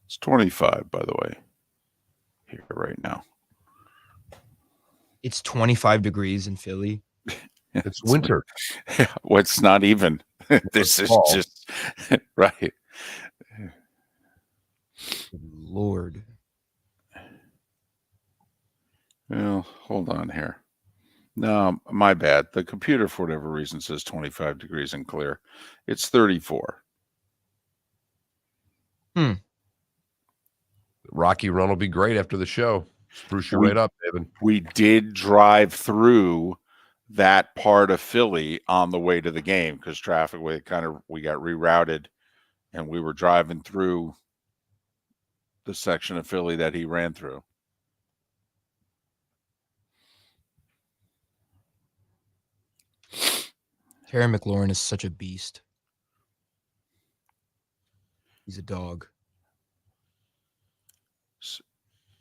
It's 25, by the way, here right now. It's 25 degrees in Philly. It's winter. Well, it's not even. This is just right. Lord. Well, hold on here. No, my bad. The computer, for whatever reason, says 25 degrees and clear. It's 34. Rocky Run will be great after the show. Spruce you right up, David. We did drive through that part of Philly on the way to the game because traffic, we got rerouted, and we were driving through the section of Philly that he ran through. Terry McLaurin is such a beast. He's a dog.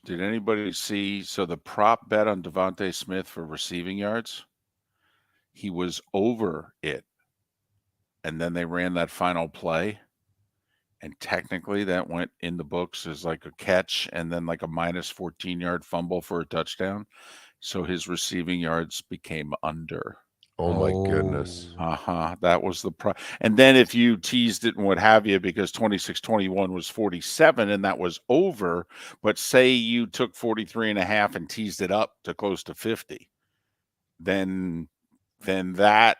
Did anybody see? So the prop bet on Devontae Smith for receiving yards, he was over it. And then they ran that final play. And technically that went in the books as like a catch and then like a minus 14-yard fumble for a touchdown. So his receiving yards became under. Oh my goodness. That was the and then if you teased it and what have you, because 26-21 was 47 and that was over, but say you took 43.5 and teased it up to close to 50, then that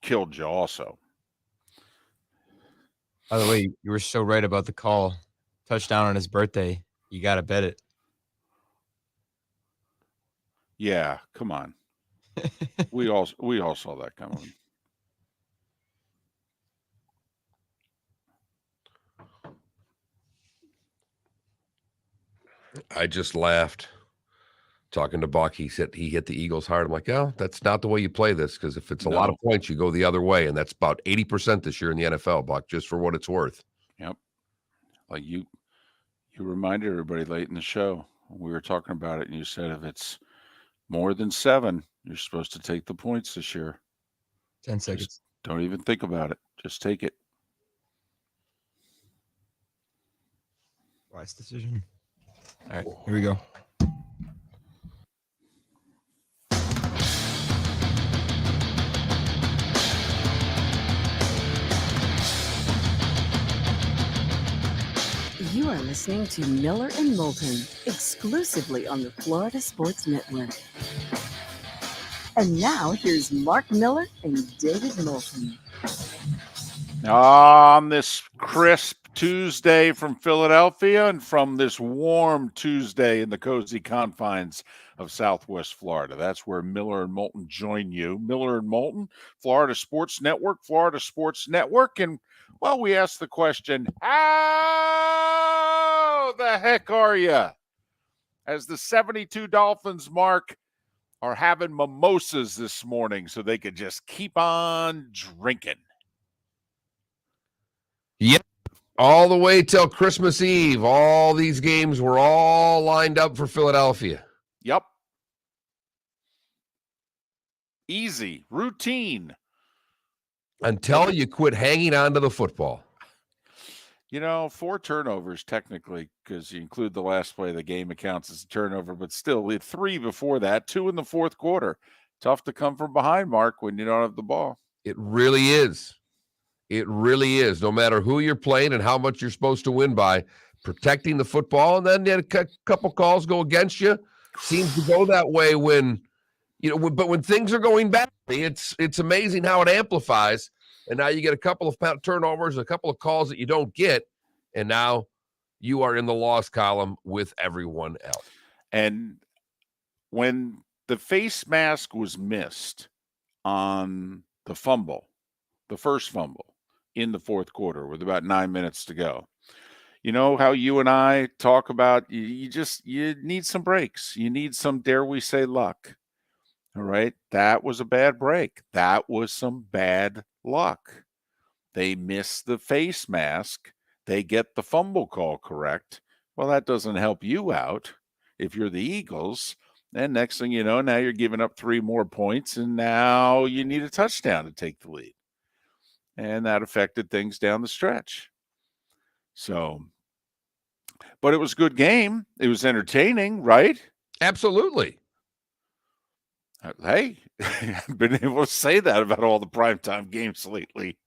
killed you also. By the way, you were so right about the call. Touchdown on his birthday. You got to bet it. Yeah, come on. we all saw that coming. I just laughed talking to Buck. He said he hit the Eagles hard. I'm like, oh, that's not the way you play this, because if it's a lot of points, you go the other way, and that's about 80% this year in the NFL, Buck, just for what it's worth. Yep. Like you reminded everybody late in the show, we were talking about it, and you said if it's more than 7, you're supposed to take the points this year. 10 seconds. Just don't even think about it. Just take it. Wise decision. All right, here we go. You are listening to Miller and Moulton, exclusively on the Florida Sports Network. And now, here's Mark Miller and David Moulton. On this crisp Tuesday from Philadelphia and from this warm Tuesday in the cozy confines of Southwest Florida. That's where Miller and Moulton join you. Miller and Moulton, Florida Sports Network. And, well, we asked the question, how the heck are you? As the 72 Dolphins, Mark, are having mimosas this morning so they could just keep on drinking. Yep. All the way till Christmas Eve. All these games were all lined up for Philadelphia. Yep. Easy. Routine. Until you quit hanging on to the football. 4 turnovers technically, because you include the last play of the game, it counts as a turnover, but still, we had 3 before that, 2 in the fourth quarter. Tough to come from behind, Mark, when you don't have the ball. It really is. It really is. No matter who you're playing and how much you're supposed to win by, protecting the football, and then a couple calls go against you. Seems to go that way when, but when things are going badly, it's amazing how it amplifies. And now you get a couple of turnovers, a couple of calls that you don't get, and now you are in the loss column with everyone else. And when the face mask was missed on the fumble, the first fumble in the fourth quarter with about 9 minutes to go, you know how you and I talk about you need some breaks. You need some, dare we say, luck. All right. That was a bad break. That was some bad luck. They miss the face mask. They get the fumble call correct. Well, that doesn't help you out if you're the Eagles. And next thing you know, now you're giving up 3 more points, and now you need a touchdown to take the lead. And that affected things down the stretch. So But it was a good game. It was entertaining, right? Absolutely. Hey, I've been able to say that about all the primetime games lately.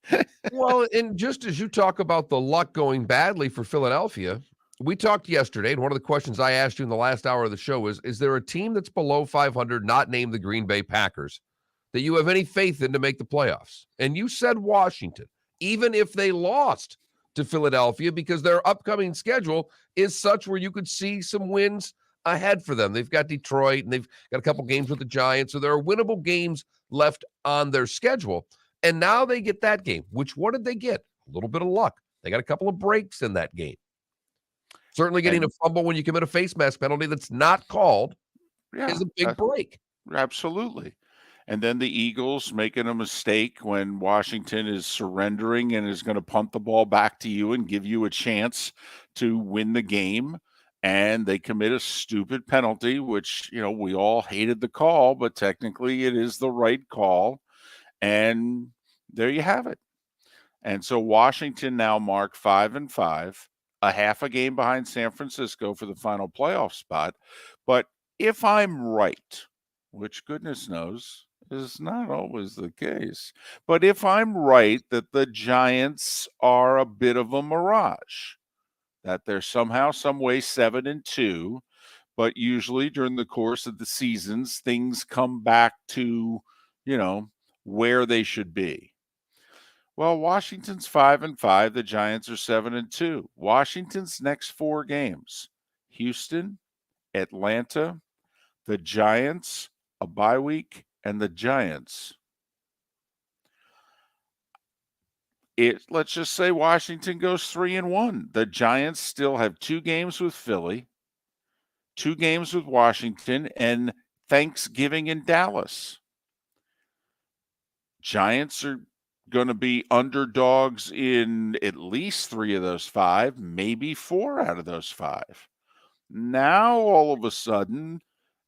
Well, and just as you talk about the luck going badly for Philadelphia, we talked yesterday, and one of the questions I asked you in the last hour of the show is there a team that's below 500, not named the Green Bay Packers, that you have any faith in to make the playoffs? And you said Washington, even if they lost to Philadelphia, because their upcoming schedule is such where you could see some wins ahead for them. They've got Detroit, and they've got a couple games with the Giants, so there are winnable games left on their schedule. And now they get that game, which what did they get? A little bit of luck. They got a couple of breaks in that game. Certainly getting a fumble when you commit a face mask penalty that's not called is a big break. Absolutely. And then the Eagles making a mistake when Washington is surrendering and is going to punt the ball back to you and give you a chance to win the game. And they commit a stupid penalty, which, we all hated the call, but technically it is the right call. And there you have it. And so Washington now mark 5-5, a half a game behind San Francisco for the final playoff spot. But if I'm right, which goodness knows is not always the case, but if I'm right that the Giants are a bit of a mirage, that they're somehow, some way 7-2, but usually during the course of the seasons, things come back to, where they should be. Well, Washington's 5-5. The Giants are 7-2. Washington's next 4 games: Houston, Atlanta, the Giants, a bye week, and the Giants. Let's just say Washington goes 3-1. The Giants still have 2 games with Philly, 2 games with Washington, and Thanksgiving in Dallas. Giants are going to be underdogs in at least 3 of those 5, maybe 4 out of those 5. Now, all of a sudden,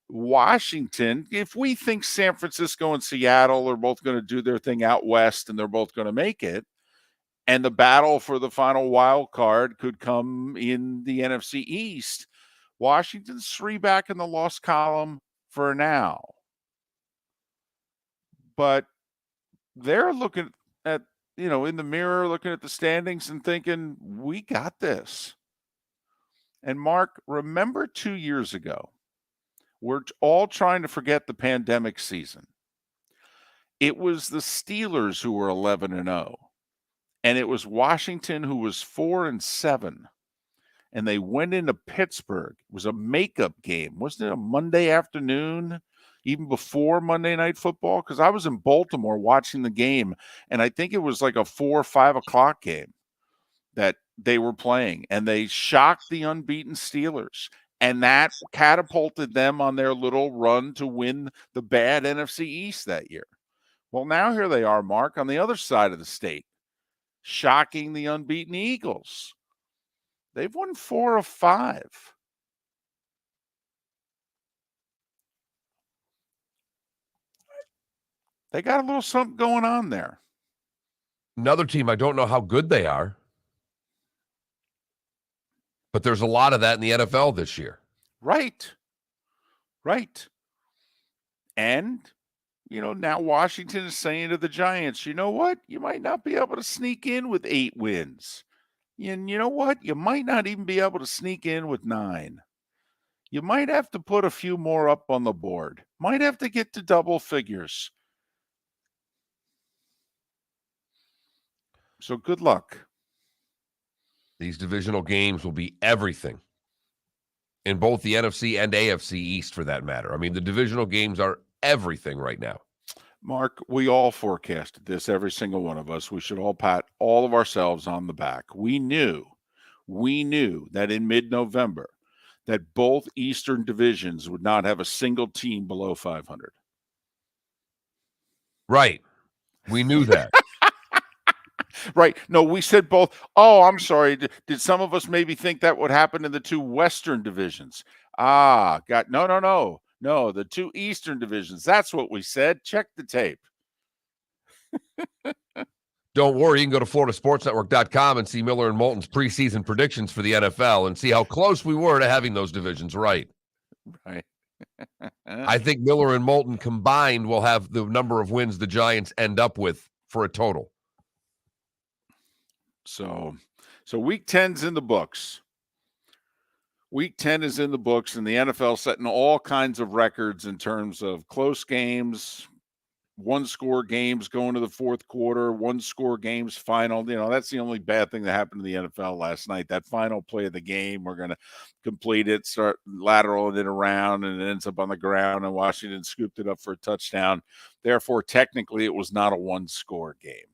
Washington, if we think San Francisco and Seattle are both going to do their thing out west and they're both going to make it, and the battle for the final wild card could come in the NFC East, Washington's 3 back in the loss column for now. But they're looking at, in the mirror, looking at the standings and thinking, we got this. And Mark, remember 2 years ago, we're all trying to forget the pandemic season. It was the Steelers who were 11-0, and it was Washington who was 4-7. And they went into Pittsburgh. It was a makeup game. Wasn't it a Monday afternoon, even before Monday Night Football? Because I was in Baltimore watching the game, and I think it was like a 4 or 5 o'clock game that they were playing. And they shocked the unbeaten Steelers. And that catapulted them on their little run to win the bad NFC East that year. Well, now here they are, Mark, on the other side of the state, shocking the unbeaten Eagles. They've won 4 of 5. They got a little something going on there. Another team, I don't know how good they are, but there's a lot of that in the NFL this year. Right. And, now Washington is saying to the Giants, you know what? You might not be able to sneak in with 8 wins. And you know what? You might not even be able to sneak in with 9. You might have to put a few more up on the board. Might have to get to double figures. So good luck. These divisional games will be everything in both the NFC and AFC East, for that matter. I mean, the divisional games are everything right now. Mark, we all forecasted this, every single one of us. We should all pat all of ourselves on the back. We knew that in mid-November that both Eastern divisions would not have a single team below 500. Right. We knew that. Right. No, we said both. Oh, I'm sorry. Did some of us maybe think that would happen in the 2 Western divisions? No, the 2 Eastern divisions. That's what we said. Check the tape. Don't worry, you can go to floridasportsnetwork.com and see Miller and Moulton's preseason predictions for the NFL and see how close we were to having those divisions right. Right. I think Miller and Moulton combined will have the number of wins the Giants end up with for a total. So week 10's in the books. Week 10 is in the books, and the NFL setting all kinds of records in terms of close games, one-score games going to the fourth quarter, one-score games final. You know, that's the only bad thing that happened to the NFL last night. That final play of the game, we're going to complete it, start lateraling it around, and it ends up on the ground, and Washington scooped it up for a touchdown. Therefore, technically, it was not a one-score game.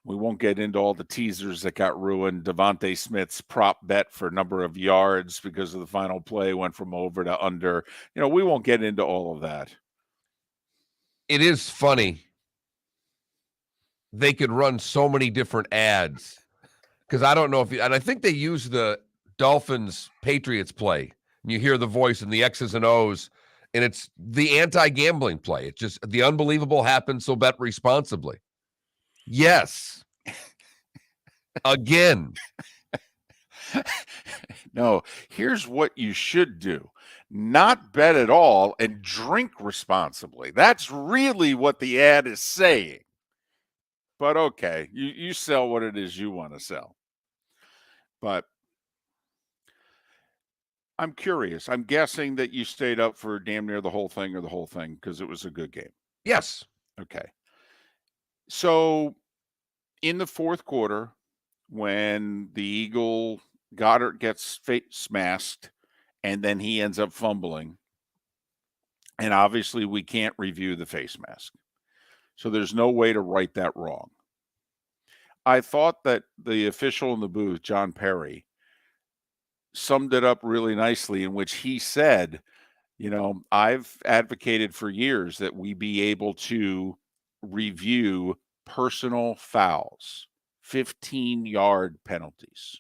We won't get into all the teasers that got ruined. Devontae Smith's prop bet for number of yards because of the final play went from over to under. You know, we won't get into all of that. It is funny. They could run so many different ads because I don't know and I think they use the Dolphins Patriots play. You hear the voice and the X's and O's, and it's the anti-gambling play. It's just the unbelievable happens, so bet responsibly. Yes. Again. No, here's what you should do. Not bet at all and drink responsibly. That's really what the ad is saying. But okay, you sell what it is you want to sell. But I'm curious. I'm guessing that you stayed up for damn near the whole thing because it was a good game. Yes. Okay. So in the fourth quarter, when the Eagle Goddard gets face masked and then he ends up fumbling, and obviously we can't review the face mask. So there's no way to right that wrong. I thought that the official in the booth, John Perry, summed it up really nicely, in which he said, you know, I've advocated for years that we be able to review personal fouls, 15-yard penalties,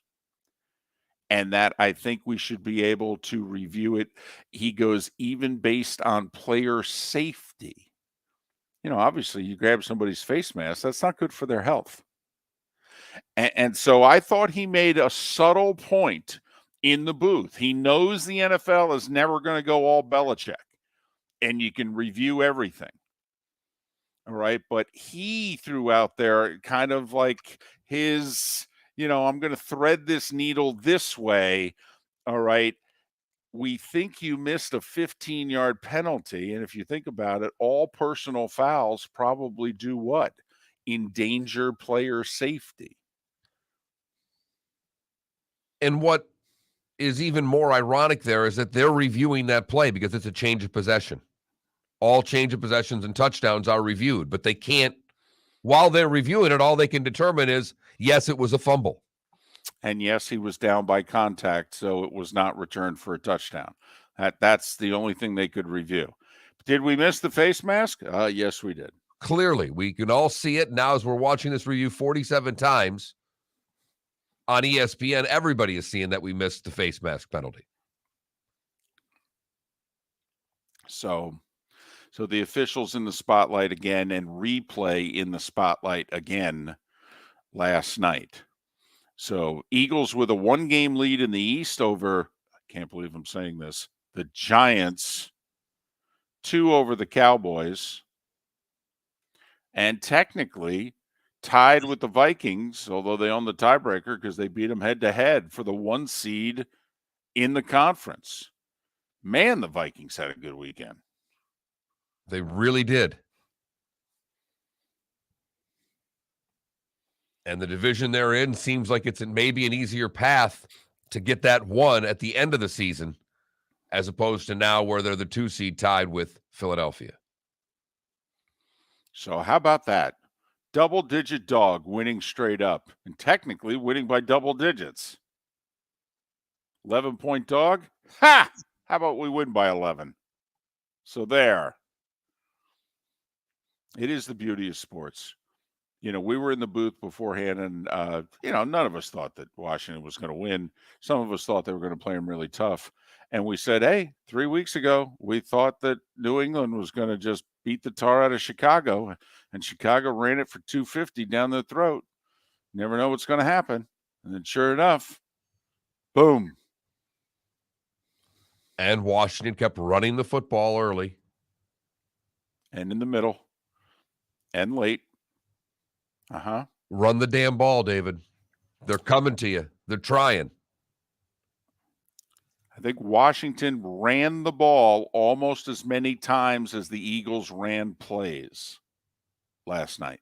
and that I think we should be able to review it. He goes, even based on player safety. You know, obviously you grab somebody's face mask, that's not good for their health. And so I thought he made a subtle point in the booth. He knows the NFL is never going to go all Belichick, and you can review everything. All right. But he threw out there kind of like his, you know, I'm going to thread this needle this way. All right. We think you missed a 15-yard penalty. And if you think about it, all personal fouls probably do what? Endanger player safety. And what is even more ironic there is that they're reviewing that play because it's a change of possession. All change of possessions and touchdowns are reviewed, but they can't, while they're reviewing it, all they can determine is, yes, it was a fumble. And yes, he was down by contact, so it was not returned for a touchdown. That's the only thing they could review. Did we miss the face mask? Yes, we did. Clearly, we can all see it now as we're watching this review 47 times on ESPN. Everybody is seeing that we missed the face mask penalty. So the officials in the spotlight again, and replay in the spotlight again last night. So Eagles with a 1-game lead in the East over, I can't believe I'm saying this, the Giants, 2 over the Cowboys, and technically tied with the Vikings, although they own the tiebreaker because they beat them head-to-head for the 1 seed in the conference. Man, the Vikings had a good weekend. They really did. And the division they're in seems like it's maybe an easier path to get that 1 at the end of the season, as opposed to now where they're the 2 seed tied with Philadelphia. So how about that? Double-digit dog winning straight up, and technically winning by double digits. 11-point dog? Ha! How about we win by 11? So there. It is the beauty of sports. You know, we were in the booth beforehand, and, you know, none of us thought that Washington was going to win. Some of us thought they were going to play them really tough. And we said, hey, 3 weeks ago, we thought that New England was going to just beat the tar out of Chicago, and Chicago ran it for 250 down their throat. Never know what's going to happen. And then sure enough, boom. And Washington kept running the football early. And in the middle. And late. Run the damn ball, David. They're coming to you. They're trying. I think Washington ran the ball almost as many times as the Eagles ran plays last night.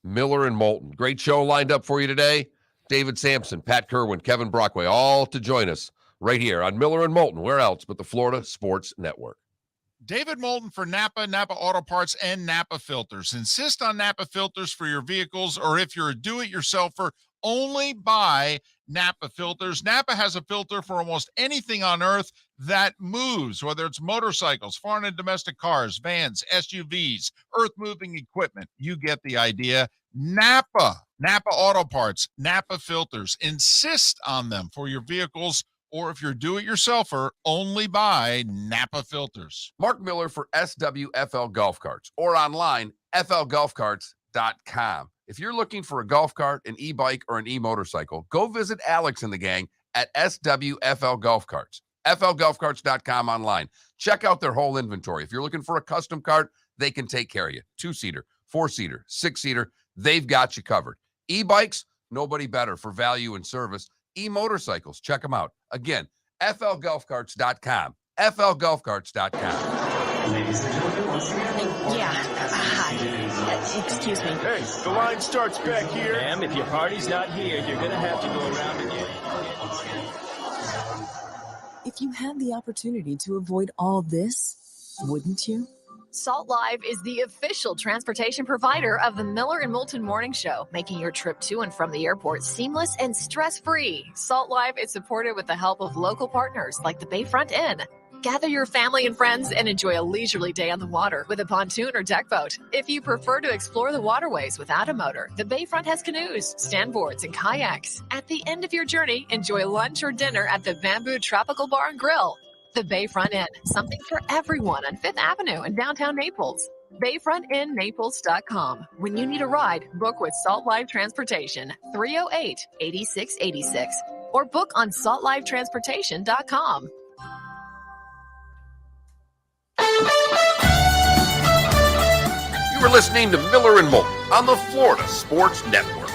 Miller and Moulton. Great show lined up for you today. David Samson, Pat Kirwan, Kevin Brockway, all to join us right here on Miller and Moulton. Where else but the Florida Sports Network? David Moulton for Napa Auto Parts, and Napa Filters. Insist on Napa Filters for your vehicles, or if you're a do-it-yourselfer, only buy Napa Filters. Napa has a filter for almost anything on earth that moves, whether it's motorcycles, foreign and domestic cars, vans, SUVs, earth-moving equipment. You get the idea. Napa Auto Parts, Napa Filters. Insist on them for your vehicles, or if you're do-it-yourselfer, only buy Napa Filters. Mark Miller for SWFL Golf Carts, or online, flgolfcarts.com. If you're looking for a golf cart, an e-bike, or an e-motorcycle, go visit Alex and the gang at SWFL Golf Carts. flgolfcarts.com online. Check out their whole inventory. If you're looking for a custom cart, they can take care of you. 2-seater, 4-seater, 6-seater, they've got you covered. E-bikes, nobody better for value and service. E-motorcycles, check them out. Again, flgolfcarts.com. flgolfcarts.com. Ladies and gentlemen, once again. Hi. Excuse me. Hey, the line starts back here. Ma'am, if your party's not here, you're going to have to go around again. If you had the opportunity to avoid all this, wouldn't you? Salt Live is the official transportation provider of the Miller and Moulton Morning Show, making your trip to and from the airport seamless and stress-free. Salt Live is supported with the help of local partners like the Bayfront Inn. Gather your family and friends and enjoy a leisurely day on the water with a pontoon or deck boat. If you prefer to explore the waterways without a motor, the Bayfront has canoes, standboards, and kayaks. At the end of your journey, enjoy lunch or dinner at the Bamboo Tropical Bar and Grill. The Bayfront Inn, something for everyone on 5th Avenue in downtown Naples. BayfrontInNaples.com. When you need a ride, book with Salt Live Transportation, 308-8686, or book on saltlivetransportation.com. You were listening to Miller and Moulton on the Florida Sports Network.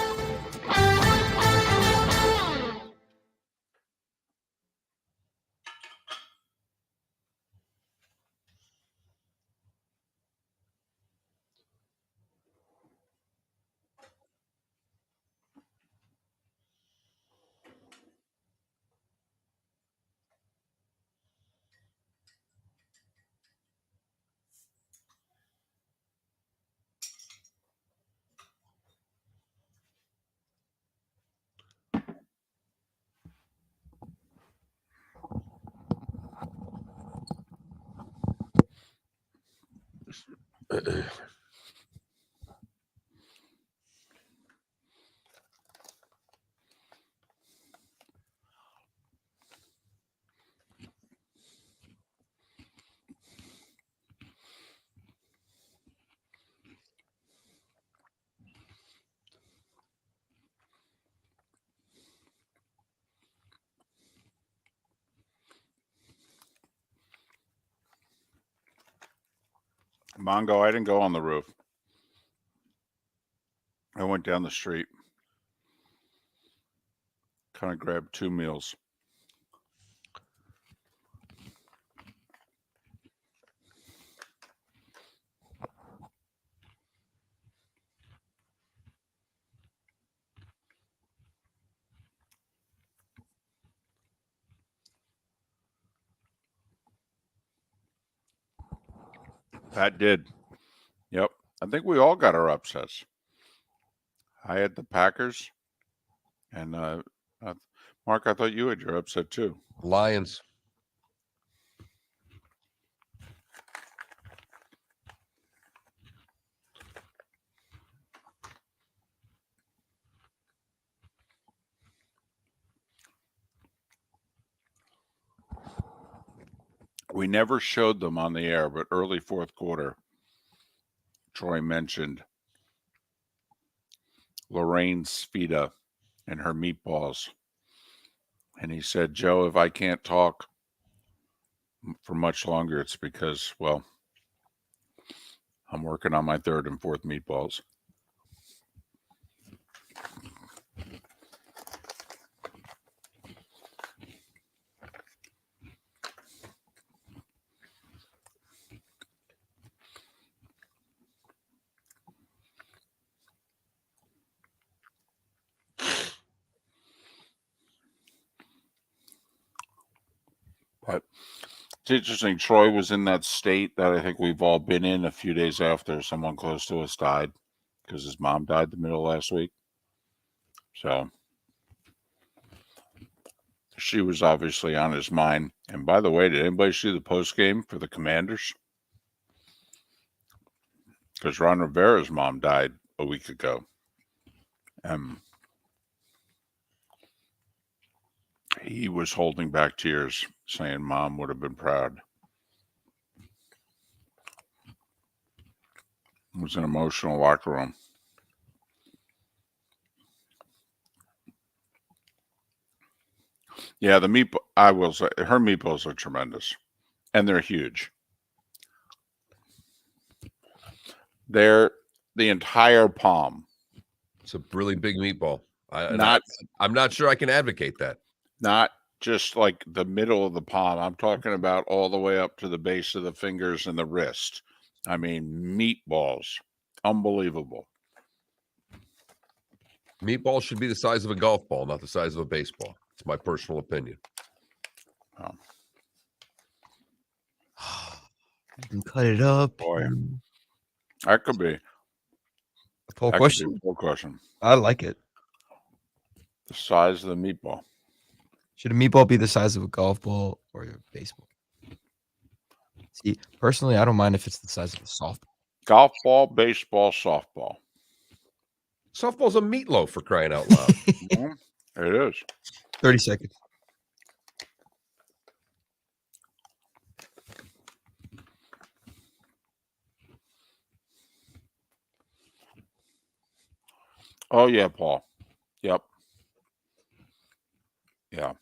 Mongo, I didn't go on the roof. I went down the street. Kind of grabbed 2 meals. That did. Yep. I think we all got our upsets. I had the Packers. And Mark, I thought you had your upset too. Lions. We never showed them on the air, but early fourth quarter, Troy mentioned Lorraine Spita and her meatballs. And he said, Joe, if I can't talk for much longer, it's because, well, I'm working on my third and fourth meatballs. But it's interesting. Troy was in that state that I think we've all been in a few days after someone close to us died, because his mom died the middle of last week. So she was obviously on his mind. And by the way, did anybody see the post game for the Commanders? Because Ron Rivera's mom died a week ago. He was holding back tears, saying Mom would have been proud. It was an emotional locker room. Yeah, the meatball, I will say, her meatballs are tremendous, and they're huge. They're the entire palm. It's a really big meatball. I'm not sure I can advocate that. Not just like the middle of the palm. I'm talking about all the way up to the base of the fingers and the wrist. I mean, meatballs. Unbelievable. Meatballs should be the size of a golf ball, not the size of a baseball. It's my personal opinion. You can cut it up. Boy, that could be A full that question. could be a full question. I like it. The size of the meatball. Should a meatball be the size of a golf ball or a baseball? See, personally, I don't mind if it's the size of a softball. Golf ball, baseball, softball. Softball's a meatloaf, for crying out loud. Mhm. It is. 30 seconds. Oh, yeah, Paul. Yep. Yeah.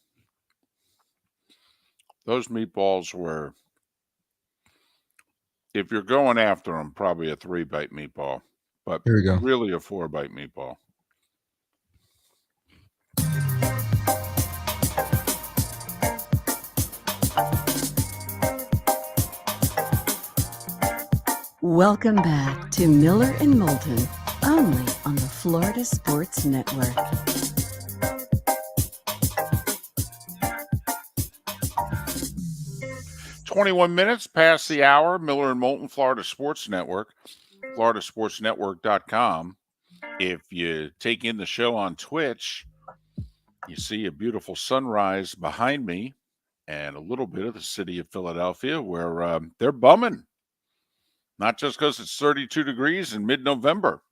Those meatballs were, if you're going after them, probably a 3-bite meatball, but Here we go. really a 4-bite meatball. Welcome back to Miller and Moulton, only on the Florida Sports Network. "21 minutes past the hour. Miller and Moulton, Florida Sports Network, floridasportsnetwork.com. If you take in the show on Twitch, you see a beautiful sunrise behind me and a little bit of the city of Philadelphia, where they're bumming. Not just because it's 32 degrees in mid-November.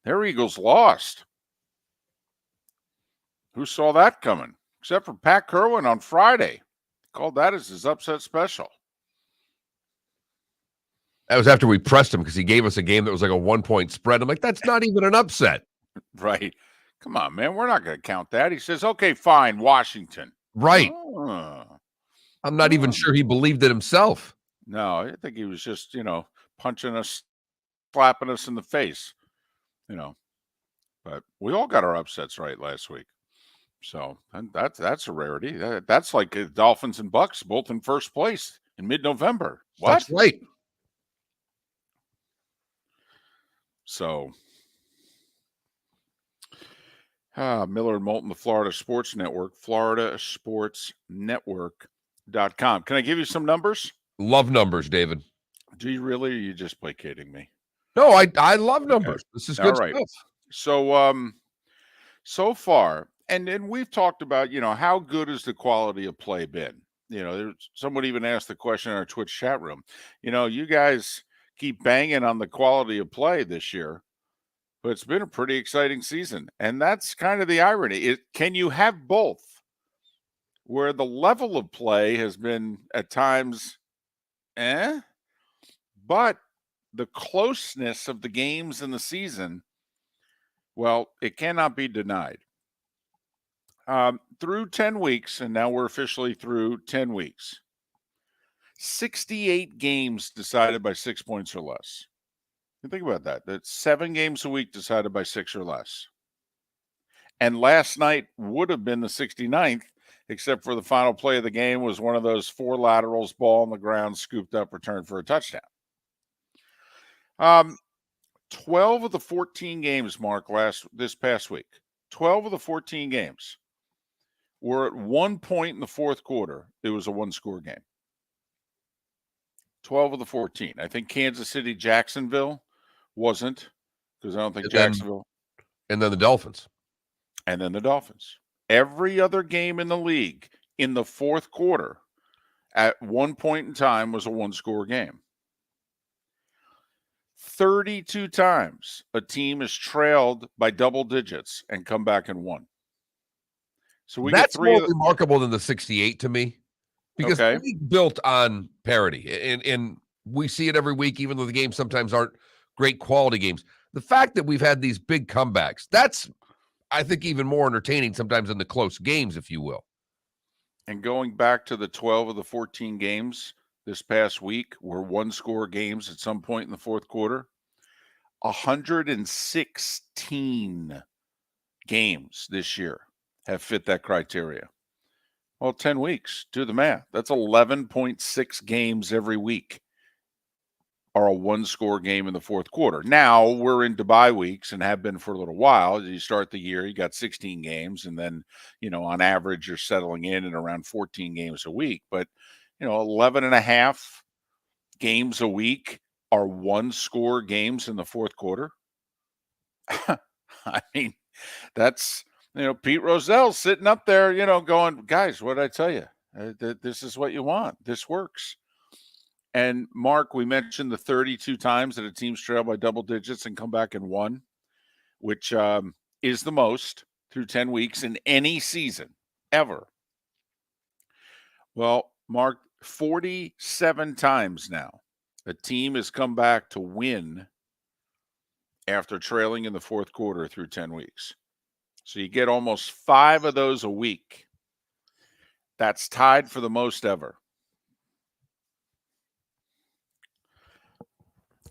Their Eagles lost. Who saw that coming? Except for Pat Kirwan on Friday. Called that as his upset special. That was after we pressed him because he gave us a game that was like a 1-point spread. I'm like, that's not even an upset. Right. Come on, man. We're not going to count that. He says, okay, fine, Washington. Right. Oh. I'm not even sure he believed it himself. No, I think he was just, punching us, slapping us in the face, But we all got our upsets right last week. So and that's a rarity. That's like the Dolphins and Bucks both in first place in mid-November. What? That's right. So, Miller and Moulton, the Florida Sports Network, floridasportsnetwork.com. Can I give you some numbers? Love numbers, David. Do you really? Or are you just placating me? No, I love numbers. Okay. This is good stuff. So, so far, and we've talked about, how good has the quality of play been? Someone even asked the question in our Twitch chat room. You guys keep banging on the quality of play this year, but it's been a pretty exciting season. And that's kind of the irony. Can you have both? Where the level of play has been at times But the closeness of the games in the season, well, it cannot be denied. Through 10 weeks, and now we're officially through 10 weeks, 68 games decided by 6 points or less. And think about that. That's 7 games a week decided by 6 or less. And last night would have been the 69th, except for the final play of the game was one of those 4 laterals, ball on the ground, scooped up, returned for a touchdown. 12 of the 14 games, Mark, this past week, 12 of the 14 games were at one point in the fourth quarter. It was a one-score game. 12 of the 14. I think Kansas City, Jacksonville wasn't, because I don't think Jacksonville. And then the Dolphins. And then the Dolphins. Every other game in the league in the fourth quarter at one point in time was a one-score game. 32 times a team is trailed by double digits and come back and won. So That's more remarkable than the 68 to me, because Okay. we built on parity, and we see it every week, even though the games sometimes aren't great quality games. The fact that we've had these big comebacks, that's, I think, even more entertaining sometimes than the close games, if you will. And going back to the 12 of the 14 games this past week were one-score games at some point in the fourth quarter. 116 games this year have fit that criteria. Well, 10 weeks, do the math. That's 11.6 games every week are a one-score game in the fourth quarter. Now, we're into bye weeks and have been for a little while. You start the year, you got 16 games, and then, on average, you're settling in at around 14 games a week. But, 11 and a half games a week are one-score games in the fourth quarter. I mean, that's, Pete Rozelle sitting up there, going, guys, what did I tell you? This is what you want. This works. And Mark, we mentioned the 32 times that a team's trailed by double digits and come back and won, which is the most through 10 weeks in any season ever. Well, Mark, 47 times now a team has come back to win after trailing in the fourth quarter through 10 weeks. So you get almost 5 of those a week. That's tied for the most ever.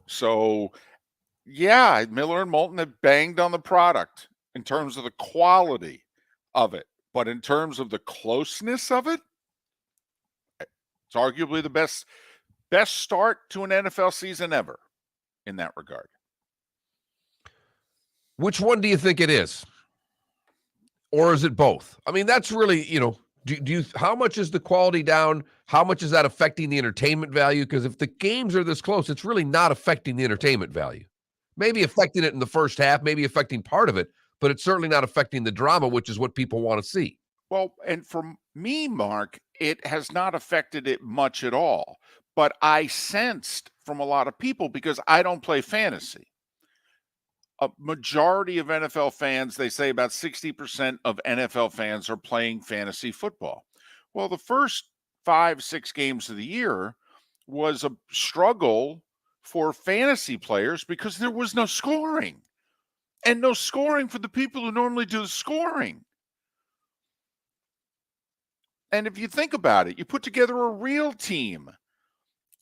So, yeah, Miller and Moulton have banged on the product in terms of the quality of it. But in terms of the closeness of it, it's arguably the best start to an NFL season ever in that regard. Which one do you think it is? Or is it both? I mean, that's really, do you, how much is the quality down? How much is that affecting the entertainment value? Because if the games are this close, it's really not affecting the entertainment value. Maybe affecting it in the first half, maybe affecting part of it, but it's certainly not affecting the drama, which is what people want to see. Well, and for me, Mark, it has not affected it much at all. But I sensed from a lot of people, because I don't play fantasy, a majority of NFL fans, they say about 60% of NFL fans are playing fantasy football. Well, the first 5-6 games of the year was a struggle for fantasy players because there was no scoring, and no scoring for the people who normally do the scoring. And if you think about it, you put together a real team,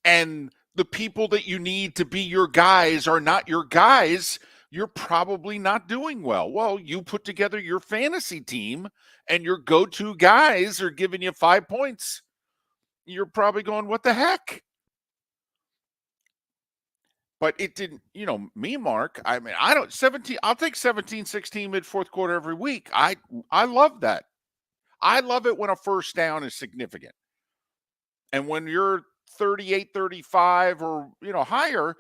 and the people that you need to be your guys are not your guys, you're probably not doing well. Well, you put together your fantasy team and your go-to guys are giving you 5 points. You're probably going, what the heck? But it didn't, me, Mark, I mean, I'll take 17-16 mid-fourth quarter every week. I love that. I love it when a first down is significant. And when you're 38-35 or, higher,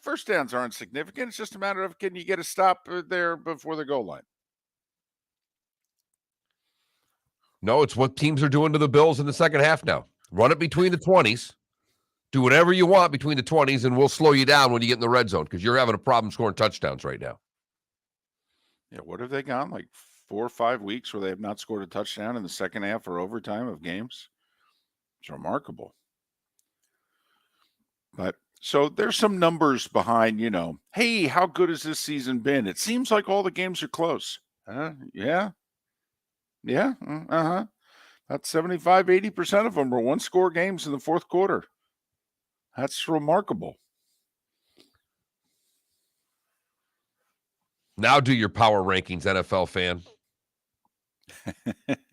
first downs aren't significant. It's just a matter of, can you get a stop there before the goal line? No, it's what teams are doing to the Bills in the second half now. Run it between the 20s. Do whatever you want between the 20s, and we'll slow you down when you get in the red zone, because you're having a problem scoring touchdowns right now. Yeah, what have they gone, like 4 or 5 weeks where they have not scored a touchdown in the second half or overtime of games? It's remarkable. But so there's some numbers behind, hey, how good has this season been? It seems like all the games are close. Yeah. Yeah. About 75, 80% of them were one-score games in the fourth quarter. That's remarkable. Now do your power rankings, NFL fan.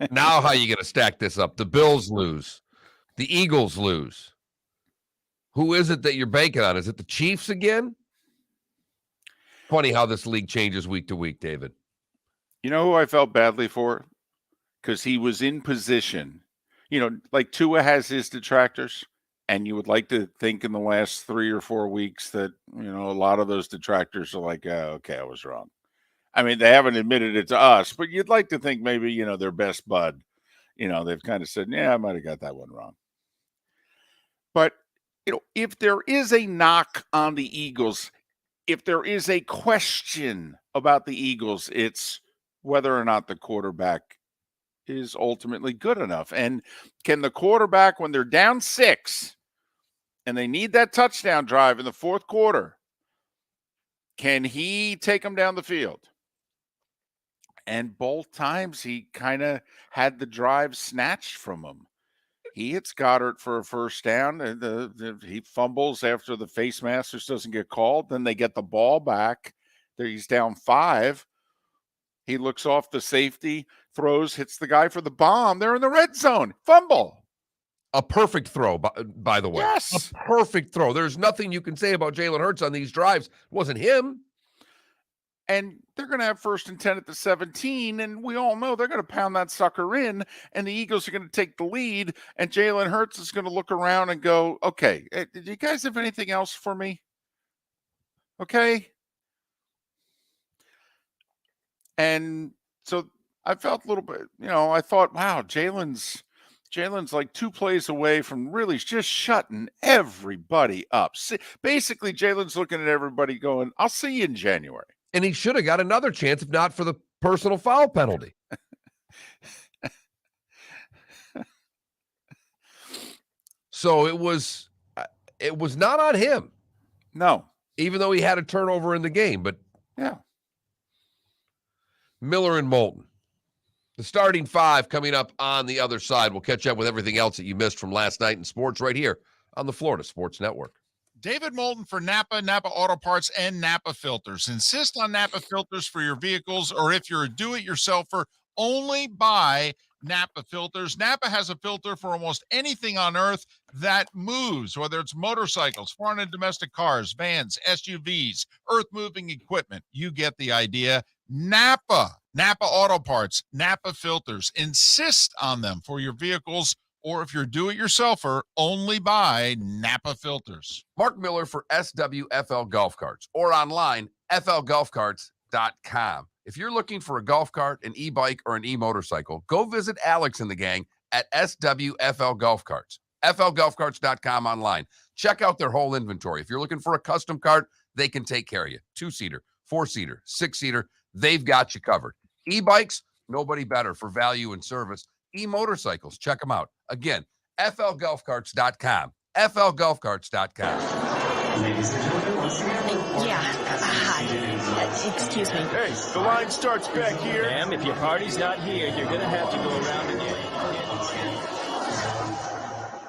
Now how you going to stack this up? The Bills lose. The Eagles lose. Who is it that you're banking on? Is it the Chiefs again? Funny how this league changes week to week, David. You know who I felt badly for? Because he was in position. Like Tua has his detractors, and you would like to think in the last 3 or 4 weeks that, a lot of those detractors are like, okay, I was wrong. I mean, they haven't admitted it to us, but you'd like to think maybe, their best bud, they've kind of said, yeah, I might have got that one wrong. But, if there is a knock on the Eagles, if there is a question about the Eagles, it's whether or not the quarterback is ultimately good enough. And can the quarterback, when they're down 6 and they need that touchdown drive in the fourth quarter, can he take them down the field? And both times he kind of had the drive snatched from him. He hits Goddard for a first down. And he fumbles after the face mask doesn't get called. Then they get the ball back. There he's down 5. He looks off the safety, throws, hits the guy for the bomb. They're in the red zone. Fumble. A perfect throw, by the way. Yes. A perfect throw. There's nothing you can say about Jalen Hurts on these drives. It wasn't him. And they're going to have 1st and 10 at the 17, and we all know they're going to pound that sucker in, and the Eagles are going to take the lead, and Jalen Hurts is going to look around and go, okay, did you guys have anything else for me? Okay. And so I felt a little bit, I thought, wow, Jalen's like 2 plays away from really just shutting everybody up. Basically, Jalen's looking at everybody going, I'll see you in January. And he should have got another chance if not for the personal foul penalty. So it was not on him. No. Even though he had a turnover in the game. But yeah. Miller and Moulton. The starting 5 coming up on the other side. We'll catch up with everything else that you missed from last night in sports right here on the Florida Sports Network. David Moulton for Napa Auto Parts, and Napa Filters. Insist on Napa filters for your vehicles, or if you're a do-it-yourselfer, only buy Napa filters. Napa has a filter for almost anything on earth that moves, whether it's motorcycles, foreign and domestic cars, vans, SUVs, earth-moving equipment. You get the idea. Napa Auto Parts, Napa filters. Insist on them for your vehicles, or if you're do-it-yourselfer, only buy Napa filters. Mark Miller for SWFL Golf Carts, or online, flgolfcarts.com. If you're looking for a golf cart, an e-bike, or an e-motorcycle, go visit Alex and the gang at SWFL Golf Carts. flgolfcarts.com online. Check out their whole inventory. If you're looking for a custom cart, they can take care of you. 2-seater, 4-seater, 6-seater, they've got you covered. E-bikes, nobody better for value and service. E-motorcycles, check them out. Again, flgolfcarts.com. flgolfcarts.com. Yeah. Hi. Excuse me. Hey, the line starts back here. Ma'am, if your party's not here, you're gonna have to go around again.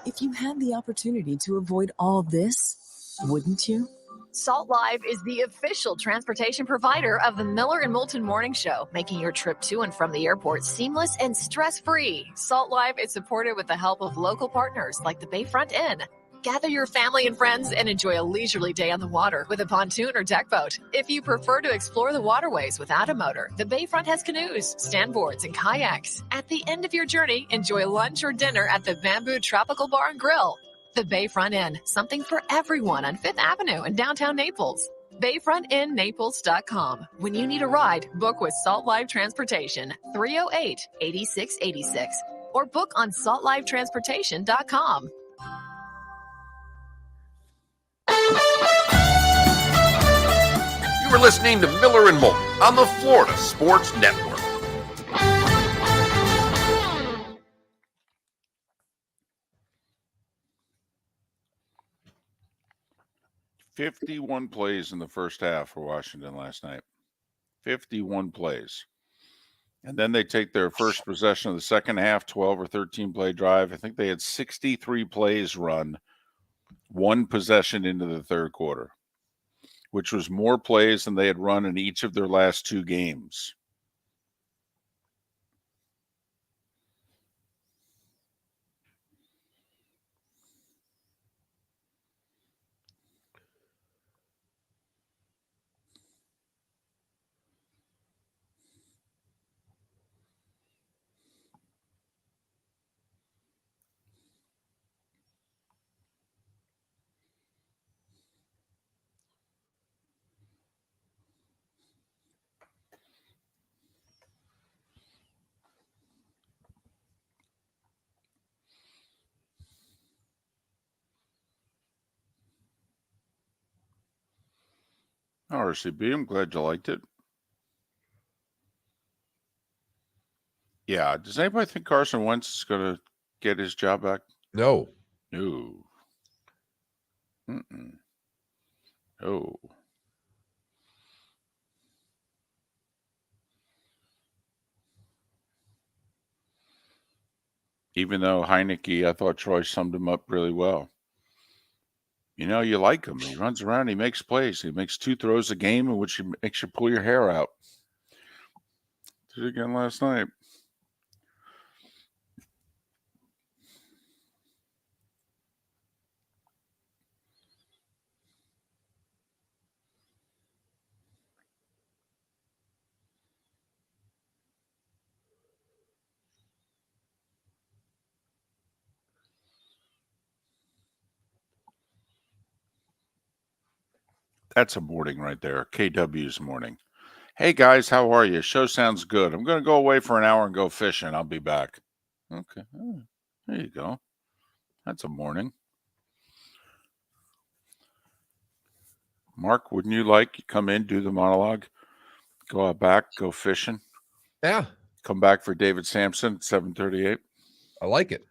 If you had the opportunity to avoid all this, wouldn't you? Salt Live is the official transportation provider of the Miller and Moulton Morning Show, making your trip to and from the airport seamless and stress-free. Salt Live is supported with the help of local partners like the Bayfront Inn. Gather your family and friends and enjoy a leisurely day on the water with a pontoon or deck boat. If you prefer to explore the waterways without a motor, the Bayfront has canoes, standboards, and kayaks. At the end of your journey, enjoy lunch or dinner at the Bamboo Tropical Bar and Grill. The Bayfront Inn, something for everyone on 5th Avenue in downtown Naples. BayfrontInNaples.com. When you need a ride, book with Salt Live Transportation, 308-8686, or book on saltlivetransportation.com. You were listening to Miller and Moulton on the Florida Sports Network. 51 plays in the first half for Washington last night. 51 plays. And then they take their first possession of the second half, 12 or 13 play drive. I think they had 63 plays run, one possession into the third quarter, which was more plays than they had run in each of their last two games. Oh, RCB, I'm glad you liked it. Yeah. Does anybody think Carson Wentz is going to get his job back? No. No. Mm-mm. No. Even though Heineke, I thought Troy summed him up really well. You know, you like him. He runs around. He makes plays. He makes 2 throws a game in which he makes you pull your hair out. Did it again last night. That's a morning right there. KW's morning. Hey, guys, how are you? Show sounds good. I'm going to go away for an hour and go fishing. I'll be back. Okay. Oh, there you go. That's a morning. Mark, wouldn't you like you come in, do the monologue, go out back, go fishing, Yeah, come back for David Samson at 7:38? I like it.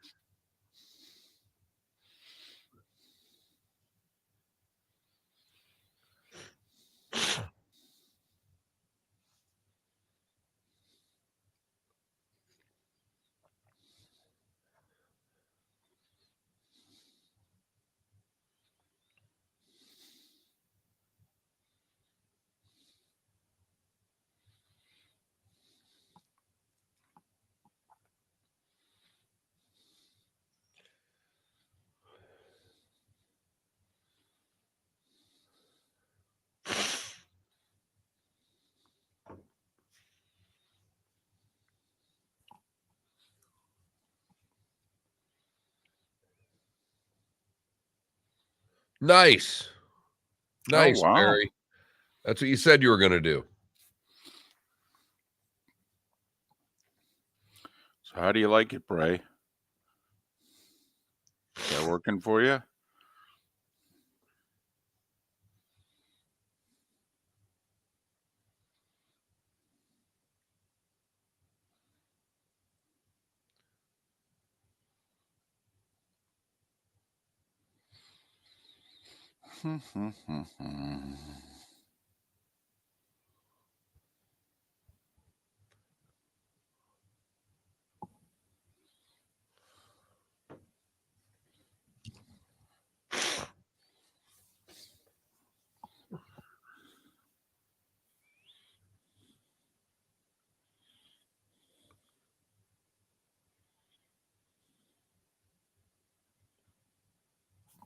Nice. Nice, wow. Barry. That's what you said you were going to do. So how do you like it, Bray? Is that working for you?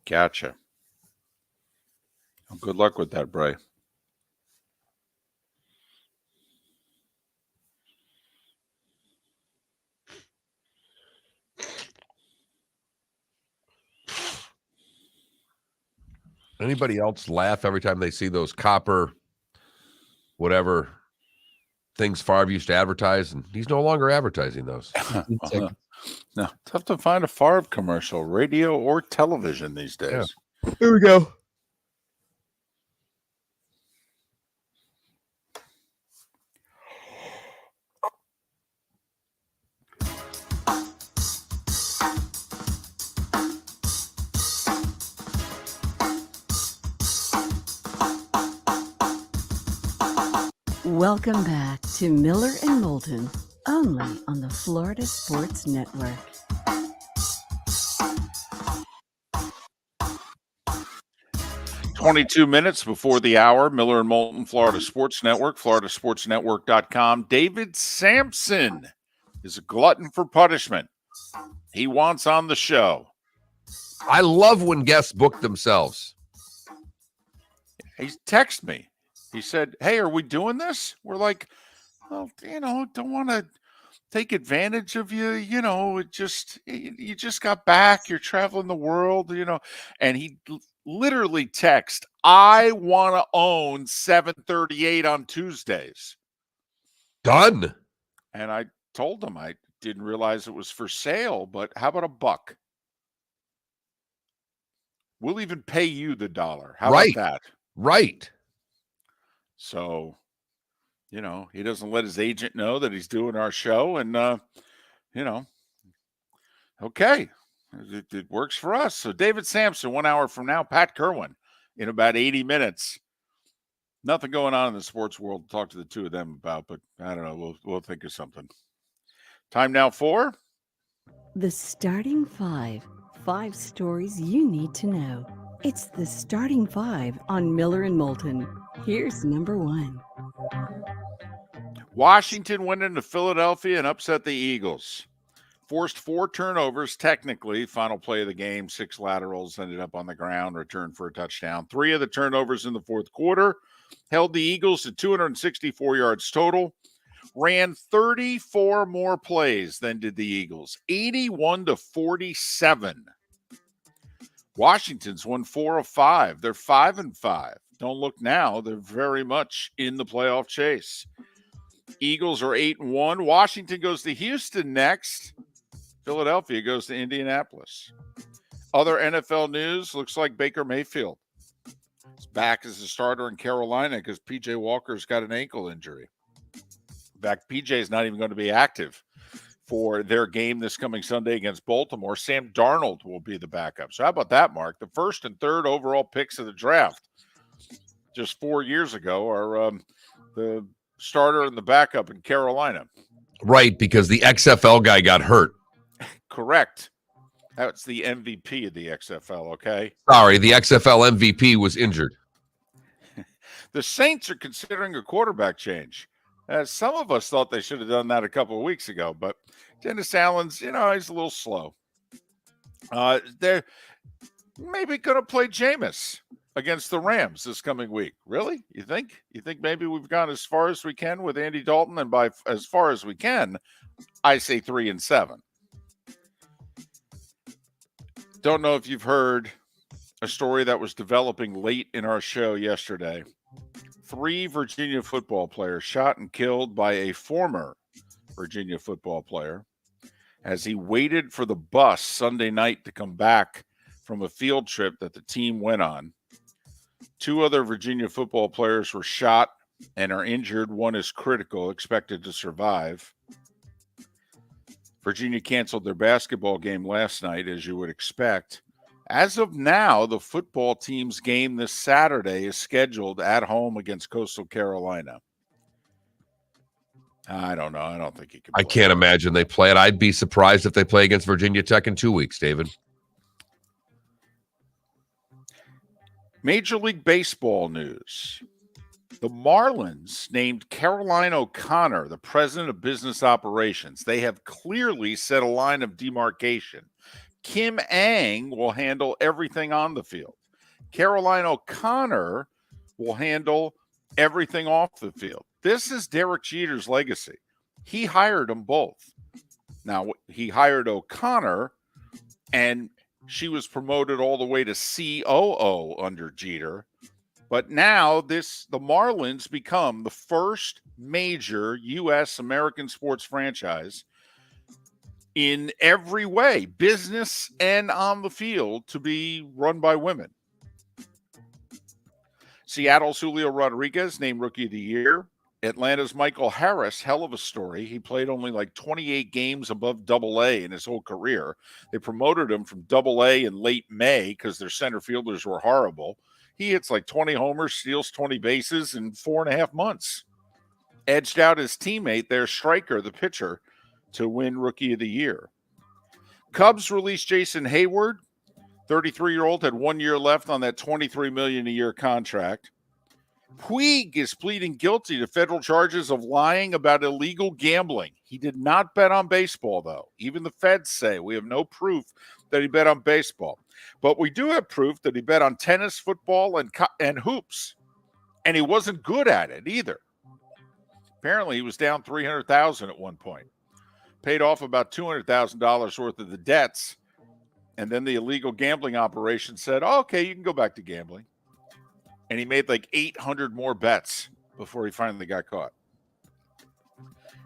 Gotcha. Well, good luck with that, Bray. Anybody else laugh every time they see those copper, whatever things Favre used to advertise? And he's no longer advertising those. No, tough to find a Favre commercial, radio or television these days. Yeah. Here we go. Welcome back to Miller and Moulton, only on the Florida Sports Network. "22 minutes before the hour, Miller and Moulton, Florida Sports Network, floridasportsnetwork.com. David Samson is a glutton for punishment. He wants on the show. I love when guests book themselves. He texted me. He said, "Hey, are we doing this?" We're like, "Well, don't want to take advantage of you. You just got back. You're traveling the world, And he literally text, "I want to own 738 on Tuesdays." Done. And I told him I didn't realize it was for sale, but how about $1? We'll even pay you the $1. How Right. about that? Right. So, he doesn't let his agent know that he's doing our show. And, okay, it works for us. So David Samson, 1 hour from now, Pat Kirwan in about 80 minutes. Nothing going on in the sports world to talk to the two of them about, but I don't know. We'll think of something. Time now for The Starting Five. 5 stories you need to know. It's the Starting Five on Miller and Moulton. Here's number 1. Washington went into Philadelphia and upset the Eagles. Forced 4 turnovers, technically. Final play of the game, 6 laterals, ended up on the ground, returned for a touchdown. 3 of the turnovers in the fourth quarter. Held the Eagles to 264 yards total. Ran 34 more plays than did the Eagles. 81-47. Washington's won 4 of 5. They're 5-5. Don't look now. They're very much in the playoff chase. Eagles are 8-1. Washington goes to Houston next. Philadelphia goes to Indianapolis. Other NFL news, looks like Baker Mayfield is back as a starter in Carolina because P.J. Walker's got an ankle injury. In fact, P.J. is not even going to be active for their game this coming Sunday against Baltimore. Sam Darnold will be the backup. So how about that, Mark? The first and third overall picks of the draft just 4 years ago are the starter and the backup in Carolina. Right, because the XFL guy got hurt. Correct. That's the MVP of the XFL, okay? Sorry, the XFL MVP was injured. The Saints are considering a quarterback change. Some of us thought they should have done that a couple of weeks ago, but Dennis Allen's, he's a little slow. They're maybe going to play Jameis against the Rams this coming week. Really? You think? You think maybe we've gone as far as we can with Andy Dalton? And by as far as we can, I say 3-7. Don't know if you've heard a story that was developing late in our show yesterday. 3 Virginia football players shot and killed by a former Virginia football player as he waited for the bus Sunday night to come back from a field trip that the team went on. 2 other Virginia football players were shot and are injured. 1 is critical, expected to survive. Virginia canceled their basketball game last night, as you would expect. As of now, the football team's game this Saturday is scheduled at home against Coastal Carolina. I don't know. I don't think he can play. I can't imagine they play it. I'd be surprised if they play against Virginia Tech in 2 weeks, David. Major League Baseball news. The Marlins named Caroline O'Connor the president of business operations. They have clearly set a line of demarcation. Kim Ang will handle everything on the field. Caroline O'Connor will handle everything off the field. This is Derek Jeter's legacy. He hired them both. Now, he hired O'Connor, and she was promoted all the way to COO under Jeter. But now the Marlins become the first major U.S. American sports franchise in every way, business and on the field, to be run by women. Seattle's Julio Rodriguez named Rookie of the Year. Atlanta's Michael Harris, hell of a story. He played only like 28 games above Double-A in his whole career. They promoted him from Double-A in late May because their center fielders were horrible. He hits like 20 homers, steals 20 bases in 4.5 months. edged out his teammate, their striker, the pitcher, to win Rookie of the Year. Cubs released Jason Hayward. 33-year-old had 1 year left on that $23 million a year contract. Puig is pleading guilty to federal charges of lying about illegal gambling. He did not bet on baseball, though. Even the feds say we have no proof that he bet on baseball. But we do have proof that he bet on tennis, football, and hoops. And he wasn't good at it either. Apparently, he was down $300,000 at one point. Paid off about $200,000 worth of the debts. And then the illegal gambling operation said, oh, okay, you can go back to gambling. And he made like 800 more bets before he finally got caught.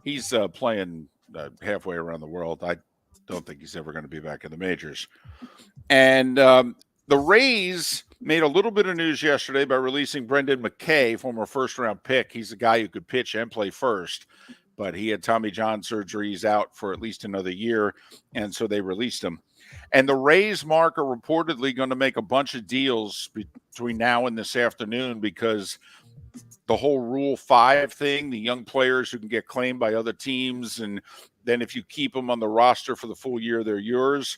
He's playing halfway around the world. I don't think he's ever going to be back in the majors. And the Rays made a little bit of news yesterday by releasing Brendan McKay, former first-round pick. He's a guy who could pitch and play first, but he had Tommy John surgery. He's out for at least another year, and so they released him. And the Rays, Mark, are reportedly going to make a bunch of deals between now and this afternoon because the whole Rule 5 thing, the young players who can get claimed by other teams, and then if you keep them on the roster for the full year, they're yours.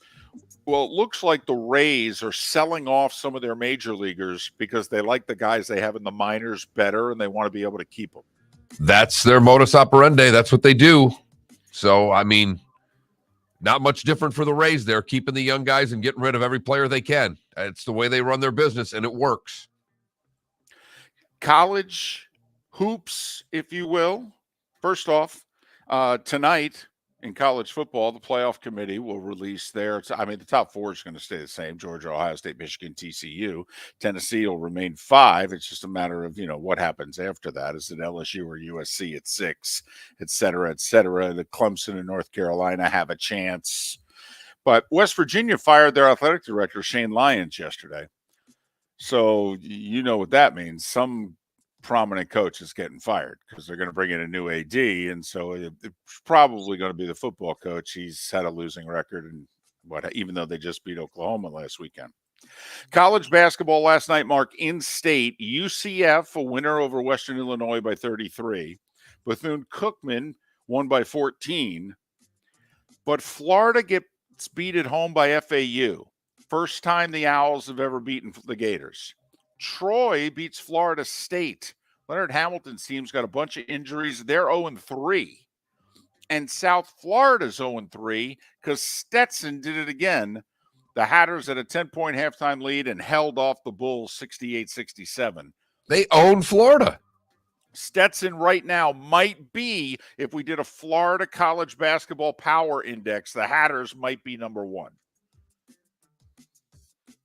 Well, it looks like the Rays are selling off some of their major leaguers because they like the guys they have in the minors better, and they want to be able to keep them. That's their modus operandi. That's what they do. So, I mean, not much different for the Rays. They're keeping the young guys and getting rid of every player they can. It's the way they run their business, and it works. College hoops, if you will. First off, tonight in college football, the playoff committee will release the top four is going to stay the same: Georgia, Ohio State, Michigan, TCU. Tennessee will remain 5. It's just a matter of, what happens after that. Is it LSU or USC at 6, et cetera, et cetera? The Clemson and North Carolina have a chance. But West Virginia fired their athletic director, Shane Lyons, yesterday. So you know what that means. Some prominent coach is getting fired because they're going to bring in a new AD. And so it's probably going to be the football coach. He's had a losing record, and even though they just beat Oklahoma last weekend. College basketball last night, Mark, in state, UCF, a winner over Western Illinois by 33. Bethune-Cookman won by 14. But Florida gets beat at home by FAU. First time the Owls have ever beaten the Gators. Troy beats Florida State. Leonard Hamilton's team's got a bunch of injuries. They're 0-3. And South Florida's 0-3 because Stetson did it again. The Hatters had a 10-point halftime lead and held off the Bulls 68-67. They own Florida. Stetson right now might be, if we did a Florida college basketball power index, the Hatters might be number 1.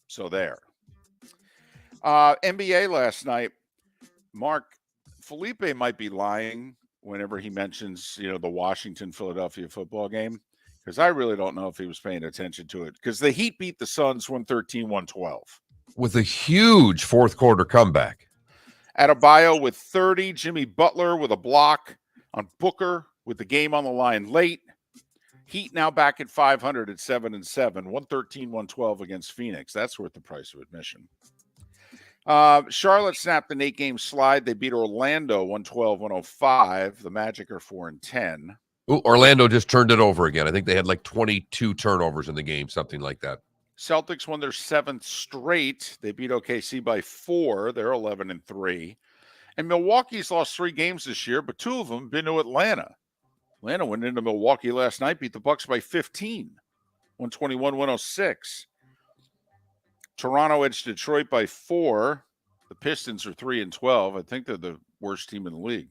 So there. NBA last night, Mark, Felipe might be lying whenever he mentions, the Washington-Philadelphia football game, because I really don't know if he was paying attention to it, because the Heat beat the Suns 113-112. With a huge fourth quarter comeback. Adebayo with 30, Jimmy Butler with a block on Booker with the game on the line late. Heat now back at 500 at 7-7, 113-112 against Phoenix. That's worth the price of admission. Charlotte snapped an 8-game slide. They beat Orlando 112-105. The Magic are 4-10. Ooh, Orlando just turned it over again. I think they had like 22 turnovers in the game, something like that. Celtics won their 7th straight. They beat OKC by 4. They're 11-3. And Milwaukee's lost 3 games this year, but 2 of them been to Atlanta. Atlanta went into Milwaukee last night, beat the Bucks by 15, 121-106. Toronto edged Detroit by 4. The Pistons are 3-12. I think they're the worst team in the league.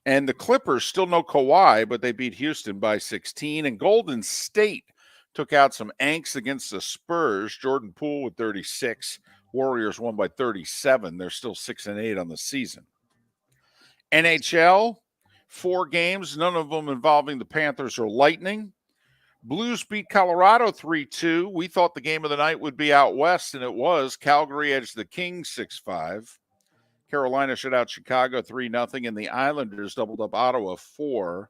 And the Clippers still no Kawhi, but they beat Houston by 16. And Golden State took out some angst against the Spurs. Jordan Poole with 36. Warriors won by 37. They're still 6-8 on the season. NHL, 4 games, none of them involving the Panthers or Lightning. Blues beat Colorado 3-2. We thought the game of the night would be out west, and it was. Calgary edged the Kings 6-5. Carolina shut out Chicago 3-0, and the Islanders doubled up Ottawa 4-2.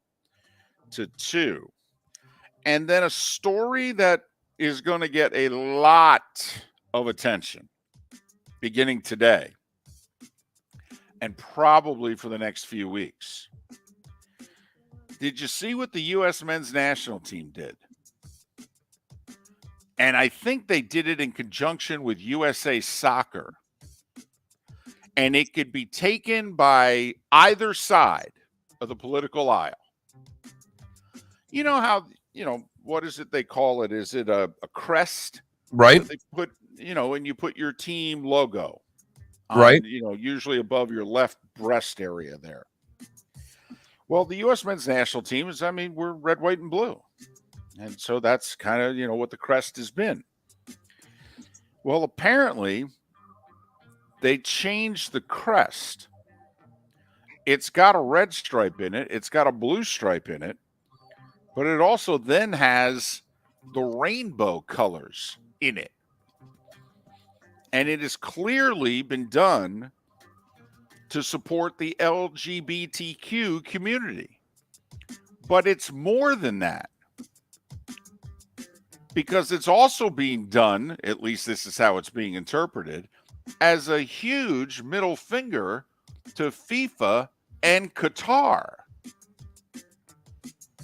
And then a story that is going to get a lot of attention beginning today. and probably for the next few weeks. Did you see what the U.S. men's national team did? And I think they did it in conjunction with USA Soccer. And it could be taken by either side of the political aisle. You know how, what is it they call it? Is it a crest? Right. That they put, and you put your team logo on, Right. usually above your left breast area there. Well, the U.S. men's national team is, we're red, white, and blue. And so that's kind of, what the crest has been. Well, apparently, they changed the crest. It's got a red stripe in it. It's got a blue stripe in it. But it also then has the rainbow colors in it. And it has clearly been done to support the LGBTQ community. But it's more than that. Because it's also being done, at least this is how it's being interpreted, as a huge middle finger to FIFA and Qatar.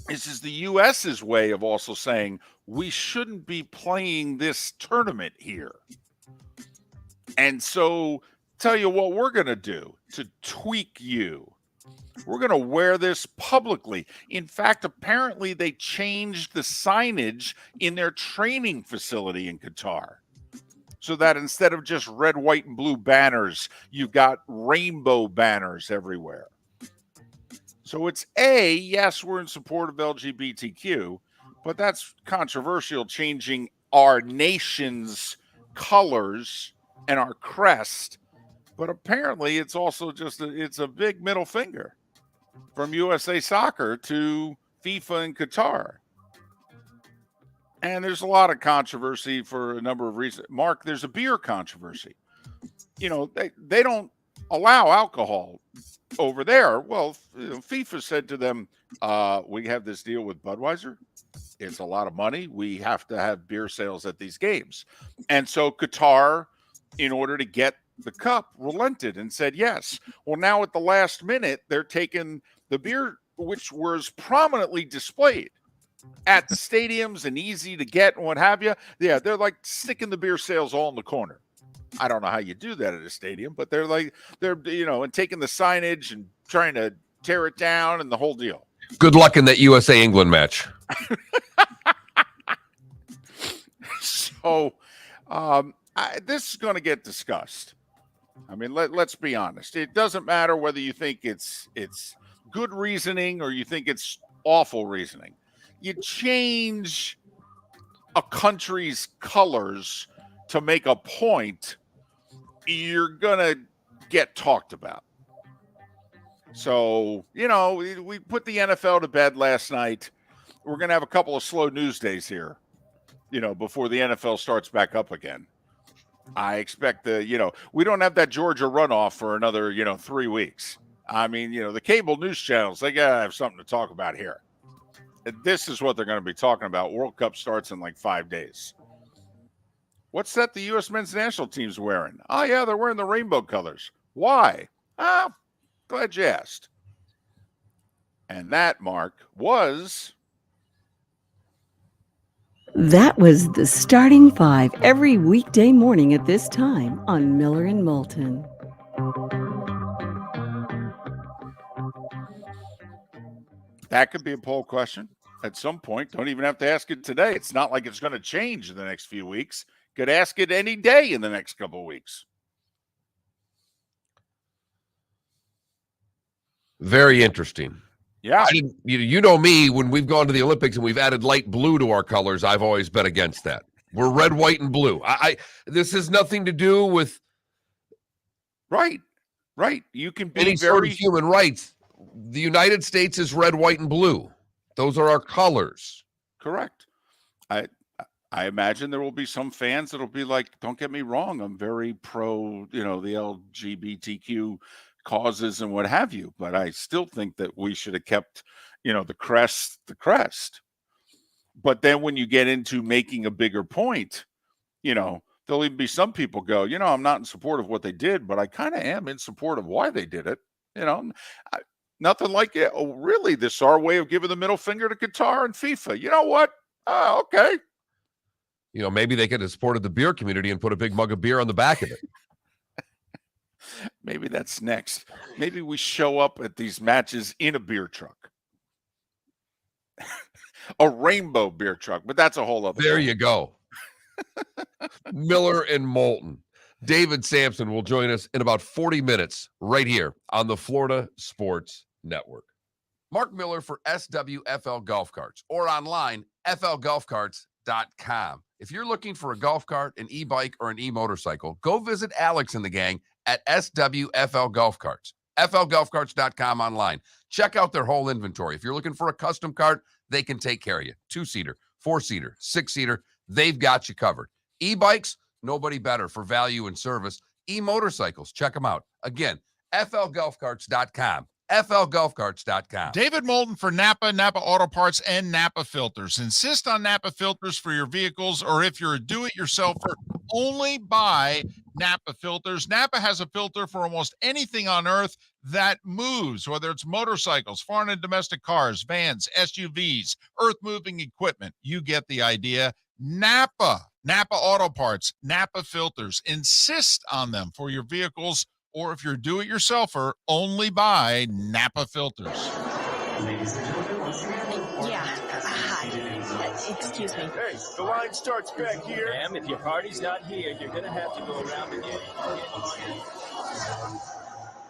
This is the U.S.'s way of also saying we shouldn't be playing this tournament here. And so, tell you what we're going to do to tweak you. We're going to wear this publicly. In fact, apparently they changed the signage in their training facility in Qatar. So that instead of just red, white, and blue banners, you've got rainbow banners everywhere. So it's yes, we're in support of LGBTQ, but that's controversial, changing our nation's colors and our crest. But apparently it's also just it's a big middle finger from USA Soccer to FIFA and Qatar. And there's a lot of controversy for a number of reasons. Mark, there's a beer controversy. They don't allow alcohol over there. Well, FIFA said to them, we have this deal with Budweiser. It's a lot of money. We have to have beer sales at these games. And so Qatar, in order to get the cup, relented and said yes. Well, now at the last minute, they're taking the beer, which was prominently displayed at the stadiums and easy to get and what have you. Yeah, they're like sticking the beer sales all in the corner. I don't know how you do that at a stadium, but they're and taking the signage and trying to tear it down and the whole deal. Good luck in that USA England match. So this is going to get discussed. Let's be honest. It doesn't matter whether you think it's good reasoning or you think it's awful reasoning. You change a country's colors to make a point, you're going to get talked about. So, we put the NFL to bed last night. We're going to have a couple of slow news days here, before the NFL starts back up again. I expect we don't have that Georgia runoff for another, 3 weeks. The cable news channels, they got to have something to talk about here. This is what they're going to be talking about. World Cup starts in like 5 days. What's that the U.S. men's national team's wearing? Oh, yeah, they're wearing the rainbow colors. Why? Glad you asked. And that, Mark, was... That was the starting five every weekday morning at this time on Miller and Moulton. That could be a poll question at some point. Don't even have to ask it today. It's not like it's going to change in the next few weeks. Could ask it any day in the next couple of weeks. Very interesting. Yeah. You know me, when we've gone to the Olympics and we've added light blue to our colors, I've always been against that. We're red, white, and blue. This has nothing to do with right. You can be any sort of human rights. The United States is red, white, and blue. Those are our colors. Correct. I imagine there will be some fans that'll be like, don't get me wrong, I'm very pro, the LGBTQ causes and what have you, but I still think that we should have kept, the crest. But then when you get into making a bigger point, the there'll even be some people go, I'm not in support of what they did, but I kind of am in support of why they did it. Nothing like it. Oh, really? This is our way of giving the middle finger to Qatar and FIFA. You know what? Okay. Maybe they could have supported the beer community and put a big mug of beer on the back of it. Maybe that's next. Maybe we show up at these matches in a beer truck. A rainbow beer truck, but that's a whole other. There you go. Miller and Moulton. David Samson will join us in about 40 minutes right here on the Florida Sports Network. Mark Miller for SWFL Golf Carts or online, flgolfcarts.com. If you're looking for a golf cart, an e-bike, or an e-motorcycle, go visit Alex and the gang at SWFL Golf Carts. flgolfcarts.com online. Check out their whole inventory. If you're looking for a custom cart, they can take care of you. 2-seater, 4-seater, 6-seater, they've got you covered. E-bikes, nobody better for value and service. E-motorcycles, check them out. Again, flgolfcarts.com. flgolfcarts.com. David Moulton for Napa Auto Parts, and Napa Filters. Insist on Napa filters for your vehicles, or if you're a do-it-yourselfer, only buy Napa filters. Napa has a filter for almost anything on earth that moves, whether it's motorcycles, foreign and domestic cars, vans, SUVs, earth-moving equipment. You get the idea. Napa Auto Parts, Napa filters. Insist on them for your vehicles, or if you're do-it-yourselfer, only buy Napa filters. Yeah. Hi. Excuse me. Hey, the line starts back here. Ma'am, if your party's not here, you're going to have to go around again.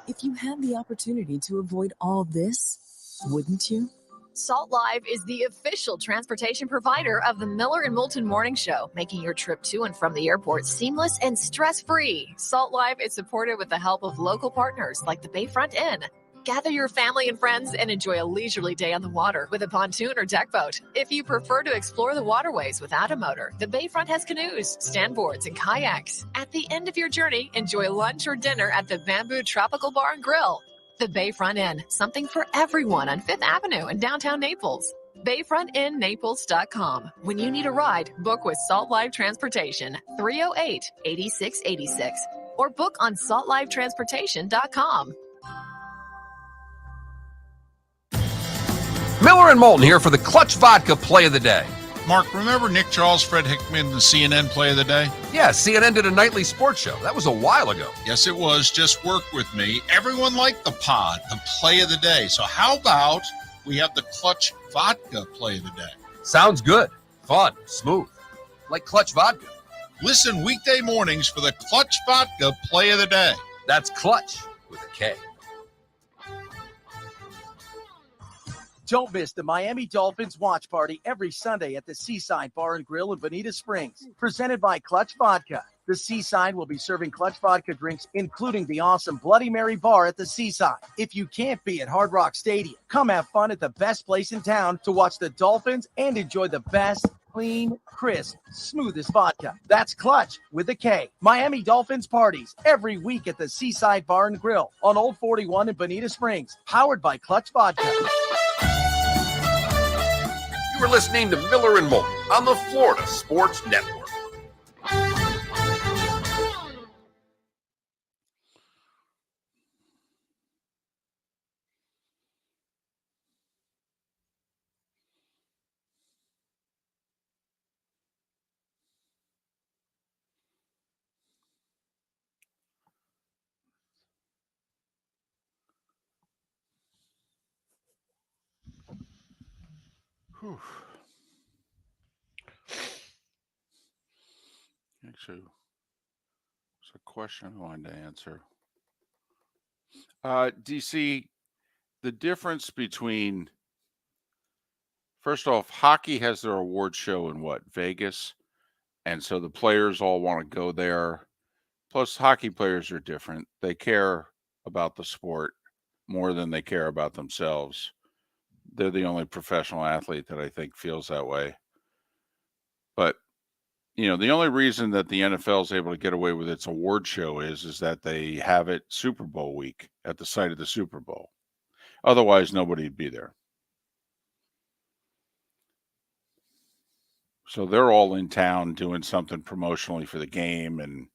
If you had the opportunity to avoid all this, wouldn't you? Salt Live is the official transportation provider of the Miller and Moulton Morning Show, making your trip to and from the airport seamless and stress-free. Salt Live is supported with the help of local partners like the Bayfront Inn. Gather your family and friends and enjoy a leisurely day on the water with a pontoon or deck boat. If you prefer to explore the waterways without a motor, the Bayfront has canoes, standboards, and kayaks. At the end of your journey, enjoy lunch or dinner at the Bamboo Tropical Bar and Grill. The Bayfront Inn, something for everyone on 5th Avenue in downtown Naples. BayfrontInNaples.com. When you need a ride, book with Salt Live Transportation, 308-8686, or book on saltlivetransportation.com. Miller and Moulton here for the Clutch Vodka Play of the Day. Mark, remember Nick Charles, Fred Hickman, the CNN Play of the Day? Yeah, CNN did a nightly sports show. That was a while ago. Yes, it was. Just work with me. Everyone liked the pod, the Play of the Day. So how about we have the Clutch Vodka Play of the Day? Sounds good. Fun. Smooth. Like Clutch Vodka. Listen weekday mornings for the Clutch Vodka Play of the Day. That's Clutch with a K. Don't miss the Miami Dolphins watch party every Sunday at the Seaside Bar and Grill in Bonita Springs, presented by Clutch Vodka. The Seaside will be serving Clutch Vodka drinks, including the awesome Bloody Mary bar at the Seaside. If you can't be at Hard Rock Stadium, come have fun at the best place in town to watch the Dolphins and enjoy the best, clean, crisp, smoothest vodka. That's Clutch with a K. Miami Dolphins parties every week at the Seaside Bar and Grill on Old 41 in Bonita Springs, powered by Clutch Vodka. You are listening to Miller and Moulton on the Florida Sports Network. Whew. Actually, it's a question I wanted to answer. DC, the difference between, first off, hockey has their award show in Vegas? And so the players all want to go there. Plus, hockey players are different. They care about the sport more than they care about themselves. They're the only professional athlete that I think feels that way. But, the only reason that the NFL is able to get away with its award show is that they have it Super Bowl week at the site of the Super Bowl. Otherwise, nobody'd be there. So they're all in town doing something promotionally for the game. And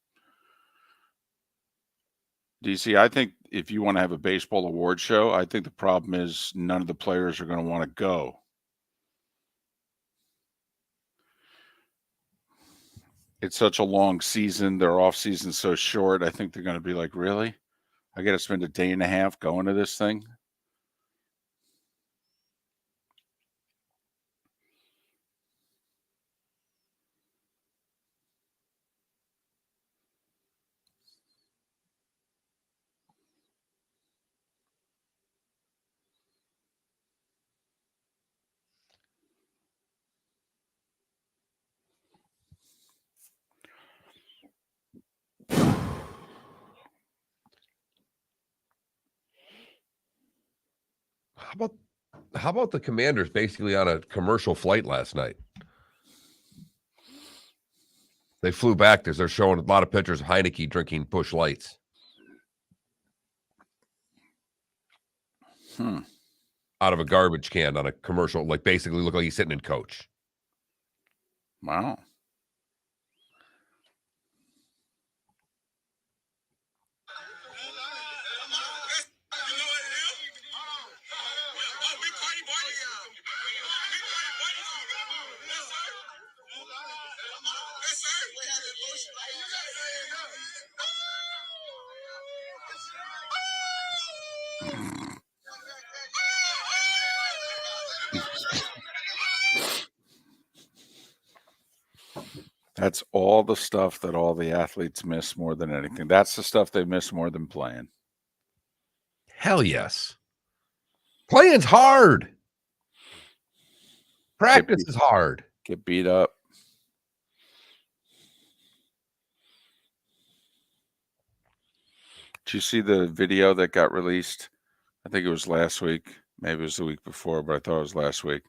DC, I think if you want to have a baseball award show, I think the problem is none of the players are going to want to go. It's such a long season. Their off season's so short. I think they're going to be like, really? I got to spend a day and a half going to this thing? How about the Commanders basically on a commercial flight last night? They flew back as they're showing a lot of pictures of Heineke drinking Busch Lights. Out of a garbage can on a commercial, like basically look like he's sitting in coach. Wow. That's all the stuff that all the athletes miss more than anything. That's the stuff they miss more than playing. Hell yes. Playing's hard. Practice is hard. Get beat up. Did you see the video that got released? I think it was last week. Maybe it was the week before, but I thought it was last week.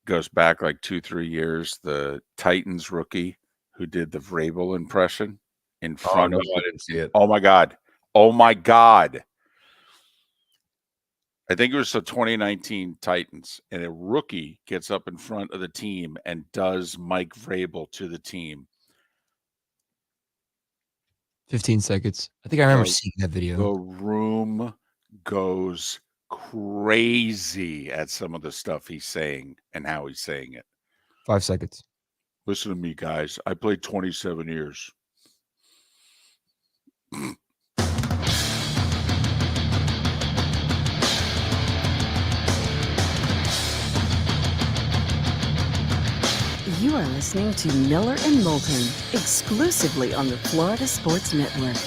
Goes back like 2-3 years. The Titans rookie who did the Vrabel impression in front of. I didn't see it. Oh my God. Oh my God. I think it was the 2019 Titans, and a rookie gets up in front of the team and does Mike Vrabel to the team. 15 seconds. I think I remember seeing that video. The room goes crazy at some of the stuff he's saying and how he's saying it. 5 seconds. Listen to me, guys. I played 27 years. You are listening to Miller and Moulton, exclusively on the Florida Sports Network.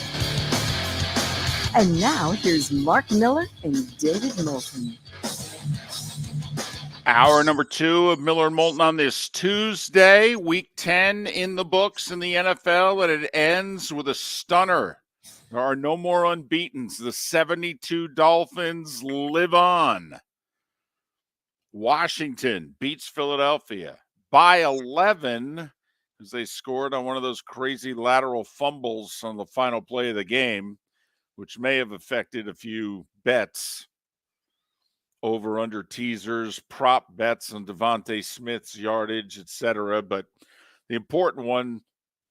And now here's Mark Miller and David Moulton. Hour number 2 of Miller and Moulton on this Tuesday, week 10 in the books in the NFL, and it ends with a stunner. There are no more unbeatens. The 72 Dolphins live on. Washington beats Philadelphia by 11 as they scored on one of those crazy lateral fumbles on the final play of the game, which may have affected a few bets. Over-under teasers, prop bets on Devontae Smith's yardage, etc. But the important one,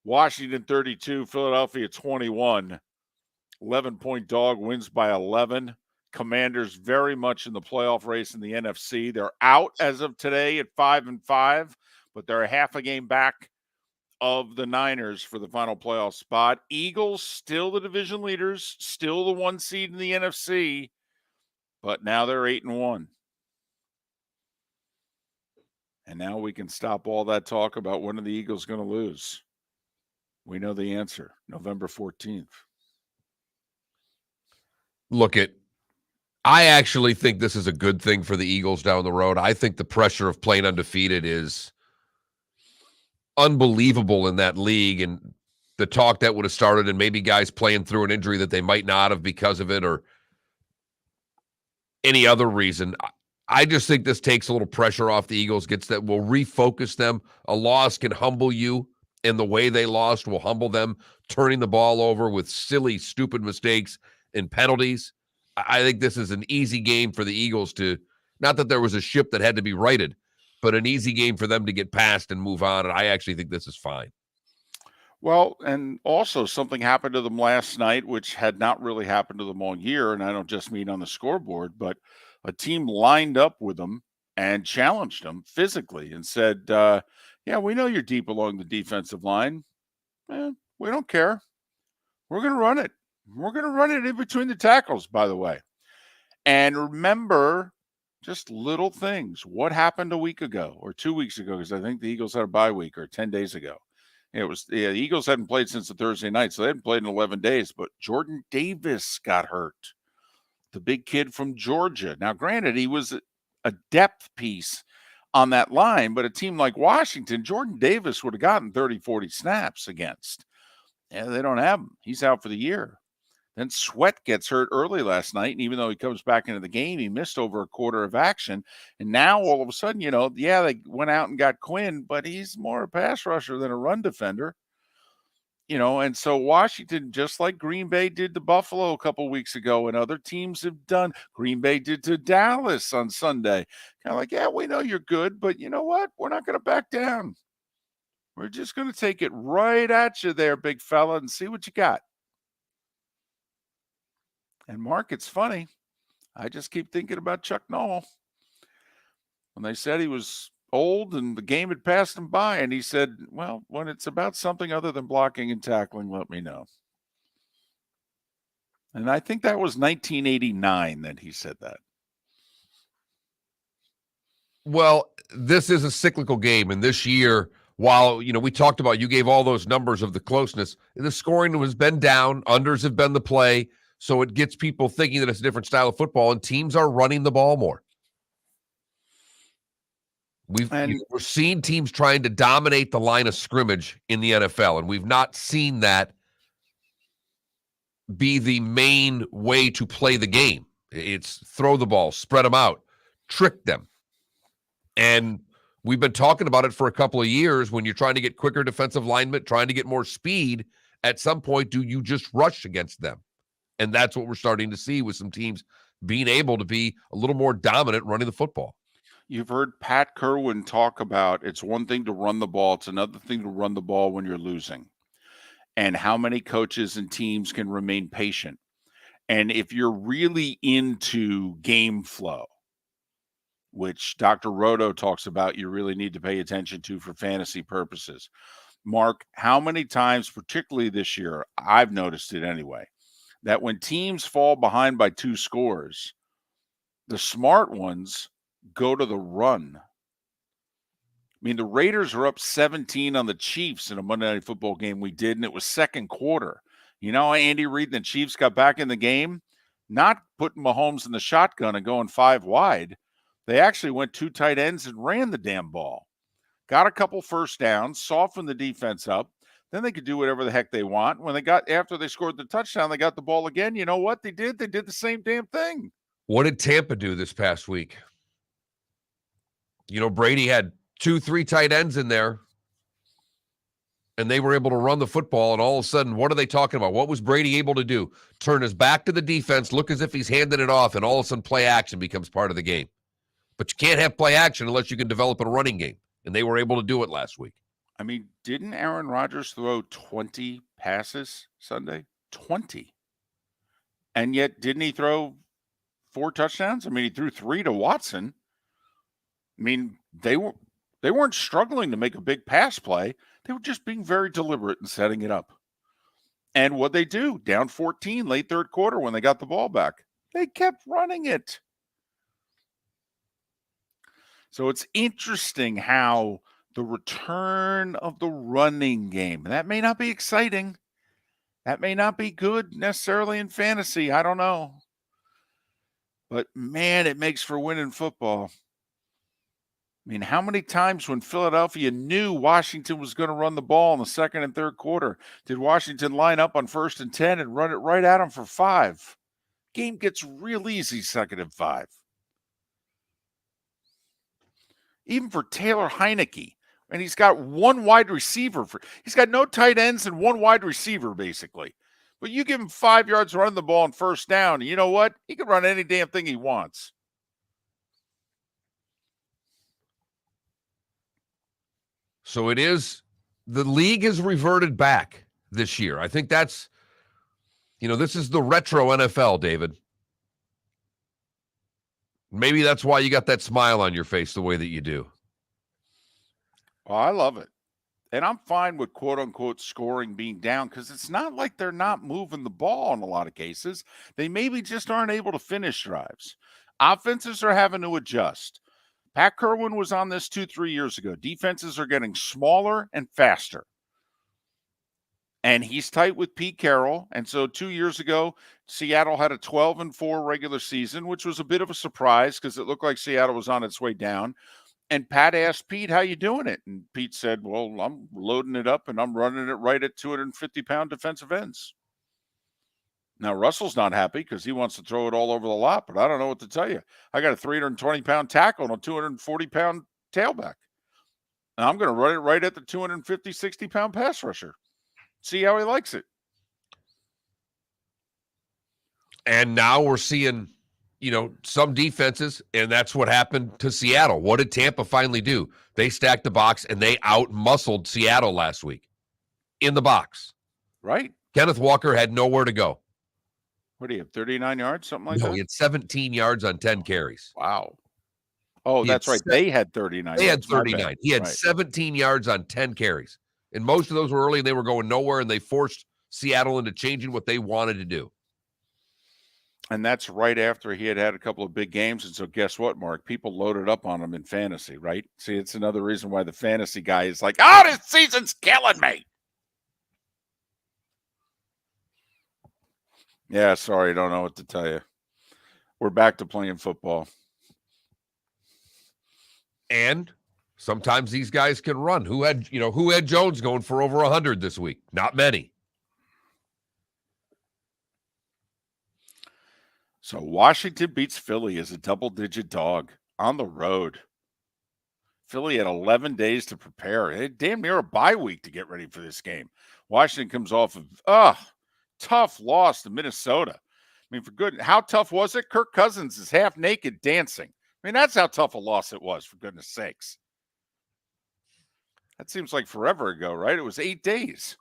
Washington 32, Philadelphia 21. 11-point dog wins by 11. Commanders very much in the playoff race in the NFC. They're out as of today at 5-5, but they're a half a game back of the Niners for the final playoff spot. Eagles still the division leaders, still the 1 seed in the NFC. But now they're 8-1. And now we can stop all that talk about when are the Eagles going to lose. We know the answer, November 14th. I actually think this is a good thing for the Eagles down the road. I think the pressure of playing undefeated is unbelievable in that league, and the talk that would have started and maybe guys playing through an injury that they might not have because of it or any other reason. I just think this takes a little pressure off the Eagles, will refocus them. A loss can humble you, and the way they lost will humble them, turning the ball over with silly, stupid mistakes and penalties. I think this is an easy game for the Eagles to, not that there was a ship that had to be righted, but an easy game for them to get past and move on. And I actually think this is fine. Well, and also something happened to them last night, which had not really happened to them all year. And I don't just mean on the scoreboard, but a team lined up with them and challenged them physically and said, yeah, we know you're deep along the defensive line. We don't care. We're going to run it. We're going to run it in between the tackles, by the way. And remember, just little things. What happened a week ago or 2 weeks ago? Because I think the Eagles had a bye week, or 10 days ago. The Eagles hadn't played since the Thursday night, so they hadn't played in 11 days. But Jordan Davis got hurt, the big kid from Georgia. Now, granted, he was a depth piece on that line, but a team like Washington, Jordan Davis would have gotten 30, 40 snaps against. Yeah, they don't have him. He's out for the year. Then Sweat gets hurt early last night, and even though he comes back into the game, he missed over a quarter of action. And now all of a sudden, they went out and got Quinn, but he's more a pass rusher than a run defender. And so Washington, just like Green Bay did to Buffalo a couple weeks ago and other teams have done, Green Bay did to Dallas on Sunday. Kind of like, yeah, we know you're good, but you know what? We're not going to back down. We're just going to take it right at you there, big fella, and see what you got. And Mark, it's funny. I just keep thinking about Chuck Noll. When they said he was old and the game had passed him by, and he said, well, when it's about something other than blocking and tackling, let me know. And I think that was 1989 that he said that. Well, this is a cyclical game, and this year, while we talked about, you gave all those numbers of the closeness, the scoring has been down, unders have been the play, so it gets people thinking that it's a different style of football, and teams are running the ball more. We're seeing teams trying to dominate the line of scrimmage in the NFL, and we've not seen that be the main way to play the game. It's throw the ball, spread them out, trick them. And we've been talking about it for a couple of years. When you're trying to get quicker defensive linemen, trying to get more speed, at some point, do you just rush against them? And that's what we're starting to see with some teams being able to be a little more dominant running the football. You've heard Pat Kirwan talk about it's one thing to run the ball. It's another thing to run the ball when you're losing. And how many coaches and teams can remain patient. And if you're really into game flow, which Dr. Roto talks about, you really need to pay attention to for fantasy purposes. Mark, how many times, particularly this year, I've noticed it anyway, that when teams fall behind by 2 scores, the smart ones go to the run. I mean, the Raiders were up 17 on the Chiefs in a Monday Night Football game we did, and it was second quarter. Andy Reid and the Chiefs got back in the game, not putting Mahomes in the shotgun and going 5 wide. They actually went 2 tight ends and ran the damn ball. Got a couple first downs, softened the defense up. Then they could do whatever the heck they want. After they scored the touchdown, they got the ball again. You know what they did? They did the same damn thing. What did Tampa do this past week? Brady had 2-3 tight ends in there, and they were able to run the football, and all of a sudden, what are they talking about? What was Brady able to do? Turn his back to the defense, look as if he's handing it off, and all of a sudden play action becomes part of the game. But you can't have play action unless you can develop a running game, and they were able to do it last week. I mean, didn't Aaron Rodgers throw 20 passes Sunday? 20. And yet, didn't he throw 4 touchdowns? I mean, he threw 3 to Watson. I mean, they weren't struggling to make a big pass play. They were just being very deliberate in setting it up. And what they do, down 14 late third quarter when they got the ball back, they kept running it. So it's interesting how the return of the running game, that may not be exciting. That may not be good necessarily in fantasy. I don't know. But, man, it makes for winning football. I mean, how many times when Philadelphia knew Washington was going to run the ball in the second and third quarter, did Washington line up on 1st and 10 and run it right at them for 5? Game gets real easy second and 5. Even for Taylor Heineke, and he's got 1 wide receiver. He's got no tight ends and 1 wide receiver, basically. But you give him 5 yards running the ball on first down, and you know what? He can run any damn thing he wants. So it is, the league has reverted back this year. I think that's, this is the retro NFL, David. Maybe that's why you got that smile on your face the way that you do. Well, I love it. And I'm fine with quote unquote scoring being down because it's not like they're not moving the ball in a lot of cases. They maybe just aren't able to finish drives. Offenses are having to adjust. Pat Kirwan was on this 2-3 years ago. Defenses are getting smaller and faster. And he's tight with Pete Carroll. And so 2 years ago, Seattle had a 12-4 regular season, which was a bit of a surprise because it looked like Seattle was on its way down. And Pat asked Pete, how you doing it? And Pete said, well, I'm loading it up and I'm running it right at 250-pound defensive ends. Now, Russell's not happy because he wants to throw it all over the lot, but I don't know what to tell you. I got a 320-pound tackle and a 240-pound tailback. And I'm going to run it right at the 250, 60-pound pass rusher. See how he likes it. And now we're seeing, some defenses, and that's what happened to Seattle. What did Tampa finally do? They stacked the box, and they out-muscled Seattle last week in the box. Right. Kenneth Walker had nowhere to go. What do you have, 39 yards, something like that? No, he had 17 yards on 10 carries. Wow. Oh, that's right. They had 39. They had 39. He had 17 yards on 10 carries. And most of those were early, and they were going nowhere, and they forced Seattle into changing what they wanted to do. And that's right after he had a couple of big games. And so guess what, Mark? People loaded up on him in fantasy, right? See, it's another reason why the fantasy guy is like, oh, this season's killing me. Yeah, sorry, don't know what to tell you. We're back to playing football. And sometimes these guys can run. Who had Jones going for over 100 this week? Not many. So Washington beats Philly as a double-digit dog on the road. Philly had 11 days to prepare. It had damn near a bye week to get ready for this game. Washington comes off of tough loss to Minnesota. I mean, for good, how tough was it? Kirk Cousins is half naked dancing. I mean, that's how tough a loss it was, for goodness sakes. That seems like forever ago, right? It was 8 days.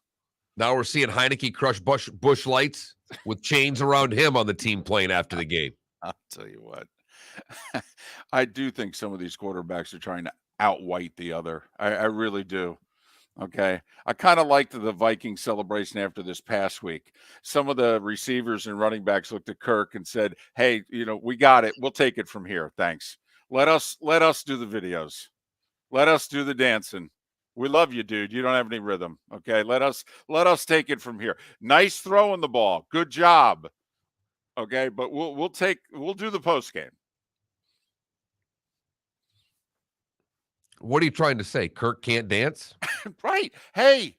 Now we're seeing Heineke crush Bush Lights with chains around him on the team plane after the game. I'll tell you what. I do think some of these quarterbacks are trying to outwhite the other. I really do. Okay. I kind of liked the Viking celebration after this past week. Some of the receivers and running backs looked at Kirk and said, hey, we got it. We'll take it from here. Thanks. Let us do the videos. Let us do the dancing. We love you, dude. You don't have any rhythm. Okay. Let us take it from here. Nice throwing the ball. Good job. Okay. But we'll do the post game. What are you trying to say? Kirk can't dance? Right. Hey,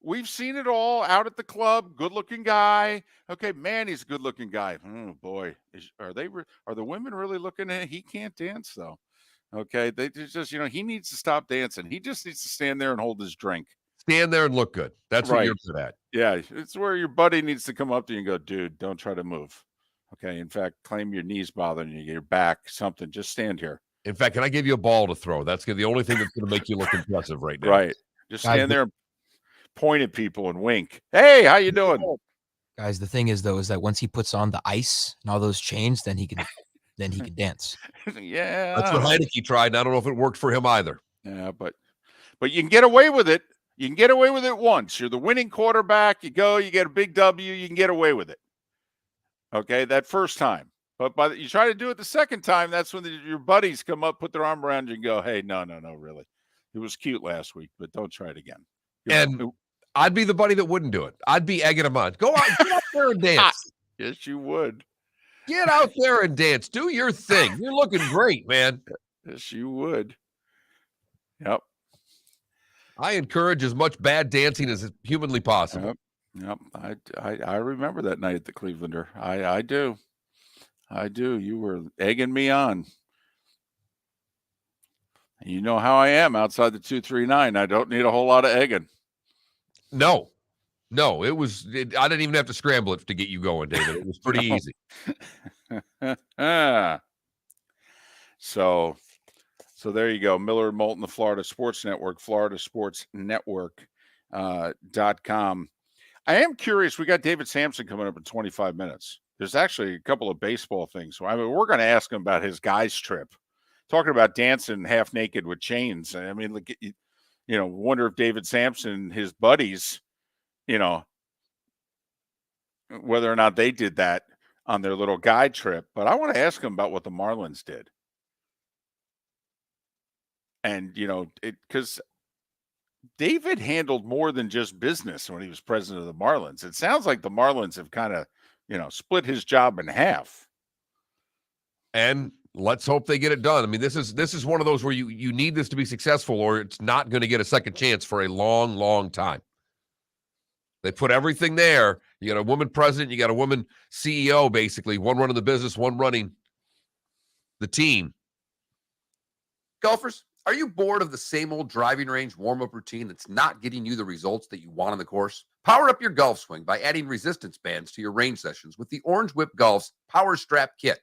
we've seen it all out at the club. Good looking guy. Okay. Man, he's a good looking guy. Oh boy. Are the women really looking at him? He can't dance though. Okay. They just, he needs to stop dancing. He just needs to stand there and hold his drink. Stand there and look good. That's right. What you're good at. Yeah. It's where your buddy needs to come up to you and go, dude, don't try to move. Okay. In fact, claim your knees bothering you, your back, something. Just stand here. In fact, can I give you a ball to throw? That's the only thing that's going to make you look impressive right now. Right. Just stand there and point at people and wink. Hey, how you doing? Guys, the thing is, though, is that once he puts on the ice and all those chains, then he can dance. Yeah. That's what Heineke tried, and I don't know if it worked for him either. Yeah, but you can get away with it. You can get away with it once. You're the winning quarterback. You get a big W. You can get away with it. Okay, that first time. But you try to do it the second time, that's when your buddies come up, put their arm around you and go, hey, no, really. It was cute last week, but don't try it again. I'd be the buddy that wouldn't do it. I'd be egging him on. Go out, get out there and dance. Yes, you would. Get out there and dance. Do your thing. You're looking great, man. Yes, you would. Yep. I encourage as much bad dancing as humanly possible. Yep. I remember that night at the Clevelander. I do. I do. You were egging me on. You know how I am outside the 239. I don't need a whole lot of egging. No, I didn't even have to scramble it to get you going, David. It was pretty easy. So So there you go. Miller and Moulton, the Florida Sports Network, floridasportsnetwork.com. I am curious. We got David Samson coming up in 25 minutes. There's actually a couple of baseball things. I mean, we're going to ask him about his guy's trip. Talking about dancing half naked with chains. I mean, look, wonder if David Samson, his buddies, whether or not they did that on their little guy trip. But I want to ask him about what the Marlins did. And, because David handled more than just business when he was president of the Marlins. It sounds like the Marlins have kind of, split his job in half. And let's hope they get it done. I mean, this is one of those where you need this to be successful, or it's not going to get a second chance for a long, long time. They put everything there. You got a woman president, you got a woman CEO, basically, one running the business, one running the team. Golfers, are you bored of the same old driving range warm-up routine that's not getting you the results that you want on the course? Power up your golf swing by adding resistance bands to your range sessions with the Orange Whip Golf's Power Strap Kit.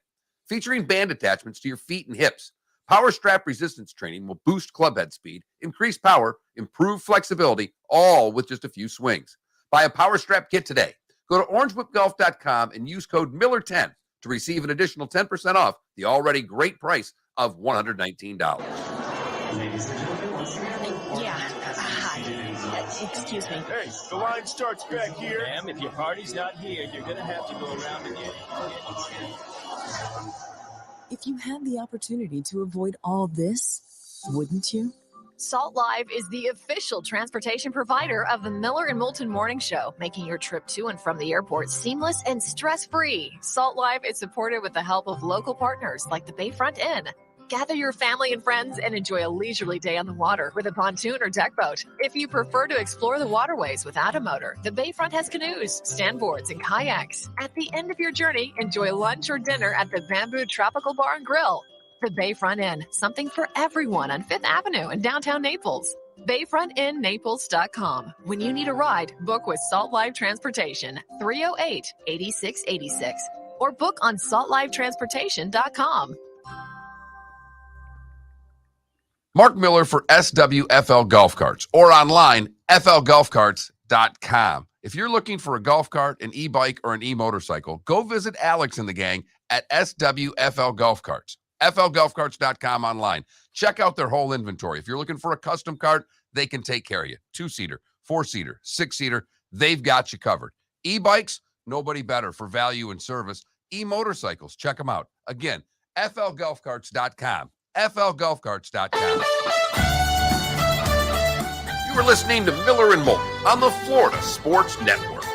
Featuring band attachments to your feet and hips, Power Strap resistance training will boost club head speed, increase power, improve flexibility, all with just a few swings. Buy a Power Strap Kit today. Go to orangewhipgolf.com and use code Miller10 to receive an additional 10% off the already great price of $119. Yeah. Hi. Excuse me. Hey, the line starts back here. Ma'am, if your party's not here, you're gonna have to go around again. If you had the opportunity to avoid all this, wouldn't you? Salt Live is the official transportation provider of the Miller and Moulton Morning Show, making your trip to and from the airport seamless and stress-free. Salt Live is supported with the help of local partners like the Bayfront Inn. Gather your family and friends and enjoy a leisurely day on the water with a pontoon or deck boat. If you prefer to explore the waterways without a motor, the Bayfront has canoes, standboards, and kayaks. At the end of your journey, enjoy lunch or dinner at the Bamboo Tropical Bar and Grill. The Bayfront Inn, something for everyone on 5th Avenue in downtown Naples. BayfrontInNaples.com. When you need a ride, book with Salt Live Transportation, 308-8686, or book on saltlivetransportation.com. Mark Miller for SWFL Golf Carts, or online, flgolfcarts.com. If you're looking for a golf cart, an e-bike, or an e-motorcycle, go visit Alex and the gang at SWFL Golf Carts. flgolfcarts.com online. Check out their whole inventory. If you're looking for a custom cart, they can take care of you. 2-seater, 4-seater, 6-seater, they've got you covered. E-bikes, nobody better for value and service. E-motorcycles, check them out. Again, flgolfcarts.com. flgolfcarts.com. You were listening to Miller and Moulton on the Florida Sports Network.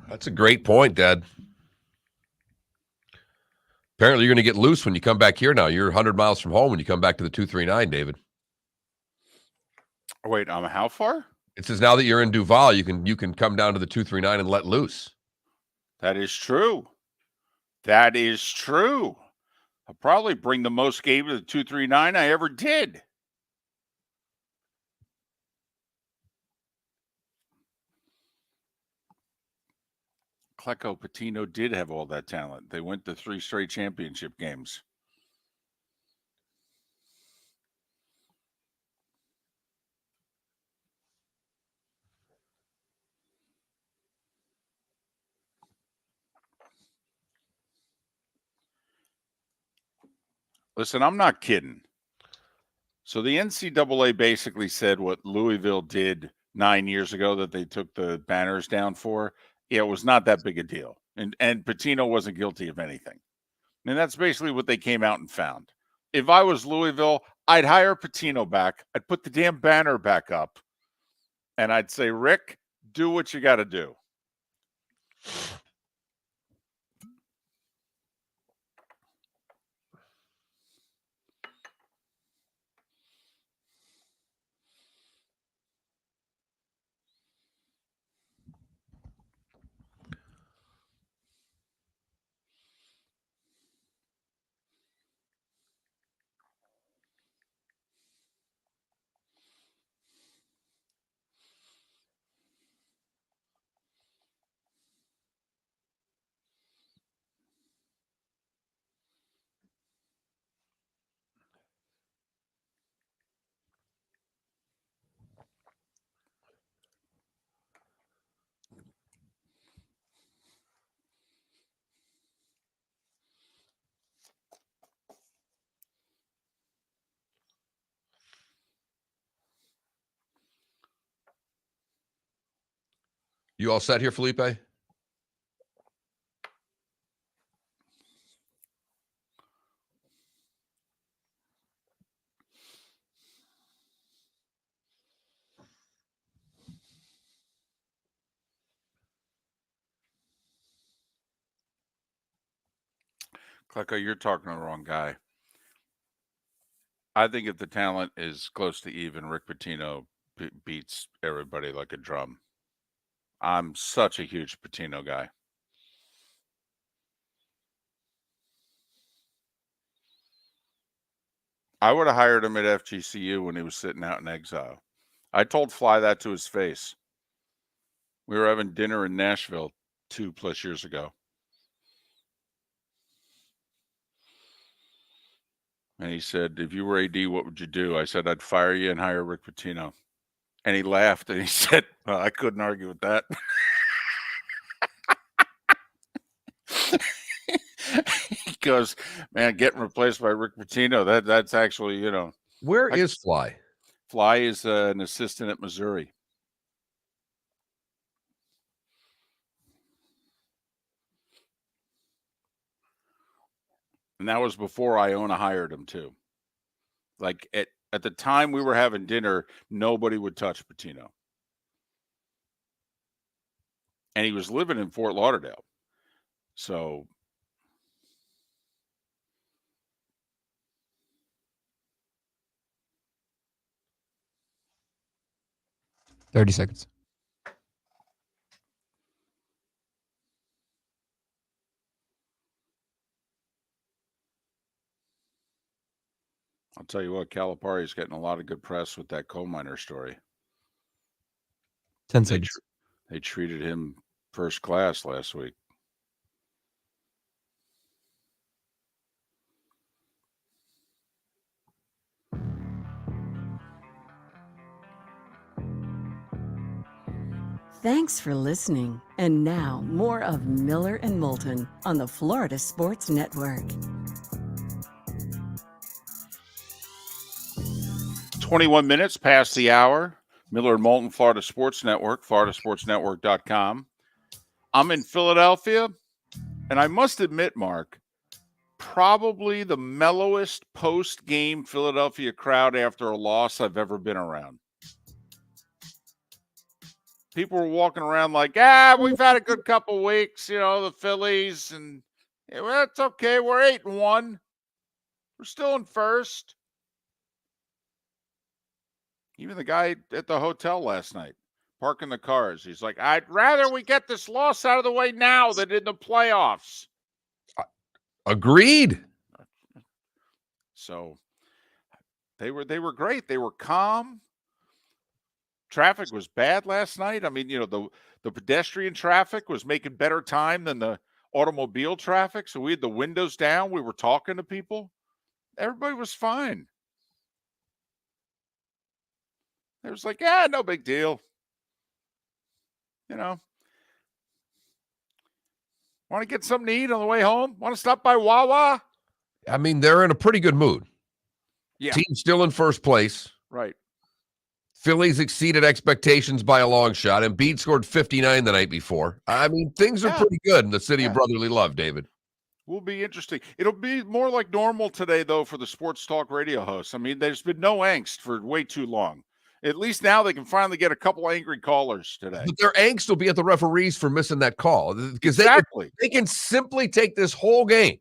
That's a great point, Dad. Apparently, you're going to get loose when you come back here now. You're 100 miles from home when you come back to the 239, David. Wait, how far? It says now that you're in Duval, you can come down to the 239 and let loose. That is true. That is true. I'll probably bring the most game to the 239 I ever did. Klecko Patino did have all that talent. They went to 3 straight championship games. Listen, I'm not kidding. So the NCAA basically said what Louisville did 9 years ago that they took the banners down for. Yeah, it was not that big a deal. And Patino wasn't guilty of anything. And that's basically what they came out and found. If I was Louisville, I'd hire Patino back. I'd put the damn banner back up. And I'd say, Rick, do what you got to do. You all set here, Felipe? Klecko, you're talking to the wrong guy. I think if the talent is close to even, Rick Pitino beats everybody like a drum. I'm such a huge Pitino guy. I would have hired him at FGCU when he was sitting out in exile. I told Fly that to his face. We were having dinner in Nashville 2+ years ago. And he said, if you were AD, what would you do? I said, I'd fire you and hire Rick Pitino. And he laughed and he said, well, I couldn't argue with that. He goes, man, getting replaced by Rick Pitino, that's actually, you know. Where is Fly? Fly is an assistant at Missouri. And that was before Iona hired him, too. Like, at the time we were having dinner, nobody would touch Pitino. And he was living in Fort Lauderdale. So... 30 seconds. I'll tell you what, Calipari's getting a lot of good press with that coal miner story. 10 seconds. They treated him first class last week. Thanks for listening. And now, more of Miller and Moulton on the Florida Sports Network. 21 minutes past the hour. Miller and Moulton, Florida Sports Network, floridasportsnetwork.com. I'm in Philadelphia, and I must admit, Mark, probably the mellowest post-game Philadelphia crowd after a loss I've ever been around. People were walking around like, we've had a good couple weeks, you know, the Phillies, and well, it's okay. We're 8-1. We're still in first. Even the guy at the hotel last night, parking the cars, he's like, I'd rather we get this loss out of the way now than in the playoffs. Agreed. So they were great. They were calm. Traffic was bad last night. I mean, you know, the pedestrian traffic was making better time than the automobile traffic. So we had the windows down. We were talking to people. Everybody was fine. It was like, no big deal. You know, want to get something to eat on the way home? Want to stop by Wawa? I mean, they're in a pretty good mood. Yeah. Team still in first place. Right. Phillies exceeded expectations by a long shot. Embiid scored 59 the night before. I mean, things are pretty good in the city of brotherly love, David. Will be interesting. It'll be more like normal today, though, for the sports talk radio hosts. I mean, there's been no angst for way too long. At least now they can finally get a couple angry callers today. But their angst will be at the referees for missing that call because Exactly. they can simply take this whole game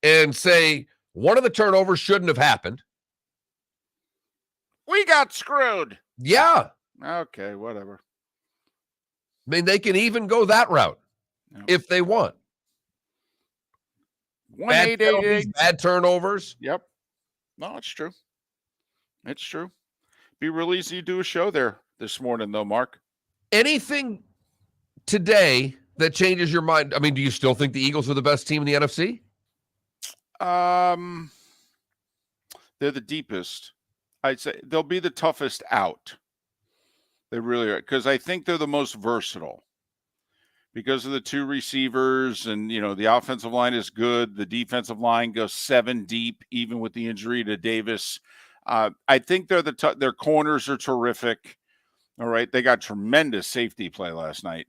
and say one of the turnovers shouldn't have happened. We got screwed. Yeah. Okay, whatever. I mean, they can even go that route if they want. Bad penalties, bad turnovers. Yep. No, it's true. It's true. Be real easy to do a show there this morning, though, Mark. Anything today that changes your mind? I mean, do you still think the Eagles are the best team in the NFC? They're the deepest. I'd say they'll be the toughest out. They really are, because I think they're the most versatile because of the two receivers, and the offensive line is good. The defensive line goes 7 deep, even with the injury to Davis. I think they're their corners are terrific. All right, they got tremendous safety play last night.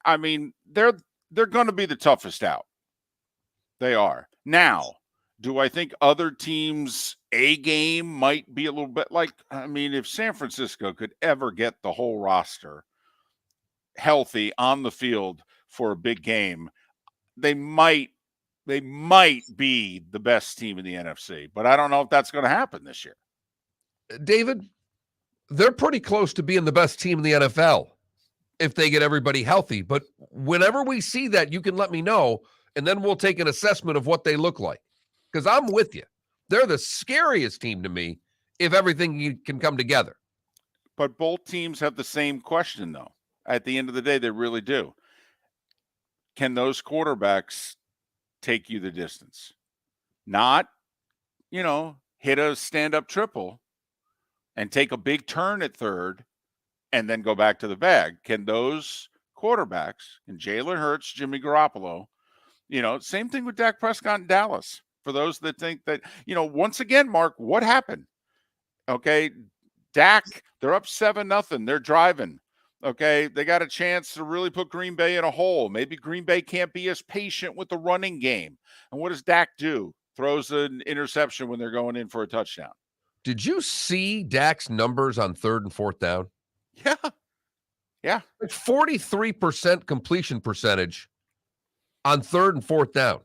I mean, they're going to be the toughest out. They are. Now, do I think other teams' A game might be a little bit like? I mean, if San Francisco could ever get the whole roster healthy on the field for a big game, they might be the best team in the NFC. But I don't know if that's going to happen this year. David, they're pretty close to being the best team in the NFL if they get everybody healthy. But whenever we see that, you can let me know, and then we'll take an assessment of what they look like. Because I'm with you. They're the scariest team to me if everything can come together. But both teams have the same question, though. At the end of the day, they really do. Can those quarterbacks take you the distance? Not, hit a stand-up triple and take a big turn at third and then go back to the bag. Can those quarterbacks, and Jalen Hurts, Jimmy Garoppolo, same thing with Dak Prescott in Dallas. For those that think that, once again, Mark, what happened? Okay, Dak, they're up 7-0. They're driving. Okay, they got a chance to really put Green Bay in a hole. Maybe Green Bay can't be as patient with the running game. And what does Dak do? Throws an interception when they're going in for a touchdown. Did you see Dak's numbers on 3rd and 4th down? Yeah. Like 43% completion percentage on 3rd and 4th down.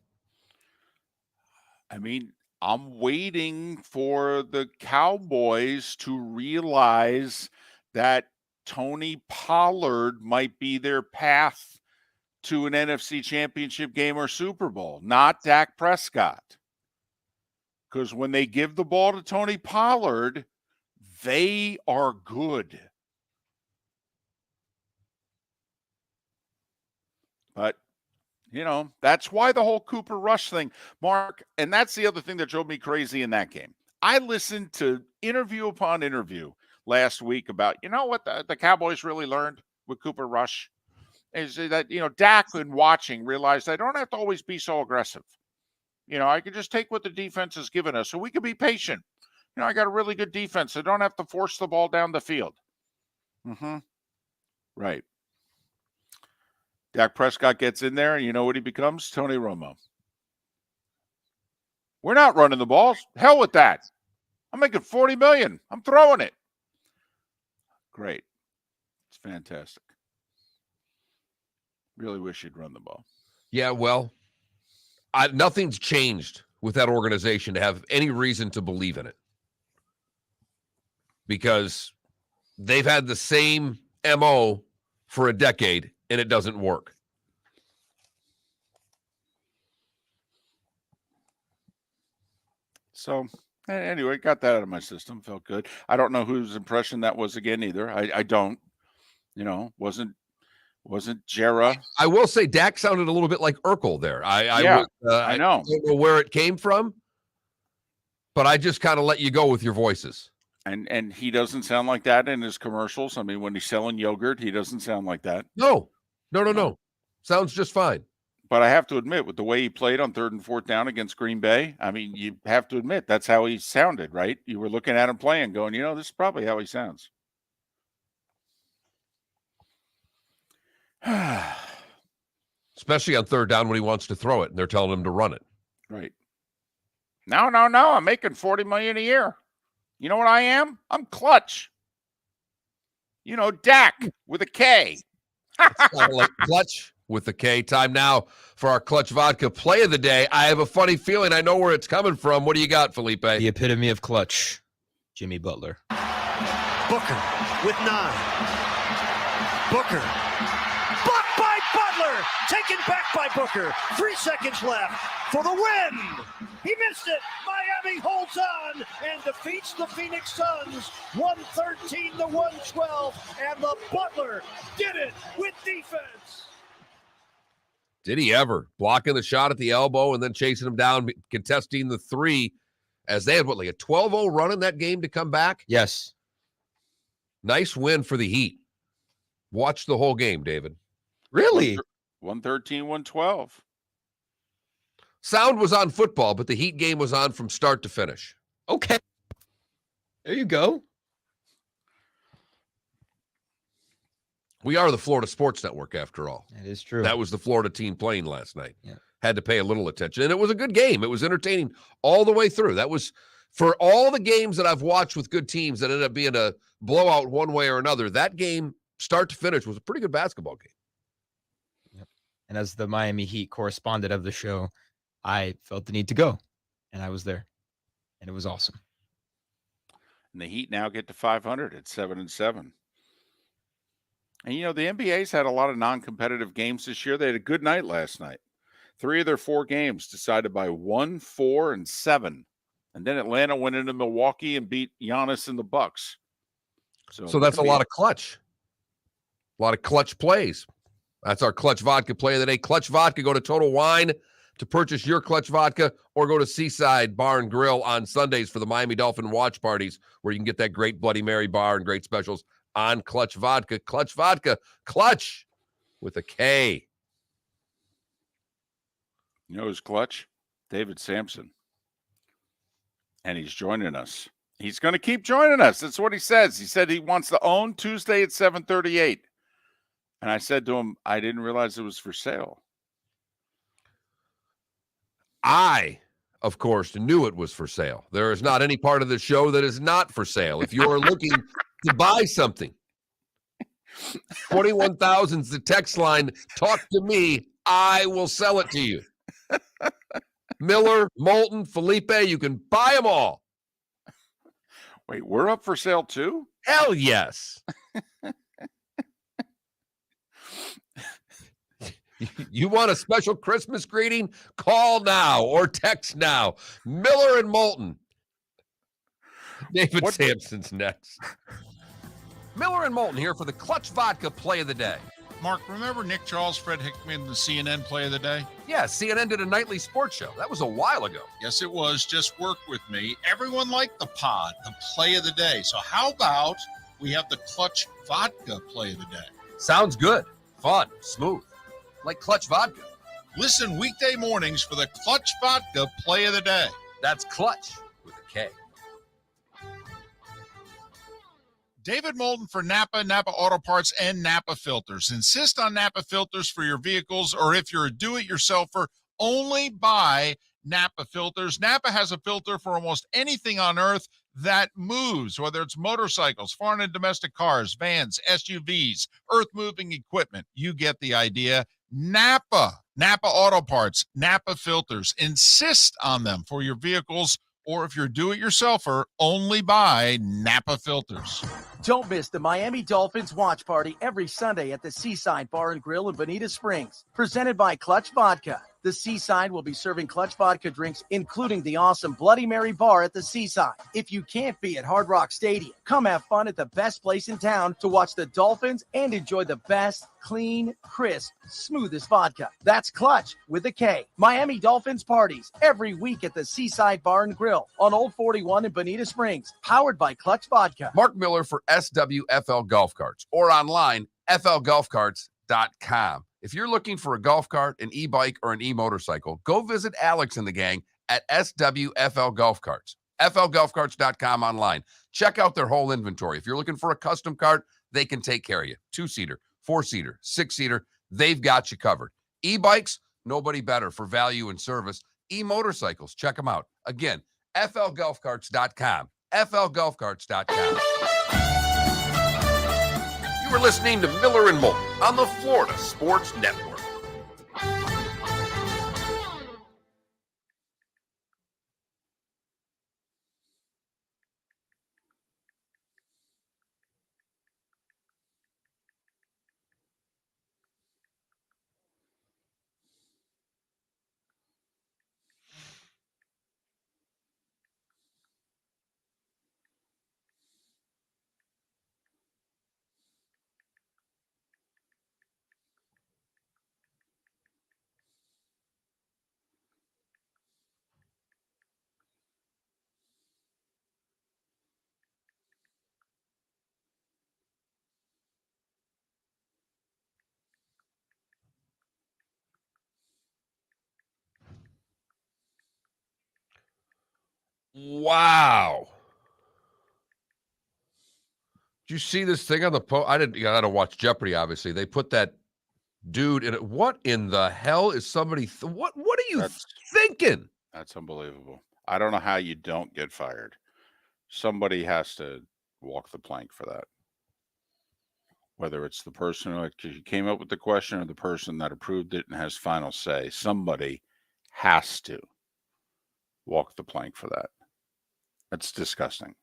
I mean, I'm waiting for the Cowboys to realize that Tony Pollard might be their path to an NFC Championship game or Super Bowl, not Dak Prescott. Because when they give the ball to Tony Pollard, they are good. But, that's why the whole Cooper Rush thing, Mark, and that's the other thing that drove me crazy in that game. I listened to interview upon interview last week about, what the Cowboys really learned with Cooper Rush is that, Dak, in watching, realized I don't have to always be so aggressive. I can just take what the defense has given us, so we can be patient. I got a really good defense. I don't have to force the ball down the field. Right. Dak Prescott gets in there, and you know what he becomes? Tony Romo. We're not running the balls. Hell with that. I'm making $40 million. I'm throwing it. Great. It's fantastic. Really wish you'd run the ball. Yeah, well, nothing's changed with that organization to have any reason to believe in it. Because they've had the same MO for a decade, and it doesn't work. So, anyway, got that out of my system. Felt good. I don't know whose impression that was again either. I don't. Wasn't Jera. I will say Dak sounded a little bit like Urkel there. I know. I don't know where it came from, but I just kind of let you go with your voices. And he doesn't sound like that in his commercials. I mean, when he's selling yogurt, he doesn't sound like that. No. Sounds just fine. But I have to admit, with the way he played on 3rd and 4th down against Green Bay, I mean, you have to admit that's how he sounded, right? You were looking at him playing, going, this is probably how he sounds. Especially on 3rd down when he wants to throw it and they're telling him to run it. Right. No. I'm making $40 million a year. You know what I am? I'm clutch. You know, Dak with a K. Like Clutch with the K. Time now for our Clutch Vodka play of the day. I have a funny feeling I know where it's coming from. What do you got, Felipe? The epitome of clutch, Jimmy Butler. Booker with 9. Booker. Blocked by Butler. Taken back by Booker. 3 seconds left for the win. He missed it. Miami holds on and defeats the Phoenix Suns 113-112. And the Butler did it with defense. Did he ever? Blocking the shot at the elbow and then chasing him down, contesting the 3 as they had, like a 12-0 run in that game to come back? Yes. Nice win for the Heat. Watch the whole game, David. Really? 113-112. Sound was on football, but the Heat game was on from start to finish. Okay. There you go. We are the Florida Sports Network, after all. That is true. That was the Florida team playing last night. Yeah. Had to pay a little attention. And it was a good game. It was entertaining all the way through. That was, for all the games that I've watched with good teams that ended up being a blowout one way or another, that game, start to finish, was a pretty good basketball game. Yep. And as the Miami Heat correspondent of the show, I felt the need to go. And I was there. And it was awesome. And the Heat now get to 500 at 7-7. And, you know, the NBA's had a lot of non-competitive games this year. They had a good night last night. 3 of their 4 games decided by 1, 4, and 7. And then Atlanta went into Milwaukee and beat Giannis and the Bucks. So that's a lot of clutch. A lot of clutch plays. That's our Clutch Vodka play of the day. Clutch Vodka. Go to Total Wine to purchase your Clutch Vodka, or go to Seaside Bar and Grill on Sundays for the Miami Dolphin watch parties, where you can get that great Bloody Mary bar and great specials on Clutch Vodka. Clutch Vodka. Clutch with a K. You know who's clutch? David Samson. And he's joining us. He's going to keep joining us. That's what he says. He said he wants to own Tuesday at 7:38. And I said to him, I didn't realize it was for sale. I, of course, knew it was for sale. There is not any part of the show that is not for sale. If you are looking to buy something, 21,000 is the text line. Talk to me. I will sell it to you. Miller, Moulton, Felipe, you can buy them all. Wait, we're up for sale too? Hell yes. You want a special Christmas greeting? Call now or text now. Miller and Moulton. David Sampson's next. Miller and Moulton here for the Clutch Vodka play of the day. Mark, remember Nick Charles, Fred Hickman, the CNN play of the day? Yeah, CNN did a nightly sports show. That was a while ago. Yes, it was. Just work with me. Everyone liked the pod, the play of the day. So how about we have the Clutch Vodka play of the day? Sounds good. Fun. Smooth. Like Clutch Vodka. Listen weekday mornings for the Clutch Vodka play of the day. That's Clutch with a K. David Moulton for Napa, Napa Auto Parts, and Napa Filters. Insist on Napa filters for your vehicles, or if you're a do-it-yourselfer, only buy Napa filters. Napa has a filter for almost anything on earth that moves, whether it's motorcycles, foreign and domestic cars, vans, SUVs, earth-moving equipment. You get the idea. Napa Auto Parts, Napa filters. Insist on them for your vehicles, or if you're a do-it-yourselfer, only buy Napa filters. Don't miss the Miami Dolphins watch party every Sunday at the Seaside Bar and Grill in Bonita Springs. Presented by Clutch Vodka. The Seaside will be serving Clutch Vodka drinks, including the awesome Bloody Mary bar at the Seaside. If you can't be at Hard Rock Stadium, come have fun at the best place in town to watch the Dolphins and enjoy the best, clean, crisp, smoothest vodka. That's Clutch with a K. Miami Dolphins parties every week at the Seaside Bar and Grill on Old 41 in Bonita Springs. Powered by Clutch Vodka. Mark Miller for SWFL Golf Carts, or online, flgolfcarts.com. If you're looking for a golf cart, an e-bike, or an e-motorcycle, go visit Alex and the gang at SWFL Golf Carts. flgolfcarts.com online. Check out their whole inventory. If you're looking for a custom cart, they can take care of you. 2-seater, 4-seater, 6-seater, they've got you covered. E-bikes, nobody better for value and service. E-motorcycles, check them out. Again, flgolfcarts.com. flgolfcarts.com. You are listening to Miller and Moulton on the Florida Sports Network. Wow. Did you see this thing on the post? I don't watch Jeopardy, obviously. They put that dude in it. What in the hell is somebody? What are you thinking? That's unbelievable. I don't know how you don't get fired. Somebody has to walk the plank for that. Whether it's the person who came up with the question or the person that approved it and has final say, somebody has to walk the plank for that. That's disgusting.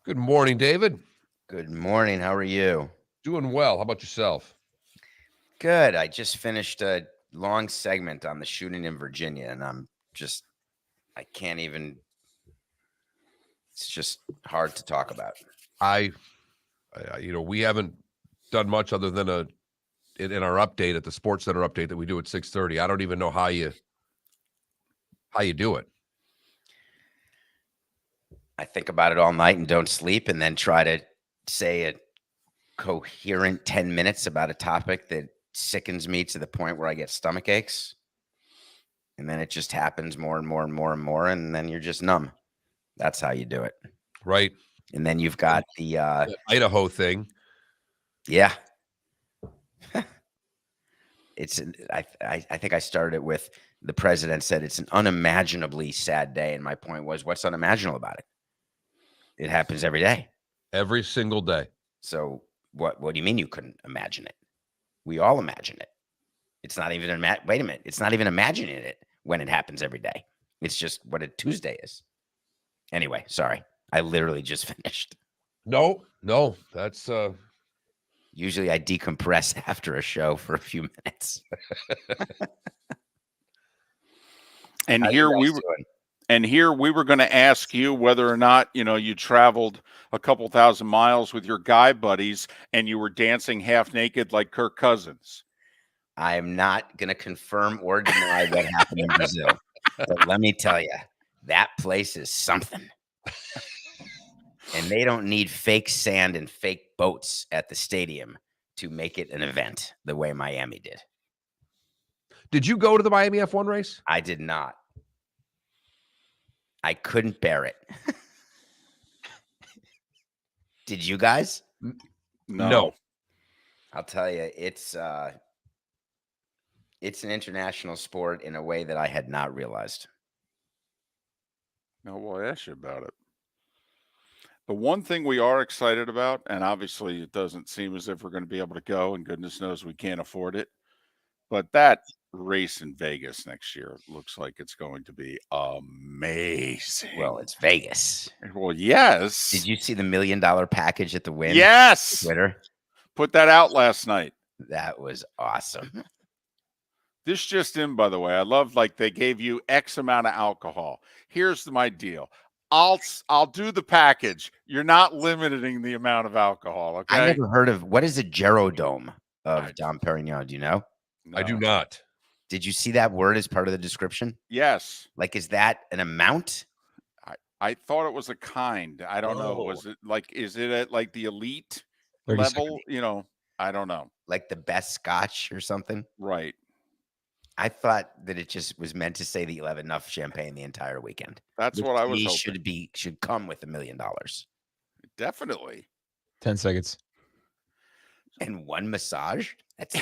Good morning, David. Good morning. How are you? Doing well. How about yourself? Good. I just finished a long segment on the shooting in Virginia, and I can't even. It's just hard to talk about. We haven't done much other than in our update at the Sports Center update that we do at 6:30. I don't even know how you do it. I think about it all night and don't sleep, and then try to say a coherent 10 minutes about a topic that sickens me to the point where I get stomach aches. And then it just happens more and more and more and more, and then you're just numb. That's how you do it. Right. And then you've got the Idaho thing. Yeah. I think I started it with the president said it's an unimaginably sad day. And my point was, what's unimaginable about it? It happens every day. Every single day. So what do you mean you couldn't imagine it? We all imagine it. It's not even wait a minute. It's not even imagining it when it happens every day. It's just what a Tuesday is. Anyway, sorry. I literally just finished. No, that's usually I decompress after a show for a few minutes. And here we were going to ask you whether or not, you traveled a couple thousand miles with your guy buddies and you were dancing half naked like Kirk Cousins. I am not going to confirm or deny what happened in Brazil. But let me tell you, that place is something. And they don't need fake sand and fake boats at the stadium to make it an event the way Miami did. Did you go to the Miami F1 race? I did not. I couldn't bear it. Did you guys? No. I'll tell you, it's an international sport in a way that I had not realized. No, well, I asked you about it. The one thing we are excited about, and obviously it doesn't seem as if we're going to be able to go, and goodness knows we can't afford it, but that race in Vegas next year looks like it's going to be amazing. Well, it's Vegas. Well, yes. Did you see the $1 million package at the Wynn? Yes. Twitter. Put that out last night. That was awesome. This just in, by the way, I love they gave you X amount of alcohol. Here's my deal. I'll do the package. You're not limiting the amount of alcohol. Okay. I never heard of what is a Gerodome of Dom Perignon. Do you know? No. I do not. Did you see that word as part of the description? Yes. Is that an amount? I thought it was a kind. I don't know. Was it is it at the elite level? I don't know. Like the best scotch or something? Right. I thought that it just was meant to say that you'll have enough champagne the entire weekend. That's what I was hoping. Should come with $1 million. Definitely. 10 seconds. And one massage? That's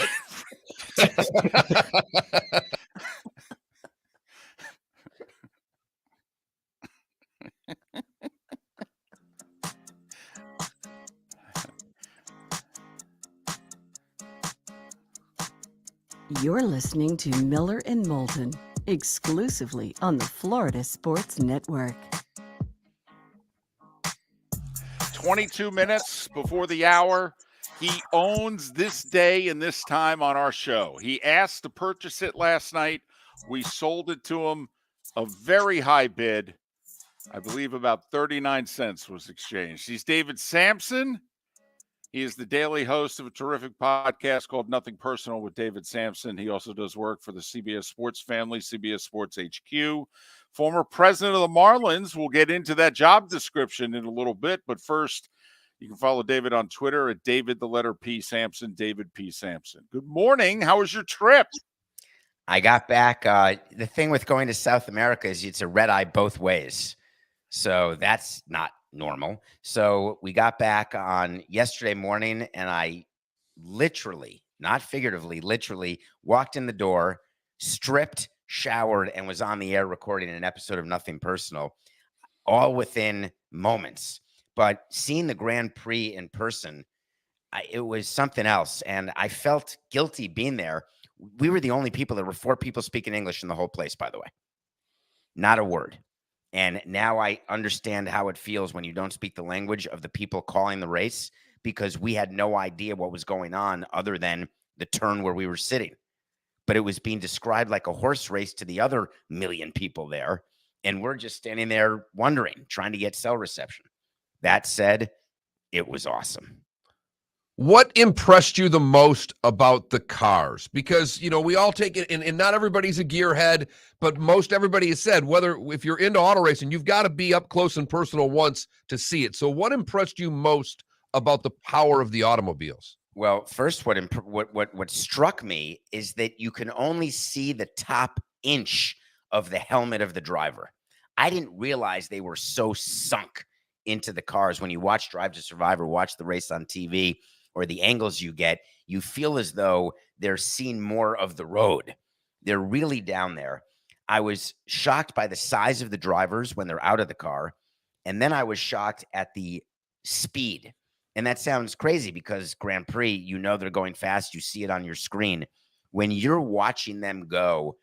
You're listening to Miller and Moulton, exclusively on the Florida Sports Network. 22 minutes before the hour. He owns this day and this time on our show. He asked to purchase it last night. We sold it to him, a very high bid. I believe about 39 cents was exchanged. He's David Samson. He is the daily host of a terrific podcast called Nothing Personal with David Samson. He also does work for the CBS Sports family, CBS Sports HQ. Former president of the Marlins. We'll get into that job description in a little bit. But first, you can follow David on Twitter at David the letter P Sampson, David P Sampson. Good morning. How was your trip? I got back. The thing with going to South America is it's a red eye both ways. So that's not normal. So we got back on yesterday morning, and I literally, not figuratively, literally walked in the door, stripped, showered, and was on the air recording an episode of Nothing Personal, all within moments. But seeing the Grand Prix in person, it was something else. And I felt guilty being there. We were the only people. There were 4 people speaking English in the whole place, by the way. Not a word. And now I understand how it feels when you don't speak the language of the people calling the race, because we had no idea what was going on other than the turn where we were sitting. But it was being described like a horse race to the other million people there. And we're just standing there wondering, trying to get cell reception. That said, it was awesome. What impressed you the most about the cars? Because, we all take it, and not everybody's a gearhead, but most everybody has said, if you're into auto racing, you've got to be up close and personal once to see it. So what impressed you most about the power of the automobiles? Well, first, what struck me is that you can only see the top inch of the helmet of the driver. I didn't realize they were so sunk into the cars. When you watch Drive to Survive or watch the race on TV, or the angles you get, you feel as though they're seeing more of the road. They're really down there. I was shocked by the size of the drivers when they're out of the car. And then I was shocked at the speed. And that sounds crazy because Grand Prix, they're going fast. You see it on your screen. When you're watching them go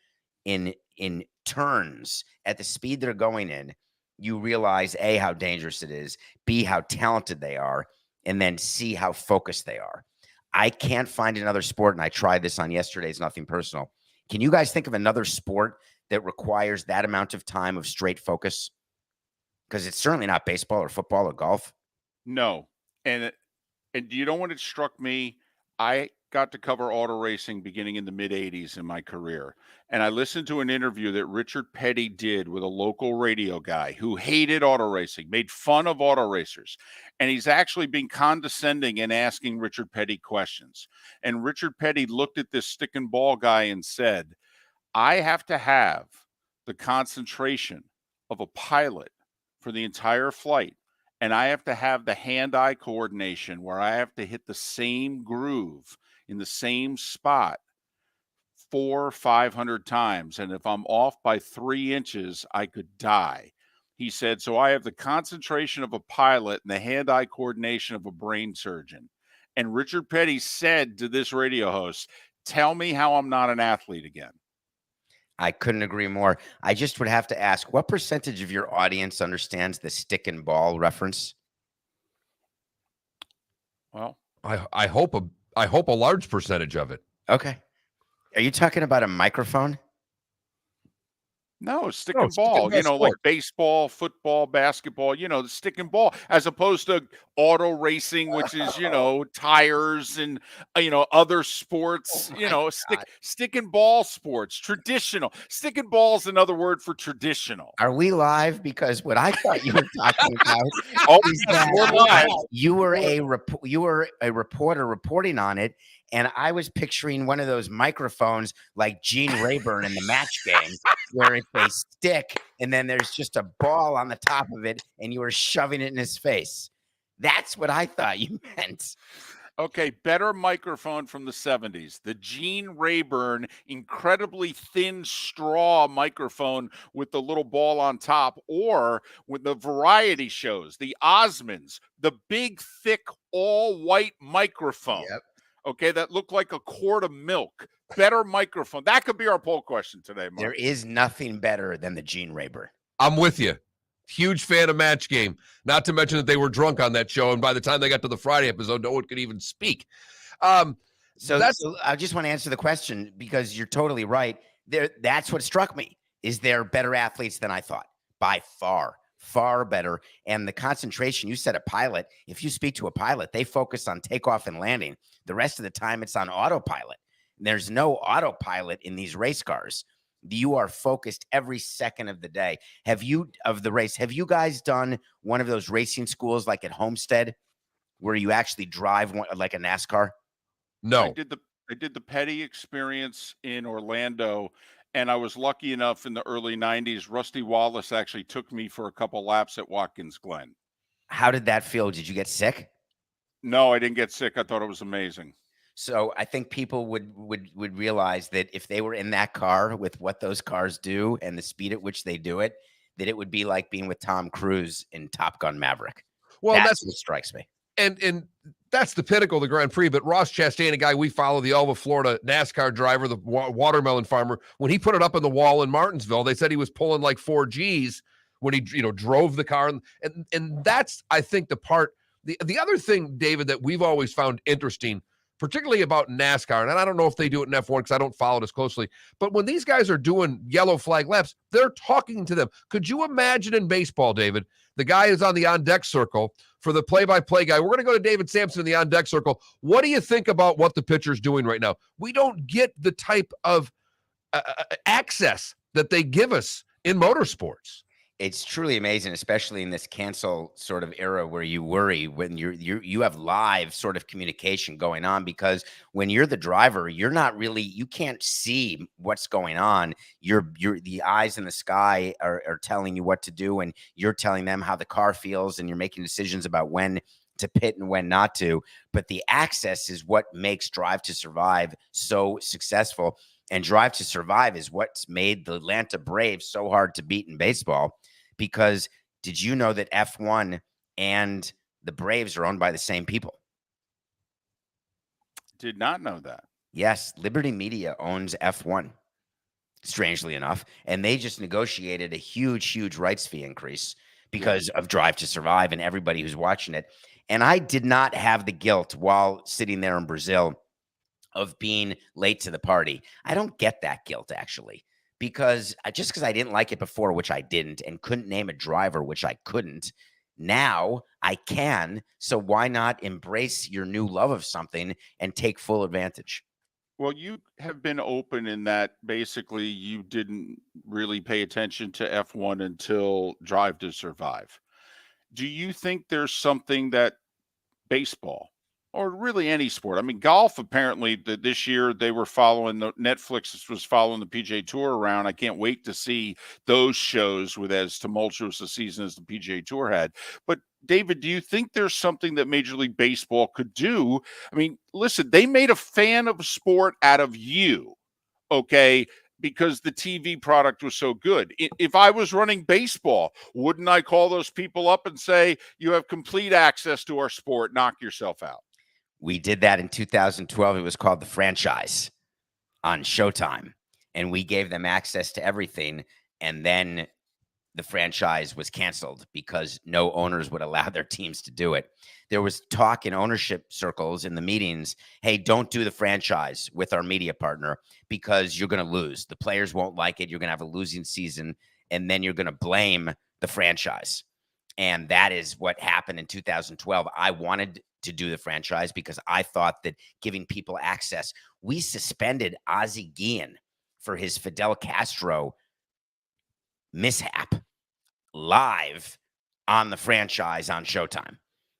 in turns at the speed they're going in, you realize, A, how dangerous it is, B, how talented they are, and then see how focused they are. I can't find another sport, and I tried this on yesterday's Nothing Personal. Can you guys think of another sport that requires that amount of time of straight focus? Because it's certainly not baseball or football or golf. No. And you know when it struck me? I got to cover auto racing beginning in the mid-'80s in my career. And I listened to an interview that Richard Petty did with a local radio guy who hated auto racing, made fun of auto racers. And he's actually being condescending and asking Richard Petty questions. And Richard Petty looked at this stick and ball guy and said, I have to have the concentration of a pilot for the entire flight. And I have to have the hand-eye coordination where I have to hit the same groove in the same spot 400 or 500 times. And if I'm off by 3 inches, I could die. He said, so I have the concentration of a pilot and the hand-eye coordination of a brain surgeon. And Richard Petty said to this radio host, tell me how I'm not an athlete again. I couldn't agree more. I just would have to ask, what percentage of your audience understands the stick and ball reference? Well, I hope a large percentage of it. Okay. Are you talking about a microphone? No, stick and ball, like baseball, football, basketball, the stick and ball, as opposed to auto racing, which is, tires and, other sports, stick and ball sports, traditional. Stick and ball is another word for traditional. Are we live? Because what I thought you were talking about is we're that live. you were a reporter reporting on it. And I was picturing one of those microphones like Gene Rayburn in the Match Game, where it's a stick and then there's just a ball on the top of it and you were shoving it in his face. That's what I thought you meant. Okay, better microphone from the 70s. The Gene Rayburn, incredibly thin straw microphone with the little ball on top, or with the variety shows, the Osmonds, the big, thick, all-white microphone. Yep. okay, that looked like a quart of milk. Better microphone. That could be our poll question today, Mark. There is nothing better than the Gene Raber. I'm with you. Huge fan of Match Game. Not to mention that they were drunk on that show, and by the time they got to the Friday episode, no one could even speak. So I just want to answer the question because you're totally right. That's what struck me. Is there better athletes than I thought? By far, far better. And the concentration, you said a pilot. If you speak to a pilot, they focus on takeoff and landing. The rest of the time, it's on autopilot. There's no autopilot in these race cars. You are focused every second of the day. Have you guys done one of those racing schools like at Homestead where you actually drive one, like a NASCAR? No. I did the Petty experience in Orlando, and I was lucky enough in the early 90s. Rusty Wallace actually took me for a couple laps at Watkins Glen. How did that feel? Did you get sick? No, I didn't get sick. I thought it was amazing. So I think people would realize that if they were in that car with what those cars do and the speed at which they do it, that it would be like being with Tom Cruise in Top Gun Maverick. Well, that's what strikes me. And that's the pinnacle of the Grand Prix. But Ross Chastain, a guy we follow, the Elva, Florida NASCAR driver, the watermelon farmer, when he put it up on the wall in Martinsville, they said he was pulling like 4 Gs when he drove the car. And that's, I think, the part. The other thing, David, that we've always found interesting, particularly about NASCAR, and I don't know if they do it in F1 because I don't follow it as closely, but when these guys are doing yellow flag laps, they're talking to them. Could you imagine in baseball, David, the guy is on the on-deck circle for the play-by-play guy? We're going to go to David Samson in the on-deck circle. What do you think about what the pitcher's doing right now? We don't get the type of access that they give us in motorsports. It's truly amazing, especially in this cancel sort of era where you worry when you have live sort of communication going on, because when you're the driver, you can't see what's going on. The eyes in the sky are telling you what to do, and you're telling them how the car feels, and you're making decisions about when to pit and when not to. But the access is what makes Drive to Survive so successful. And Drive to Survive is what's made the Atlanta Braves so hard to beat in baseball. Because did you know that F1 and the Braves are owned by the same people? Did not know that. Yes, Liberty Media owns F1, strangely enough. And they just negotiated a huge, huge rights fee increase because of Drive to Survive and everybody who's watching it. And I did not have the guilt while sitting there in Brazil of being late to the party. I don't get that guilt, actually. Because I didn't like it before, which I didn't, and couldn't name a driver, which I couldn't. Now I can. So why not embrace your new love of something and take full advantage? Well, you have been open in that basically you didn't really pay attention to F1 until Drive to Survive. Do you think there's something that baseball, or really any sport, I mean, golf, apparently this year they were following Netflix was following the PGA Tour around. I can't wait to see those shows with as tumultuous a season as the PGA Tour had. But David, do you think there's something that Major League Baseball could do? I mean, listen, they made a fan of sport out of you, okay, because the TV product was so good. If I was running baseball, wouldn't I call those people up and say, you have complete access to our sport, knock yourself out? We did that in 2012. It was called The Franchise on Showtime. And we gave them access to everything. And then the franchise was canceled because no owners would allow their teams to do it. There was talk in ownership circles in the meetings, hey, don't do the franchise with our media partner because you're going to lose. The players won't like it. You're going to have a losing season, and then you're going to blame the franchise. And that is what happened in 2012. I wanted to do the franchise because I thought that giving people access, we suspended Ozzie Guillen for his Fidel Castro mishap live on the franchise on Showtime.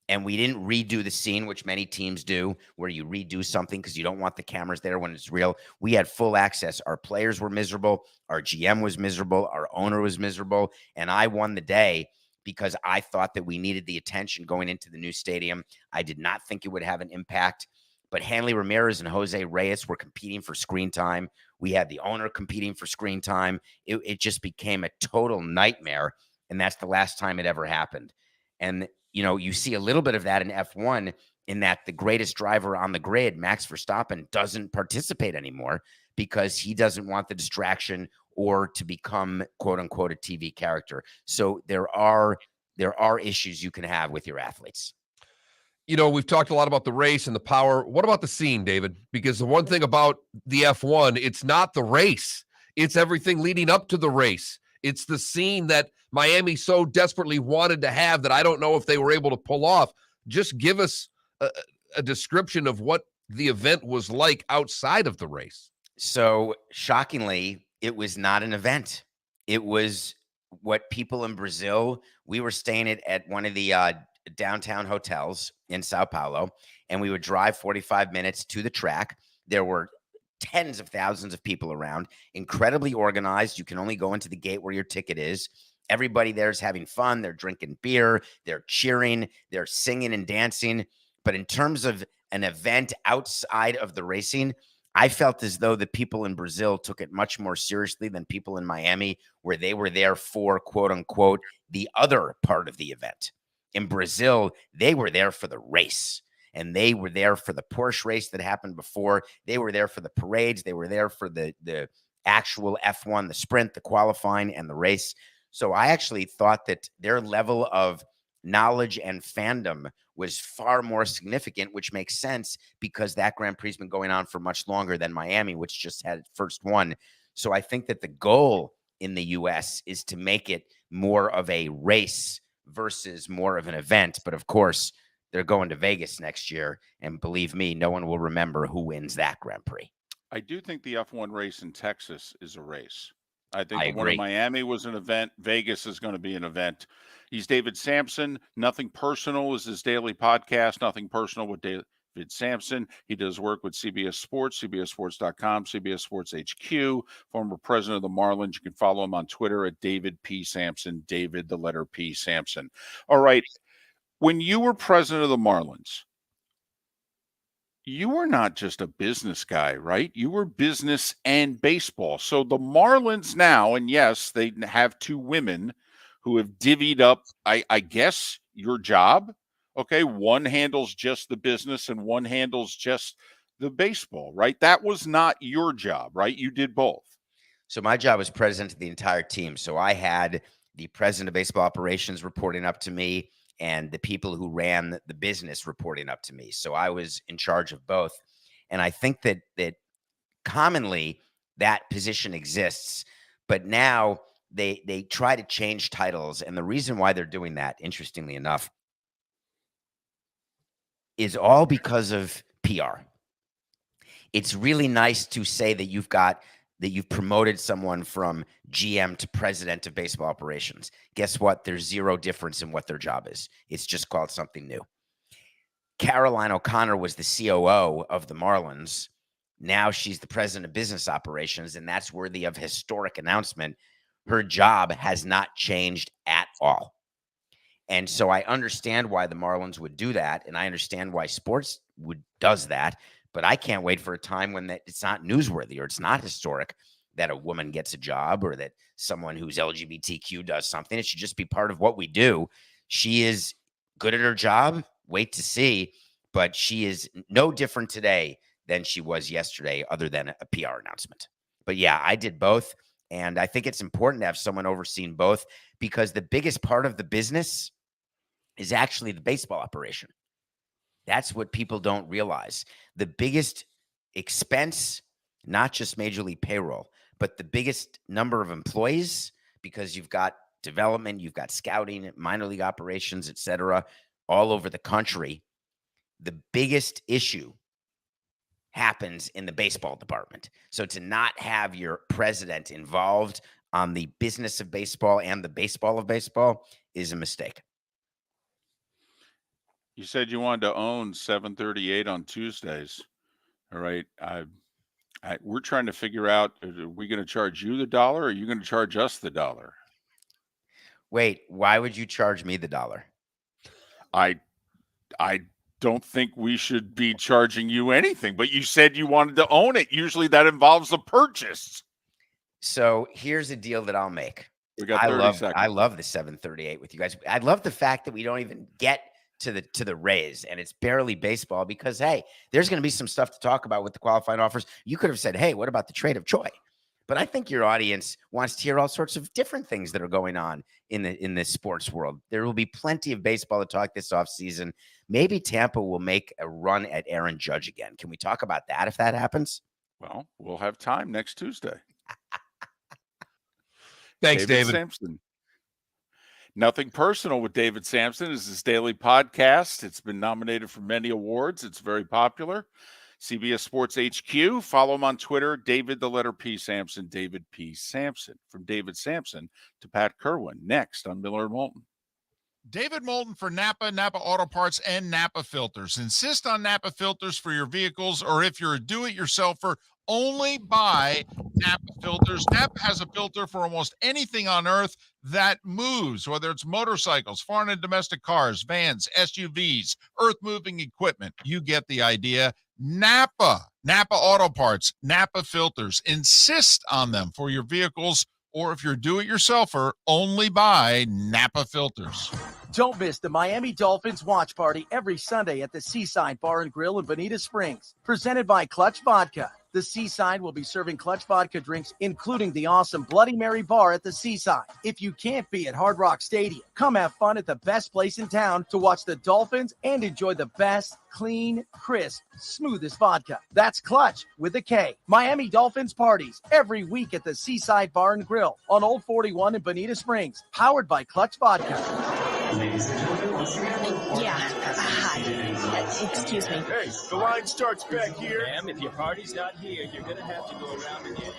And we didn't redo the scene, which many teams do, where you redo something because you don't want the cameras there when it's real. We had full access. Our players were miserable. Our GM was miserable. Our owner was miserable. And I won the day because I thought that we needed the attention going into the new stadium. I did not think it would have an impact, but Hanley Ramirez and Jose Reyes were competing for screen time. We had the owner competing for screen time. It just became a total nightmare, and that's the last time it ever happened. And, you know, you see a little bit of that in F1, in that the greatest driver on the grid, Max Verstappen, doesn't participate anymore because he doesn't want the distraction or to become quote unquote a TV character. So there are issues you can have with your athletes. You know, we've talked a lot about the race and the power. What about the scene, David? Because the one thing about the F1, it's not the race. It's everything leading up to the race. It's the scene that Miami so desperately wanted to have that I don't know if they were able to pull off. Just give us a description of what the event was like outside of the race. So shockingly, it was not an event. It was what people in Brazil, we were staying at one of the downtown hotels in Sao Paulo, and we would drive 45 minutes to the track. There were tens of thousands of people around, incredibly organized. You can only go into the gate where your ticket is. Everybody there is having fun. They're drinking beer, they're cheering, they're singing and dancing. But in terms of an event outside of the racing, I felt as though the people in Brazil took it much more seriously than people in Miami, where they were there for, quote unquote, the other part of the event. In Brazil, they were there for the race, and they were there for the Porsche race that happened before. They were there for the parades. They were there for the actual F1, the sprint, the qualifying, and the race. So I actually thought that their level of knowledge and fandom was far more significant, which makes sense because that Grand Prix has been going on for much longer than Miami, which just had its first one. So I think that the goal in the US is to make it more of a race versus more of an event. But of course, they're going to Vegas next year, and believe me, no one will remember who wins that Grand Prix. I do think the F1 race in Texas is a race. I think I the one in agree. Miami was an event. Vegas is going to be an event. He's David Samson. Nothing Personal is his daily podcast. Nothing Personal with David Samson. He does work with CBS Sports, CBSSports.com, CBS Sports HQ, former president of the Marlins. You can follow him on Twitter at David P. Samson, David, the letter P. Samson. All right. When you were president of the Marlins, you were not just a business guy, right? You were business and baseball. So the Marlins now, and yes, they have two women who have divvied up, I guess, your job. Okay, one handles just the business and one handles just the baseball, right? That was not your job, right? You did both. So my job was president of the entire team. So I had the president of baseball operations reporting up to me and the people who ran the business reporting up to me. So I was in charge of both. And I think that commonly that position exists, but now they try to change titles. And the reason why they're doing that, interestingly enough, is all because of PR. It's really nice to say that you've promoted someone from GM to president of baseball operations. Guess what? There's zero difference in what their job is. It's just called something new. Caroline O'Connor was the COO of the Marlins. Now she's the president of business operations, and that's worthy of historic announcement. Her job has not changed at all. And so I understand why the Marlins would do that, and I understand why sports does that. But I can't wait for a time when it's not newsworthy or it's not historic that a woman gets a job or that someone who's LGBTQ does something. It should just be part of what we do. She is good at her job. Wait to see. But she is no different today than she was yesterday, other than a PR announcement. But yeah, I did both. And I think it's important to have someone overseeing both because the biggest part of the business is actually the baseball operation. That's what people don't realize. The biggest expense, not just Major League payroll, but the biggest number of employees, because you've got development, you've got scouting, minor league operations, et cetera, all over the country. The biggest issue happens in the baseball department. So to not have your president involved on the business of baseball and the baseball of baseball is a mistake. You said you wanted to own 738 on Tuesdays. All right. We're trying to figure out, are we going to charge you the dollar or are you going to charge us the dollar? Wait, why would you charge me the dollar? I don't think we should be charging you anything, but you said you wanted to own it. Usually that involves a purchase. So here's a deal that I'll make. We got 30 seconds. I love the 738 with you guys. I love the fact that we don't even get to the Rays, and it's barely baseball because, hey, there's going to be some stuff to talk about with the qualifying offers. You could have said, hey, what about the trade of Choi? But I think your audience wants to hear all sorts of different things that are going on in this sports world. There will be plenty of baseball to talk this offseason. Maybe Tampa will make a run at Aaron Judge again. Can we talk about that if that happens? Well, we'll have time next Tuesday. Thanks, David. Samson. Nothing personal with David Samson is his daily podcast. It's been nominated for many awards. It's very popular. CBS Sports HQ. Follow him on Twitter, David the letter P Samson, David P Samson. From David Samson to Pat Kirwan. Next on Miller and Moulton. David Moulton for Napa, Napa Auto Parts, and Napa Filters. Insist on Napa filters for your vehicles, or if you're a do-it-yourselfer, only buy Napa filters. Napa has a filter for almost anything on earth that moves, whether it's motorcycles, foreign and domestic cars, vans, SUVs, earth-moving equipment. You get the idea. Napa Auto Parts, Napa filters. Insist on them for your vehicles, or if you're do-it-yourselfer, only buy Napa filters. Don't miss the Miami Dolphins watch party every Sunday at the Seaside Bar and Grill in Bonita Springs. Presented by Clutch Vodka. The Seaside will be serving Clutch Vodka drinks, including the awesome Bloody Mary bar at the Seaside. If you can't be at Hard Rock Stadium, come have fun at the best place in town to watch the Dolphins and enjoy the best, clean, crisp, smoothest vodka. That's Clutch with a K. Miami Dolphins parties every week at the Seaside Bar and Grill on Old 41 in Bonita Springs. Powered by Clutch Vodka. Yeah. Hi. Excuse me. Hey, the line starts back here. Ma'am, if your party's not here, you're going to have to go around again.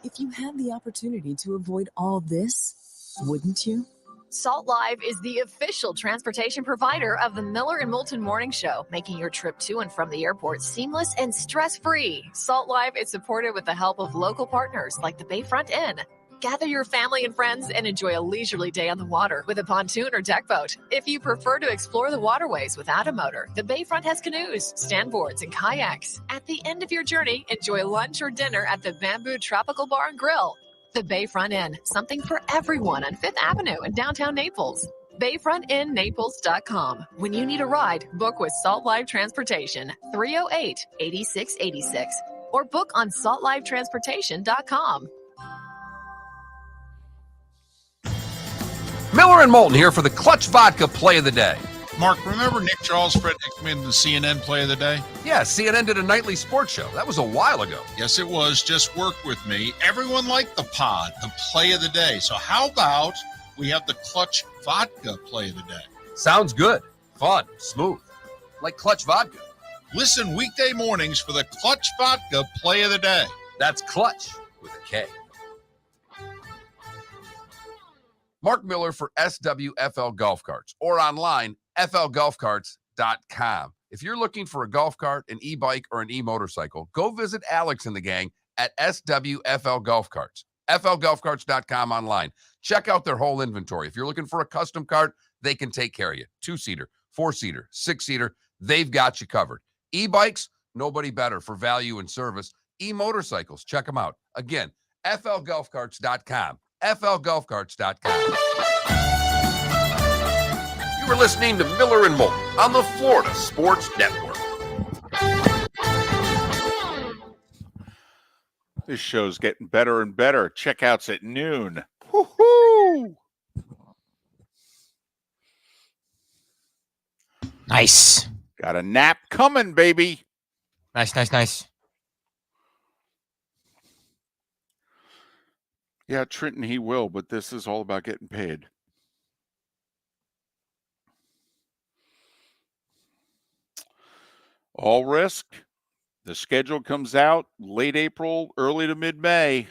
If you had the opportunity to avoid all this, wouldn't you? Salt Live is the official transportation provider of the Miller and Moulton Morning Show, making your trip to and from the airport seamless and stress-free. Salt Live is supported with the help of local partners like the Bayfront Inn. Gather your family and friends and enjoy a leisurely day on the water with a pontoon or deck boat. If you prefer to explore the waterways without a motor, the Bayfront has canoes, standboards, and kayaks. At the end of your journey, enjoy lunch or dinner at the Bamboo Tropical Bar and Grill. The Bayfront Inn, something for everyone on 5th Avenue in downtown Naples. BayfrontInNaples.com. When you need a ride, book with Salt Live Transportation, 308-8686, or book on saltlivetransportation.com. Miller and Moulton here for the Clutch Vodka Play of the Day. Mark, remember Nick Charles, Fred Hickman, the CNN Play of the Day? Yeah, CNN did a nightly sports show. That was a while ago. Yes, it was. Just work with me. Everyone liked the pod, the Play of the Day. So how about we have the Clutch Vodka Play of the Day? Sounds good. Fun. Smooth. Like Clutch Vodka. Listen weekday mornings for the Clutch Vodka Play of the Day. That's Clutch with a K. Mark Miller for SWFL Golf Carts, or online, flgolfcarts.com. If you're looking for a golf cart, an e-bike, or an e-motorcycle, go visit Alex and the gang at SWFL Golf Carts. flgolfcarts.com online. Check out their whole inventory. If you're looking for a custom cart, they can take care of you. 2-seater, 4-seater, 6-seater, they've got you covered. E-bikes, nobody better for value and service. E-motorcycles, check them out. Again, flgolfcarts.com. flgolfcarts.com. You were listening to Miller and Moulton on the Florida Sports Network. This show's getting better and better. Checkouts at noon. Woo-hoo! Nice. Got a nap coming, baby. Nice. Yeah, Trenton, he will, but this is all about getting paid. All risk. The schedule comes out late April, early to mid-May.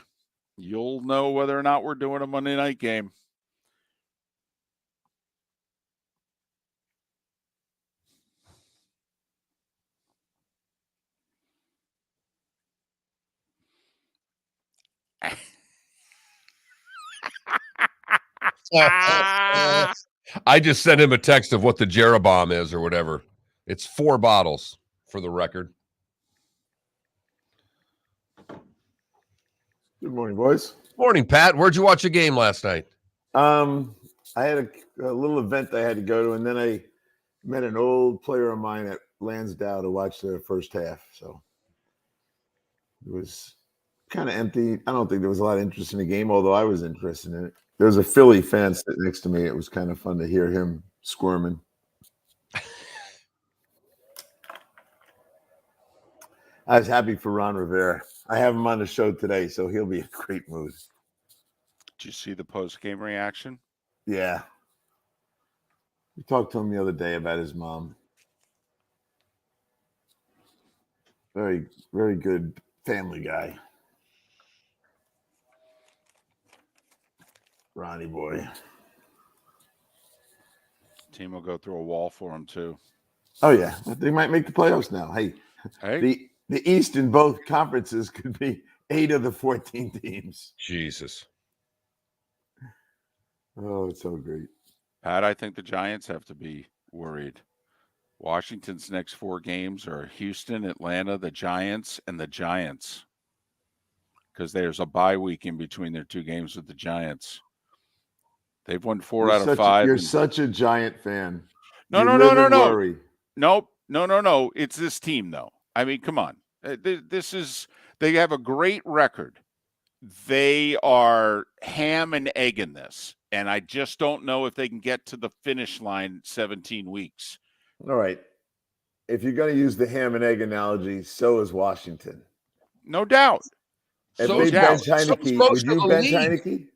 You'll know whether or not we're doing a Monday night game. I just sent him a text of what the Jeroboam is or whatever. It's 4 bottles for the record. Good morning, boys. Morning, Pat. Where'd you watch a game last night? I had a a little event I had to go to, and then I met an old player of mine at Lansdowne to watch the first half. So it was kind of empty. I don't think there was a lot of interest in the game, although I was interested in it. There was a Philly fan sitting next to me. It was kind of fun to hear him squirming. I was happy for Ron Rivera. I have him on the show today, so he'll be in great mood. Did you see the post-game reaction? Yeah. We talked to him the other day about his mom. Very, very good family guy. Ronnie boy. Team will go through a wall for him too. Oh yeah, they might make the playoffs now. Hey. The East in both conferences could be 8 of the 14 teams. Jesus. Oh, it's so great. Pat, I think the Giants have to be worried. Washington's next 4 games are Houston, Atlanta, the Giants, and the Giants. Because there's a bye week in between their 2 games with the Giants. They've won 4 out of 5. You're such a Giant fan. No. Worry. Nope. No. It's this team, though. I mean, come on. They have a great record. They are ham and egg in this. And I just don't know if they can get to the finish line 17 weeks. All right. If you're going to use the ham and egg analogy, so is Washington. No doubt. If they bench Heineke, would you bench Heineke?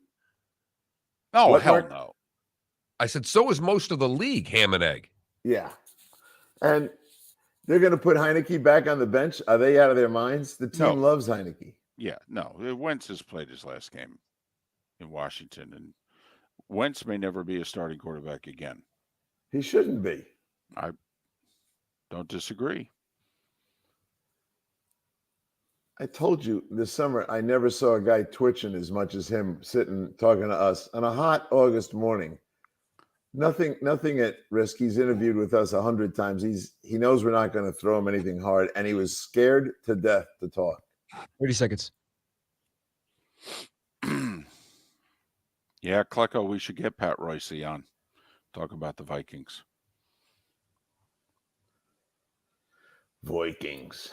No, hell no. I said, so is most of the league, ham and egg. Yeah. And they're going to put Heineke back on the bench. Are they out of their minds? The team loves Heineke. Yeah, no. Wentz has played his last game in Washington, and Wentz may never be a starting quarterback again. He shouldn't be. I don't disagree. I told you this summer I never saw a guy twitching as much as him sitting talking to us on a hot August morning. Nothing at risk. He's interviewed with us 100 times. He knows we're not going to throw him anything hard, and he was scared to death to talk. 30 seconds. Yeah, Klecko, we should get Pat Royce on. Talk about the Vikings. Vikings.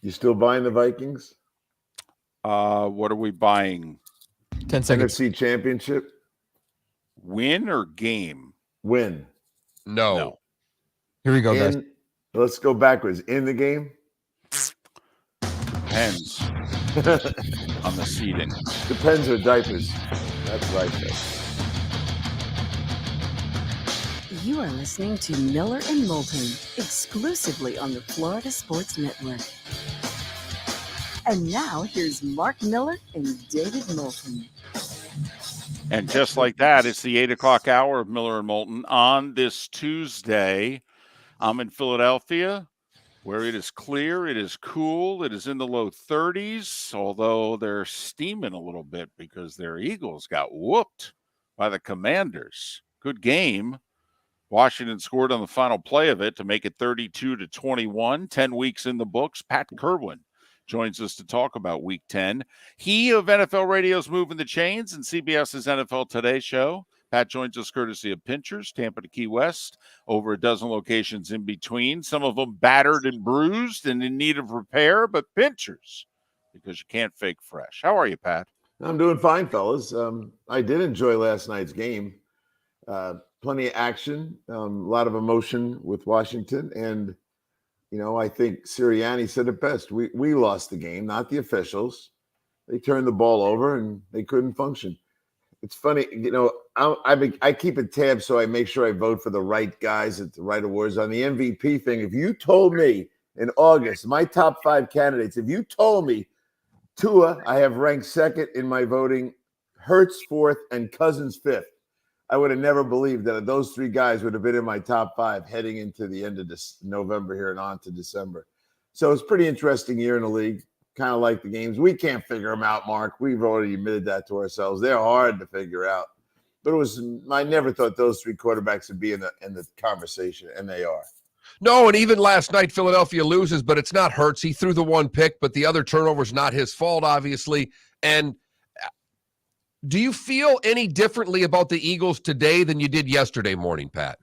You still buying the Vikings? What are we buying? 10 seconds. NFC Championship? Win or game? Win. No. Here we go, guys. Let's go backwards. In the game? Depends on the seeding. Depends on diapers. That's right. You are listening to Miller and Moulton, exclusively on the Florida Sports Network. And now here's Mark Miller and David Moulton. And just like that, it's the 8 o'clock hour of Miller and Moulton on this Tuesday. I'm in Philadelphia, where it is clear, it is cool, it is in the low 30s, although they're steaming a little bit because their Eagles got whooped by the Commanders. Good game. Washington scored on the final play of it to make it 32-21, 10 weeks in the books. Pat Kirwan joins us to talk about Week 10. He of NFL Radio's Moving the Chains and CBS's NFL Today show. Pat joins us courtesy of Pinchers, Tampa to Key West, over a dozen locations in between, some of them battered and bruised and in need of repair, but Pinchers, because you can't fake fresh. How are you, Pat? I'm doing fine, fellas. I did enjoy last night's game. Plenty of action, a lot of emotion with Washington, and I think Sirianni said it best. We lost the game, not the officials. They turned the ball over and they couldn't function. It's funny, I keep a tab so I make sure I vote for the right guys at the right awards. On the MVP thing, if you told me in August, my top 5 candidates, if you told me Tua, I have ranked second in my voting, Hurts 4th, and Cousins 5th, I would have never believed that those 3 guys would have been in my top 5 heading into the end of this November here and on to December. So it's a pretty interesting year in the league. Kind of like the games. We can't figure them out, Mark. We've already admitted that to ourselves. They're hard to figure out. But I never thought those 3 quarterbacks would be in the conversation, and they are. No, and even last night, Philadelphia loses, but it's not Hurts. He threw the 1 pick, but the other turnover's not his fault, obviously. And Do you feel any differently about the Eagles today than you did yesterday morning, Pat?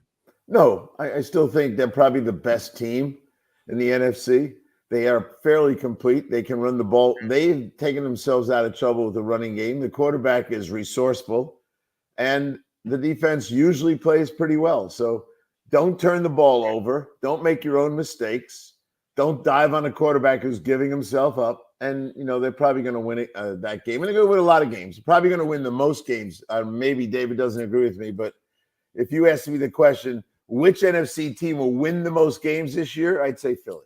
No, I still think they're probably the best team in the NFC. They are fairly complete. They can run the ball. They've taken themselves out of trouble with the running game. The quarterback is resourceful, and the defense usually plays pretty well. So don't turn the ball over. Don't make your own mistakes. Don't dive on a quarterback who's giving himself up. And, they're probably going to win that game. And they're going to win a lot of games. Probably going to win the most games. Maybe David doesn't agree with me, but if you ask me the question, which NFC team will win the most games this year, I'd say Philly.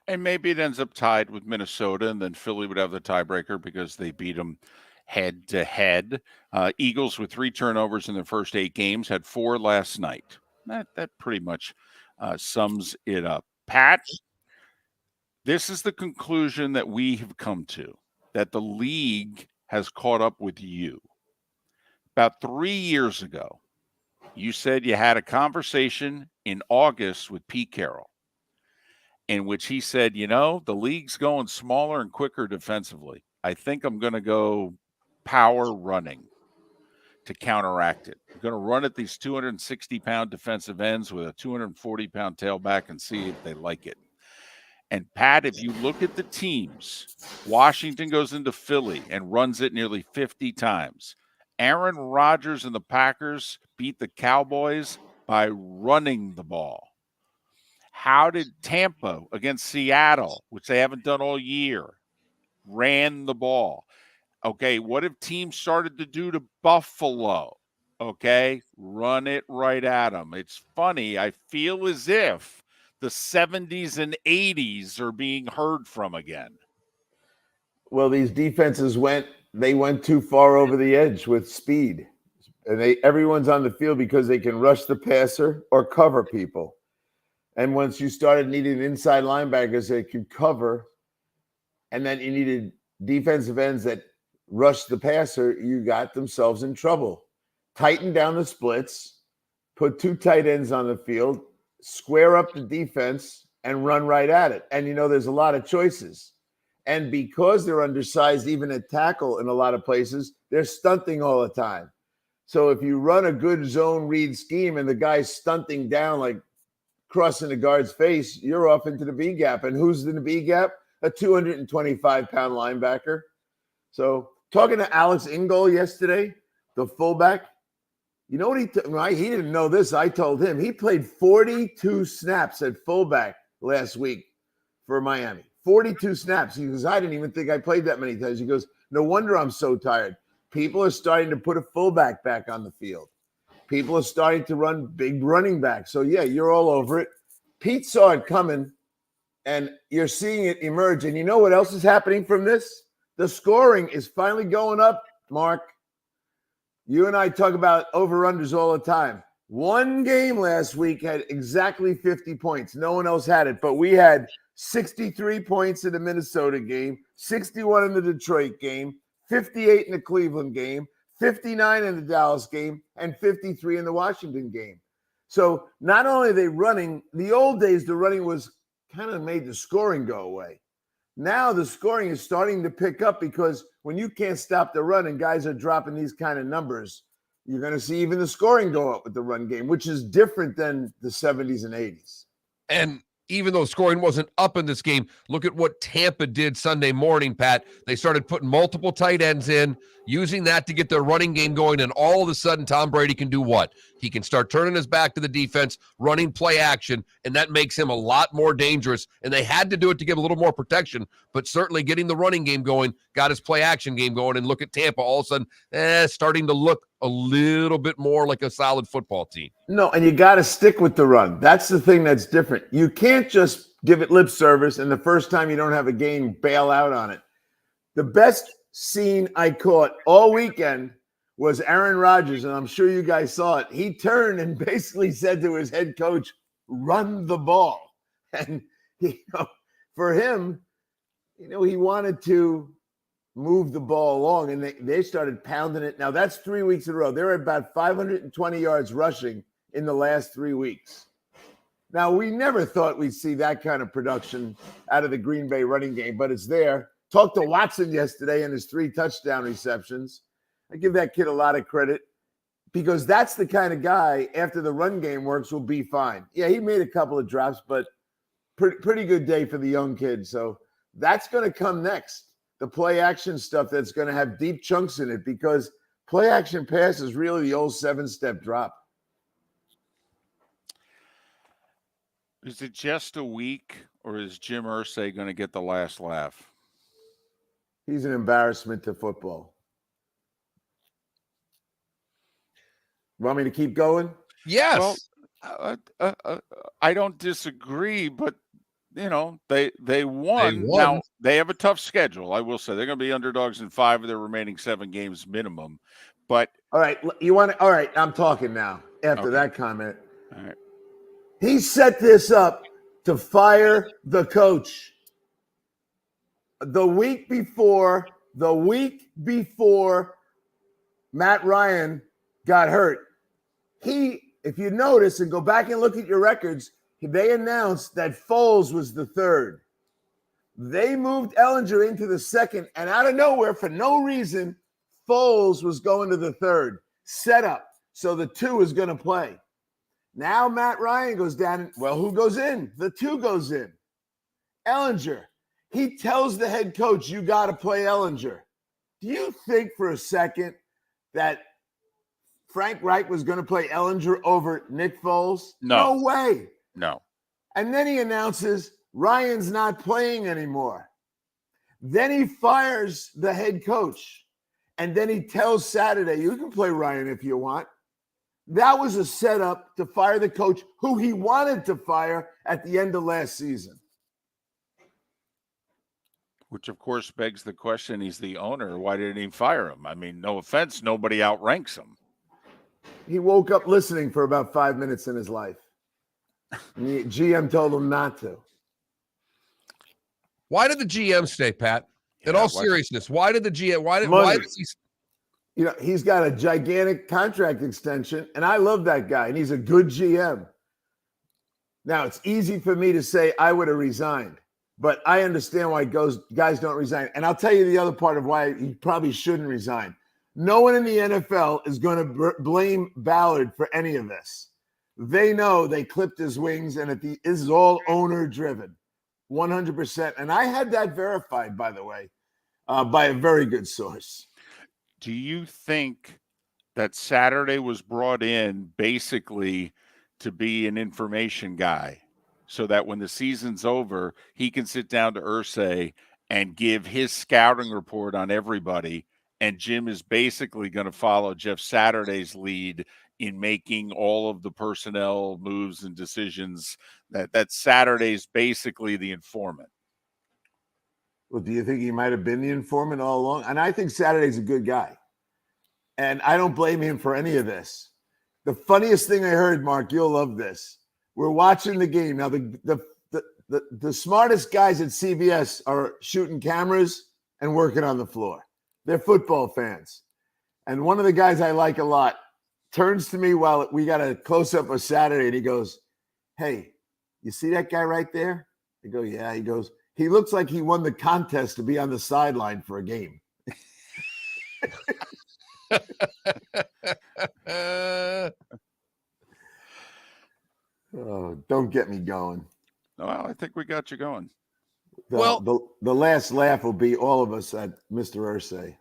And maybe it ends up tied with Minnesota, and then Philly would have the tiebreaker because they beat them head to head. Eagles with 3 turnovers in their first 8 games, had 4 last night. That pretty much sums it up. Pat, this is the conclusion that we have come to, that the league has caught up with you. About 3 years ago, you said you had a conversation in August with Pete Carroll, in which he said, the league's going smaller and quicker defensively. I think I'm going to go power running to counteract it. I'm going to run at these 260-pound defensive ends with a 240-pound tailback and see if they like it. And, Pat, if you look at the teams, Washington goes into Philly and runs it nearly 50 times. Aaron Rodgers and the Packers beat the Cowboys by running the ball. How did Tampa against Seattle, which they haven't done all year, ran the ball? Okay, what if teams started to do to Buffalo? Okay, run it right at them. It's funny. I feel as if the 70s and 80s are being heard from again. Well, these defenses went too far over the edge with speed. And everyone's on the field because they can rush the passer or cover people. And once you started needing inside linebackers that could cover, and then you needed defensive ends that rushed the passer, you got themselves in trouble. Tighten down the splits, put 2 tight ends on the field, square up the defense, and run right at it. And, there's a lot of choices. And because they're undersized, even at tackle in a lot of places, they're stunting all the time. So if you run a good zone read scheme and the guy's stunting down, like crossing the guard's face, you're off into the B gap. And who's in the B gap? A 225-pound linebacker. So talking to Alex Ingold yesterday, the fullback, you know what he didn't know this. I told him he played 42 snaps at fullback last week for Miami. 42 snaps. He goes, I didn't even think I played that many times. He goes, no wonder I'm so tired. People are starting to put a fullback back on the field. People are starting to run big running backs. So, yeah, you're all over it. Pete saw it coming, and you're seeing it emerge. And you know what else is happening from this? The scoring is finally going up, Mark. You and I talk about over-unders all the time. One game last week had exactly 50 points. No one else had it, but we had 63 points in the Minnesota game, 61 in the Detroit game, 58 in the Cleveland game, 59 in the Dallas game, and 53 in the Washington game. So not only are they running, the old days, the running was kind of made the scoring go away. Now the scoring is starting to pick up because when you can't stop the run and guys are dropping these kind of numbers, you're going to see even the scoring go up with the run game, which is different than the 70s and 80s. And even though scoring wasn't up in this game, look at what Tampa did Sunday morning, Pat. They started putting multiple tight ends in, using that to get their running game going, and all of a sudden Tom Brady can do what? He can start turning his back to the defense, running play action, and that makes him a lot more dangerous. And they had to do it to give a little more protection, but certainly getting the running game going got his play action game going. And look at Tampa, all of a sudden starting to look a little bit more like a solid football team. No, and you got to stick with the run. That's the thing that's different. You can't just give it lip service and the first time you don't have a game, bail out on it. The best scene I caught all weekend was Aaron Rodgers, and I'm sure you guys saw it. He turned and basically said to his head coach, run the ball. And for him, he wanted to move the ball along, and they started pounding it. Now, that's 3 weeks in a row. They're at about 520 yards rushing in the last 3 weeks. Now, we never thought we'd see that kind of production out of the Green Bay running game, but it's there. Talked to Watson yesterday and his 3 touchdown receptions. I give that kid a lot of credit because that's the kind of guy, after the run game works, will be fine. Yeah, he made a couple of drops, but pretty good day for the young kid. So that's going to come next. The play action stuff that's going to have deep chunks in it because play action pass is really the old 7-step drop. Is it just a week, or is Jim Irsay going to get the last laugh? He's an embarrassment to football. Want me to keep going? Yes. Well, I don't disagree, but you know, they won. won. Now they have a tough schedule. I will say they're going to be underdogs in 5 of their remaining 7 games minimum. But all right, you want to? All right, I'm talking now. After that comment, all right. He set this up to fire the coach. The week before Matt Ryan got hurt, if you notice and go back and look at your records, they announced that Foles was the third. They moved Ellinger into the second, and out of nowhere, for no reason, Foles was going to the third. Set up. So the 2 is going to play. Now Matt Ryan goes down. Well, who goes in? The 2 goes in. Ellinger. He tells the head coach, you got to play Ellinger. Do you think for a second that Frank Reich was going to play Ellinger over Nick Foles? No way. No. And then he announces Ryan's not playing anymore. Then he fires the head coach. And then he tells Saturday, you can play Ryan if you want. That was a setup to fire the coach who he wanted to fire at the end of last season. Which, of course, begs the question, he's the owner. Why didn't he fire him? I mean, no offense, nobody outranks him. He woke up listening for about 5 minutes in his life. And the GM told him not to. Why did the GM stay, Pat? In all seriousness, why did the GM? Why does he? You know, he's got a gigantic contract extension, and I love that guy, and he's a good GM. Now, it's easy for me to say I would have resigned, but I understand why guys don't resign. And I'll tell you the other part of why he probably shouldn't resign. No one in the NFL is going to blame Ballard for any of this. They know they clipped his wings, and this is all owner-driven, 100%. And I had that verified, by the way, by a very good source. Do you think that Saturday was brought in basically to be an information guy so that when the season's over, he can sit down to Irsay and give his scouting report on everybody, and Jim is basically going to follow Jeff Saturday's lead in making all of the personnel moves and decisions, that Saturday's basically the informant? Well, do you think he might have been the informant all along? And I think Saturday's a good guy. And I don't blame him for any of this. The funniest thing I heard, Mark, you'll love this. We're watching the game. Now, the smartest guys at CBS are shooting cameras and working on the floor. They're football fans. And one of the guys I like a lot turns to me while we got a close-up of Saturday, and he goes, hey, you see that guy right there? I go, yeah. He goes, he looks like he won the contest to be on the sideline for a game. Oh, don't get me going. Well, I think we got you going. The last laugh will be all of us at Mr. Irsay.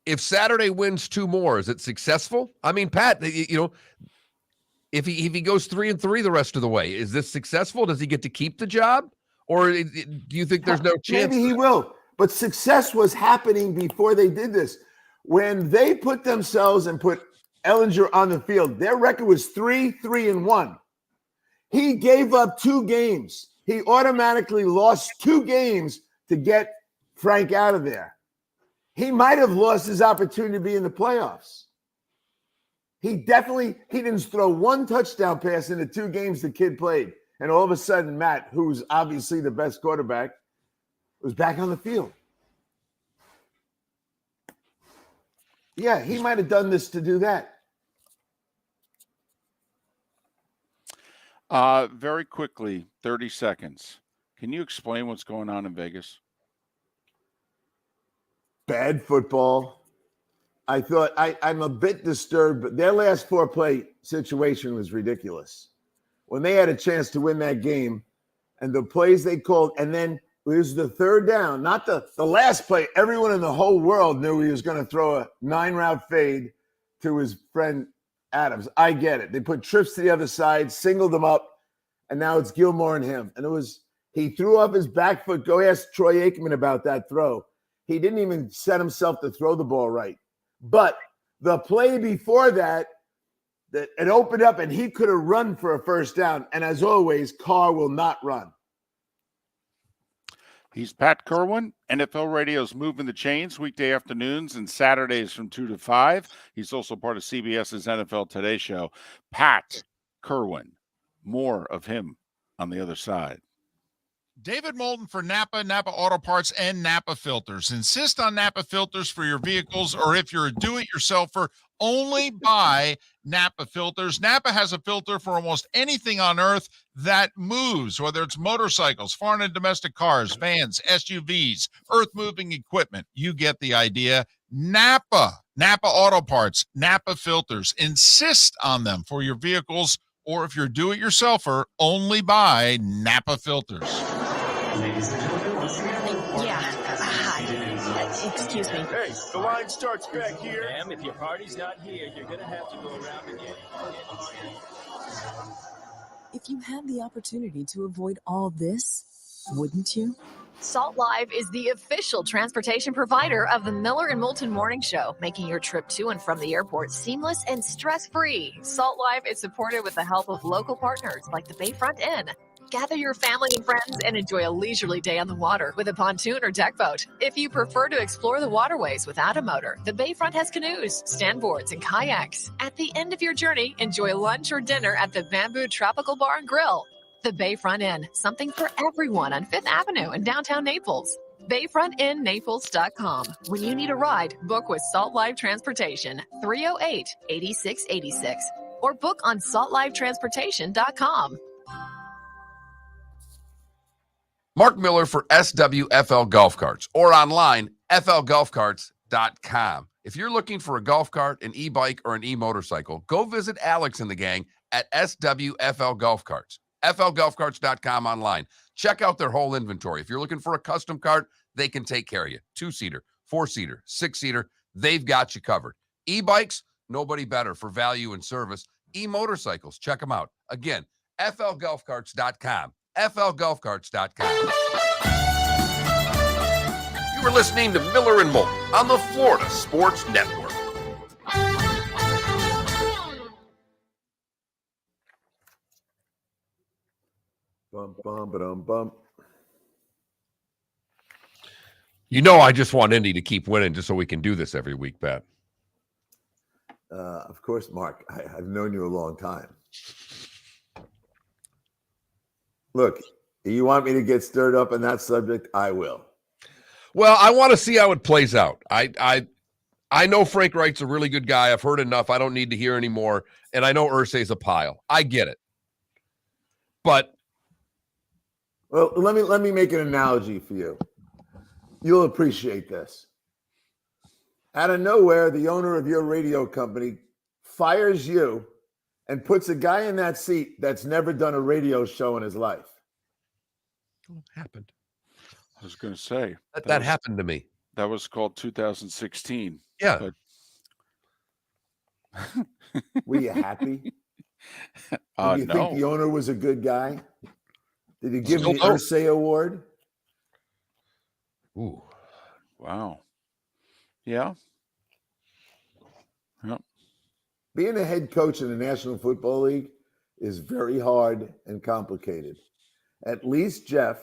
If Saturday wins 2 more, is it successful? I mean, Pat, you know, if he goes 3-3 the rest of the way, is this successful? Does he get to keep the job, or do you think there's no chance? Maybe he will. But success was happening before they did this. When they put themselves and put Ellinger on the field, their record was 3-1. He gave up 2 games. He automatically lost 2 games to get Frank out of there. He might have lost his opportunity to be in the playoffs. He didn't throw 1 touchdown pass in the 2 games the kid played. And all of a sudden, Matt, who's obviously the best quarterback, was back on the field. Yeah, he might have done this to do that. Very quickly, 30 seconds. Can you explain what's going on in Vegas? bad football. I thought I'm a bit disturbed, but their last 4-play situation was ridiculous. When they had a chance to win that game and the plays they called, and then it was the third down, not the last play. Everyone in the whole world knew he was going to throw a 9-route fade to his friend Adams. I get it. They put trips to the other side, singled him up, and now it's Gilmore and him. And he threw off his back foot. Go ask Troy Aikman about that throw. He didn't even set himself to throw the ball right. But the play before that it opened up and he could have run for a first down. And as always, Carr will not run. He's Pat Kirwan, NFL Radio's Moving the Chains, weekday afternoons and Saturdays from 2 to 5. He's also part of CBS's NFL Today show. Pat Kirwan. More of him on the other side. David Moulton for Napa, Napa Auto Parts, and Napa Filters. Insist on Napa filters for your vehicles, or if you're a do-it-yourselfer, only buy Napa filters. Napa has a filter for almost anything on earth that moves, whether it's motorcycles, foreign and domestic cars, vans, SUVs, earth-moving equipment. You get the idea. Napa Auto Parts, Napa filters. Insist on them for your vehicles, or if you're a do-it-yourselfer, only buy Napa filters. Yeah. Hi. Excuse me. Hey, the line starts back here. Ma'am, if your party's not here, you're gonna have to go around again. If you had the opportunity to avoid all this, wouldn't you? Salt Live is the official transportation provider of the Miller and Moulton Morning Show, making your trip to and from the airport seamless and stress-free. Salt Live is supported with the help of local partners like the Bayfront Inn. Gather your family and friends and enjoy a leisurely day on the water with a pontoon or deck boat. If you prefer to explore the waterways without a motor, the Bayfront has canoes, standboards, and kayaks. At the end of your journey, enjoy lunch or dinner at the Bamboo Tropical Bar and Grill. The Bayfront Inn, something for everyone on 5th Avenue in downtown Naples. BayfrontInNaples.com. When you need a ride, book with Salt Live Transportation, 308-8686, or book on saltlivetransportation.com. Mark Miller for SWFL Golf Carts, or online, flgolfcarts.com. If you're looking for a golf cart, an e-bike, or an e-motorcycle, go visit Alex and the gang at SWFL Golf Carts. flgolfcarts.com online. Check out their whole inventory. If you're looking for a custom cart, they can take care of you. 2-seater, 4-seater, 6-seater, they've got you covered. E-bikes, nobody better for value and service. E-motorcycles, check them out. Again, flgolfcarts.com. flgolfcarts.com. You were listening to Miller and Moulton on the Florida Sports Network. Bum, bum, ba-dum, bum. You know, I just want Indy to keep winning just so we can do this every week, Pat. Of course, Mark. I've known you a long time. Look, you want me to get stirred up on that subject? I will. Well, I want to see how it plays out. I know Frank Wright's a really good guy. I've heard enough. I don't need to hear anymore. And I know Irsay's a pile. I get it. But well, let me make an analogy for you. You'll appreciate this. Out of nowhere, the owner of your radio company fires you and puts a guy in that seat that's never done a radio show in his life. what happened? I was going to say That happened to me. that was called 2016. Yeah. But Were you happy? Did you think the owner was a good guy? Did he give Still the don't. Irsay Award? Ooh. Wow. Yeah. Yep. Being a head coach in the National Football League is very hard and complicated. At least Jeff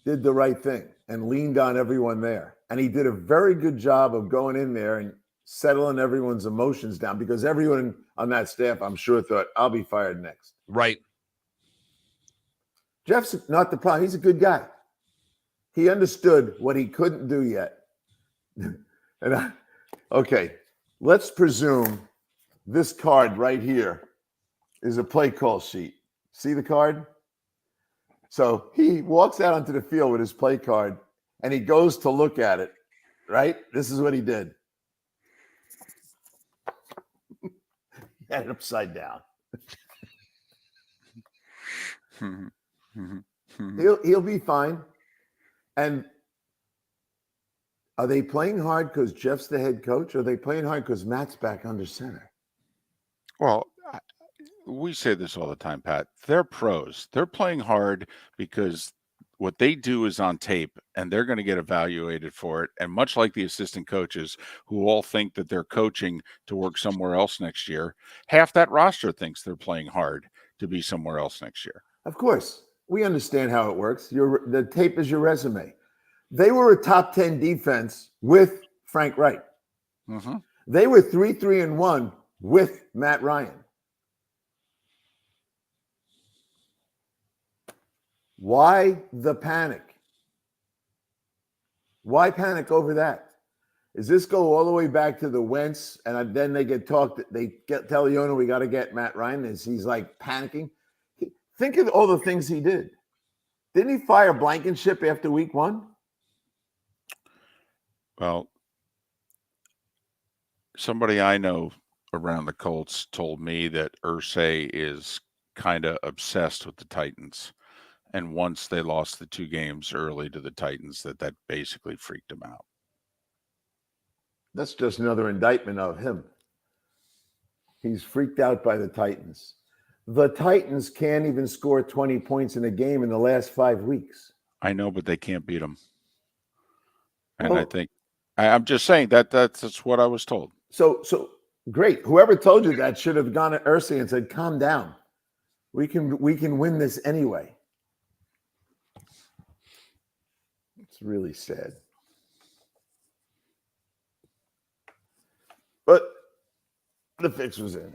did the right thing and leaned on everyone there. And he did a very good job of going in there and settling everyone's emotions down, because everyone on that staff, I'm sure, thought, I'll be fired next. Right. Jeff's not the problem. He's a good guy. He understood what he couldn't do yet. Okay, let's presume this card right here is a play call sheet. See the card? So he walks out onto the field with his play card and he goes to look at it. right? This is what he did. He had it upside down. He'll be fine. And are they playing hard because Jeff's the head coach? Or are they playing hard because Matt's back under center? Well, we say this all the time, Pat. They're pros. They're playing hard because what they do is on tape, and they're going to get evaluated for it. And much like the assistant coaches who all think that they're coaching to work somewhere else next year, half that roster thinks they're playing hard to be somewhere else next year. Of course. We understand how it works. The tape is your resume. They were a top 10 defense with Frank Wright. Mm-hmm. They were 3-3-1 with Matt Ryan. Why the panic? Why panic over that? Does this go all the way back to the Wentz, and then they get talked? They tell the owner we got to get Matt Ryan, and he's like panicking. Think of all the things he did. Didn't he fire Blankenship after week 1? Well, somebody I know around the Colts told me that Irsay is kind of obsessed with the Titans. And once they lost the 2 games early to the Titans, that basically freaked him out. That's just another indictment of him. He's freaked out by the Titans. The Titans can't even score 20 points in a game in the last 5 weeks. I know, but they can't beat them. And Well, I think I'm just saying that's what I was told. So great. Whoever told you that should have gone to Irsay and said, "Calm down. We can win this anyway." It's really sad. But the fix was in.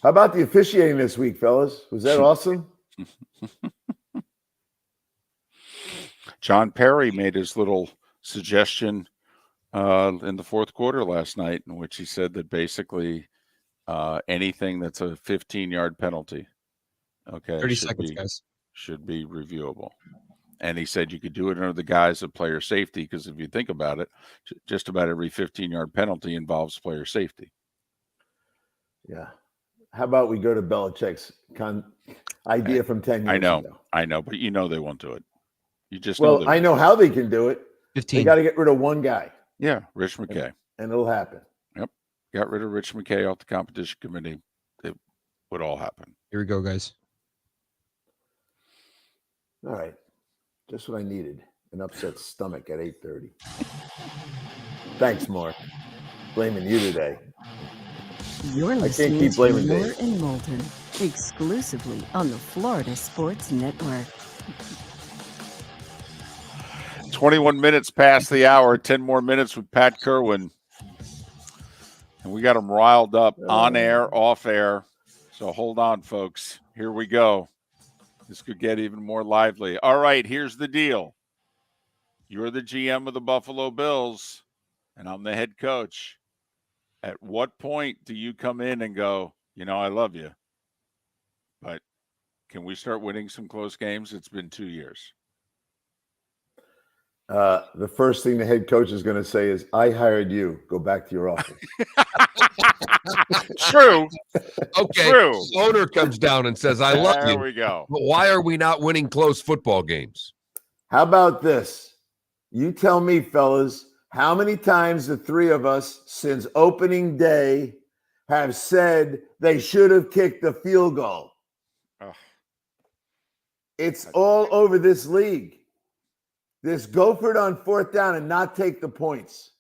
How about the officiating this week, fellas? Was that awesome? John Perry made his little suggestion in the fourth quarter last night, in which he said that basically anything that's a 15-yard penalty, 30 seconds, guys, should be reviewable. And he said you could do it under the guise of player safety, because if you think about it, just about every 15-yard penalty involves player safety. Yeah. How about we go to Belichick's idea from 10 years ago? I know, but you know they won't do it. You just well, I know how they can do it. 15. They got to get rid of one guy. Yeah, Rich McKay. And it'll happen. Yep. Got rid of Rich McKay off the competition committee. It would all happen. Here we go, guys. All right. Just what I needed. An upset stomach at 8:30. Thanks, Mark. Blaming you today. You're I can't listening keep to blaming Miller Dave. and Moulton, exclusively on the Florida Sports Network. 21 minutes past the hour, 10 more minutes with Pat Kirwan. And we got them riled up on air, off air. So hold on, folks. Here we go. This could get even more lively. All right, here's the deal. You're the GM of the Buffalo Bills, and I'm the head coach. At what point do you come in and go, I love you, but can we start winning some close games? It's been 2 years. The first thing the head coach is going to say is, "I hired you. Go back to your office." True. Okay. True. The owner comes down and says, "I love you." There we go. But why are we not winning close football games? How about this? You tell me, fellas, how many times the three of us since opening day have said they should have kicked the field goal? Ugh. It's all over this league. This go for it on fourth down and not take the points.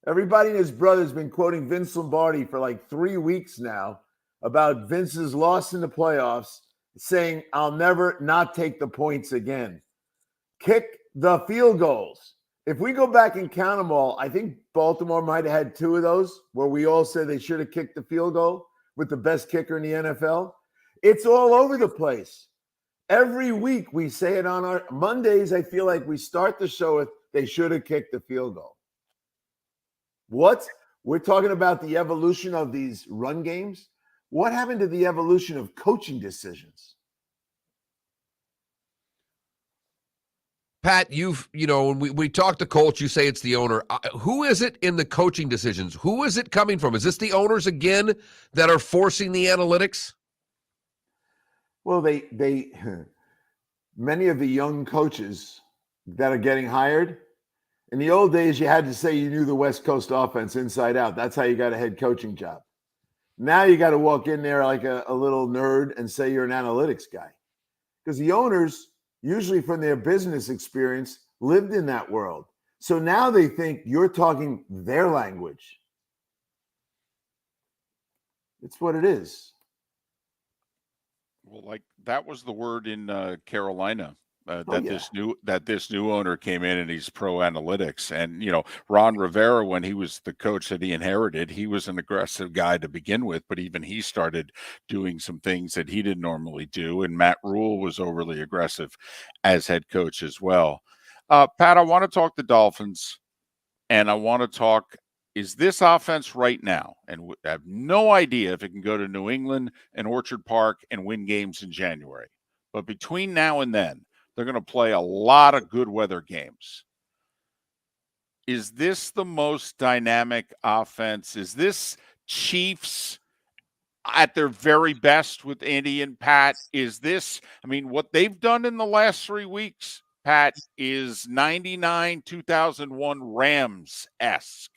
Everybody and his brother's been quoting Vince Lombardi for like 3 weeks now about Vince's loss in the playoffs, saying, "I'll never not take the points again." Kick the field goals. If we go back and count them all, I think Baltimore might have had 2 of those where we all said they should have kicked the field goal with the best kicker in the NFL. It's all over the place. Every week we say it on our Mondays. I feel like we start the show with they should have kicked the field goal. What? We're talking about the evolution of these run games. What happened to the evolution of coaching decisions? Pat, when we talk to Colts, you say it's the owner. Who is it in the coaching decisions? Who is it coming from? Is this the owners again that are forcing the analytics? Well, they many of the young coaches that are getting hired, in the old days, you had to say you knew the West Coast offense inside out. That's how you got a head coaching job. Now you got to walk in there like a little nerd and say you're an analytics guy. Because the owners, usually from their business experience, lived in that world. So now they think you're talking their language. It's what it is. Well, like that was the word in Carolina. This new owner came in and he's pro analytics. And Ron Rivera, when he was the coach that he inherited, he was an aggressive guy to begin with, but even he started doing some things that he didn't normally do. And Matt Rule was overly aggressive as head coach as well. Pat, I want to talk the Dolphins, and I want to talk, is this offense right now, and I have no idea if it can go to New England and Orchard Park and win games in January, but between now and then, they're going to play a lot of good weather games. Is this the most dynamic offense? Is this Chiefs at their very best with Andy and Pat? Is this, what they've done in the last 3 weeks, Pat, is 99, 2001 Rams-esque.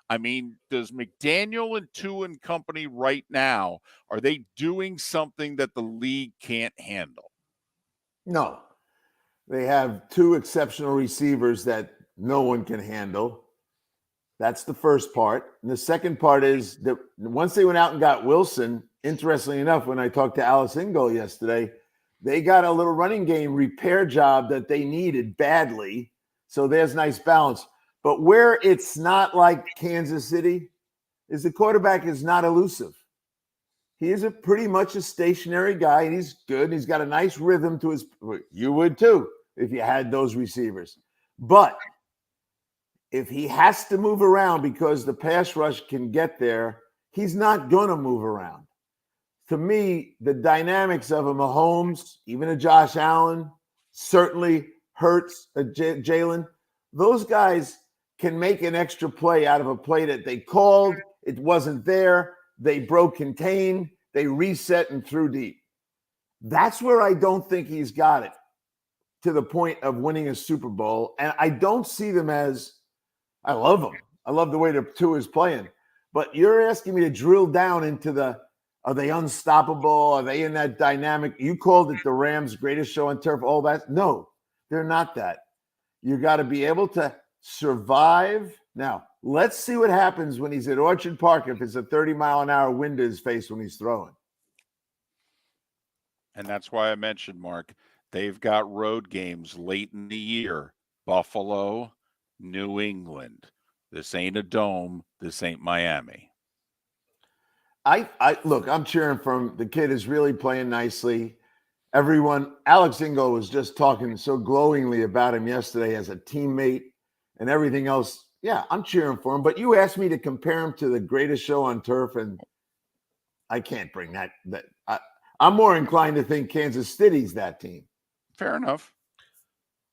Does McDaniel and Tua and company right now, are they doing something that the league can't handle? No. They have two exceptional receivers that no one can handle. That's the first part. And the second part is that once they went out and got Wilson, interestingly enough, when I talked to Alice Ingold yesterday, they got a little running game repair job that they needed badly. So there's nice balance. But where it's not like Kansas City is the quarterback is not elusive. He is pretty much a stationary guy, and he's good. And he's got a nice rhythm to his – you would too if you had those receivers. But if he has to move around because the pass rush can get there, he's not going to move around. To me, the dynamics of a Mahomes, even a Josh Allen, certainly Hurts, Jalen, those guys can make an extra play out of a play that they called. It wasn't there. They broke contain. They reset and threw deep. That's where I don't think he's got it to the point of winning a Super Bowl. And I don't see them as – I love them. I love the way the Tua is playing. But you're asking me to drill down into are they unstoppable? Are they in that dynamic? You called it the Rams' greatest show on turf, all that. No, they're not that. You got to be able to survive. Now, let's see what happens when he's at Orchard Park if it's a 30-mile-an-hour wind to his face when he's throwing. And that's why I mentioned, Mark, they've got road games late in the year. Buffalo, New England. This ain't a dome. This ain't Miami. Look, I'm cheering for him. The kid is really playing nicely. Everyone, Alex Ingold was just talking so glowingly about him yesterday as a teammate and everything else. Yeah, I'm cheering for him. But you asked me to compare him to the greatest show on turf, and I can't bring that. I'm more inclined to think Kansas City's that team. Fair enough.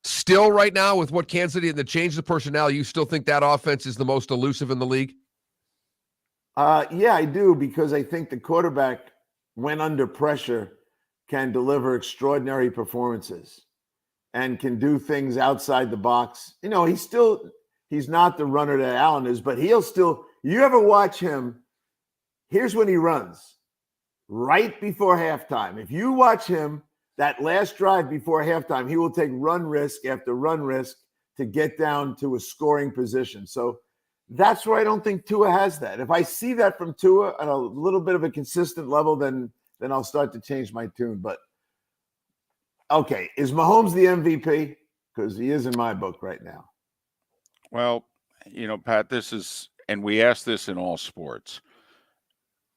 Still right now with what Kansas City and the change of personnel, you still think that offense is the most elusive in the league? Yeah, I do, because I think the quarterback, when under pressure, can deliver extraordinary performances and can do things outside the box. He's not the runner that Allen is, but you ever watch him? Here's when he runs right before halftime. If you watch him, that last drive before halftime, he will take run risk after run risk to get down to a scoring position. So that's where I don't think Tua has that. If I see that from Tua at a little bit of a consistent level, then I'll start to change my tune. But, okay, is Mahomes the MVP? Because he is in my book right now. Well, Pat, this is, and we ask this in all sports.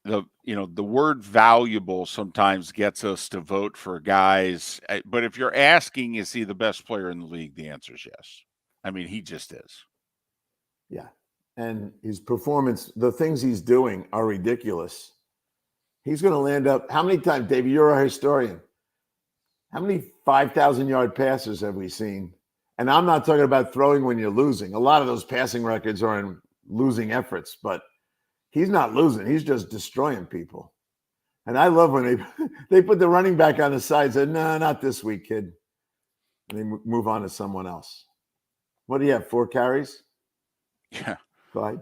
The word valuable sometimes gets us to vote for guys. But if you're asking, is he the best player in the league? The answer is yes. He just is. Yeah. And his performance, the things he's doing are ridiculous. He's going to land up. How many times, David, you're a historian. How many 5,000-yard passes have we seen? And I'm not talking about throwing when you're losing. A lot of those passing records are in losing efforts, but he's not losing. He's just destroying people. And I love when they put the running back on the side and said, no, not this week, kid. And they move on to someone else. What do you have, 4 carries? Yeah. Clyde?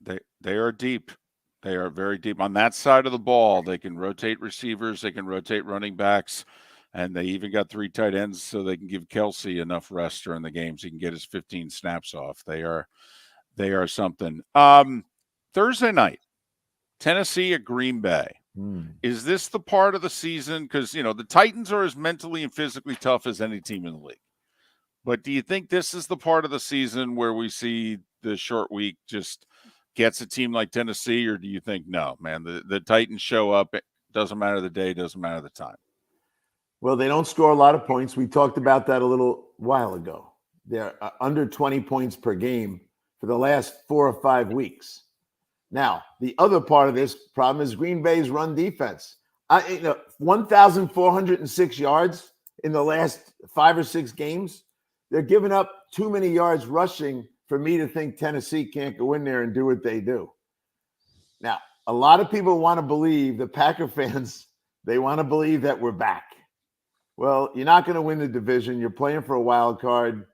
They are deep. They are very deep. On that side of the ball, they can rotate receivers, they can rotate running backs, and they even got 3 tight ends so they can give Kelsey enough rest during the game so he can get his 15 snaps off. They are something. Thursday night, Tennessee at Green Bay. Is this the part of the season? Because, the Titans are as mentally and physically tough as any team in the league. But do you think this is the part of the season where we see the short week just gets a team like Tennessee? Or do you think, no, man, the Titans show up. It doesn't matter the day, doesn't matter the time. Well, they don't score a lot of points. We talked about that a little while ago. They're under 20 points per game for the last 4 or 5 weeks. Now, the other part of this problem is Green Bay's run defense. 1,406 yards in the last 5 or 6 games. They're giving up too many yards rushing for me to think Tennessee can't go in there and do what they do. Now, a lot of people want to believe, the Packer fans, they want to believe that we're back. Well, you're not going to win the division. You're playing for a wild card.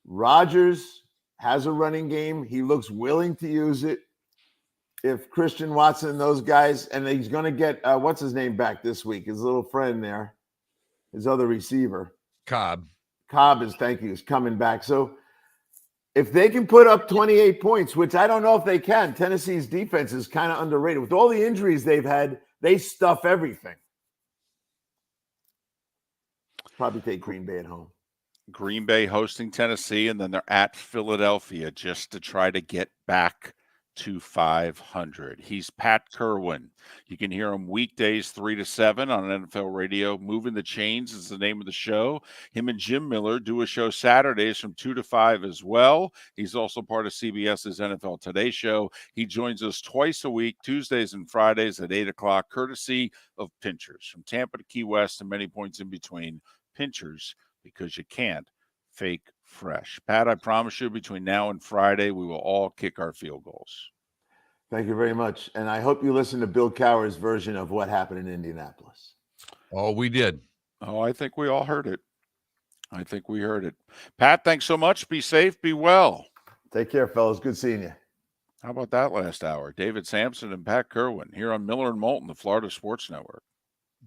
Rodgers has a running game. He looks willing to use it. If Christian Watson and those guys, and he's going to get, what's his name back this week? His little friend there, his other receiver. Cobb is coming back. So if they can put up 28 points, which I don't know if they can, Tennessee's defense is kind of underrated. With all the injuries they've had, they stuff everything. Probably take Green Bay at home. Green Bay hosting Tennessee, and then they're at Philadelphia just to try to get back to 500. He's Pat Kirwan. You can hear him weekdays 3 to 7 on NFL radio. Moving the Chains is the name of the show. Him and Jim Miller do a show Saturdays from 2 to 5 as well. He's also part of CBS's NFL Today show. He joins us twice a week, Tuesdays and Fridays at 8 o'clock, courtesy of Pinchers. From Tampa to Key West and many points in between. Pinchers, because you can't fake fresh. Pat, I promise you, between now and Friday, we will all kick our field goals. Thank you very much. And I hope you listen to Bill Cowher's version of what happened in Indianapolis. Oh, we did. Oh, I think we all heard it. I think we heard it. Pat, thanks so much. Be safe. Be well. Take care, fellas. Good seeing you. How about that last hour? David Samson and Pat Kirwan here on Miller and Moulton, the Florida Sports Network.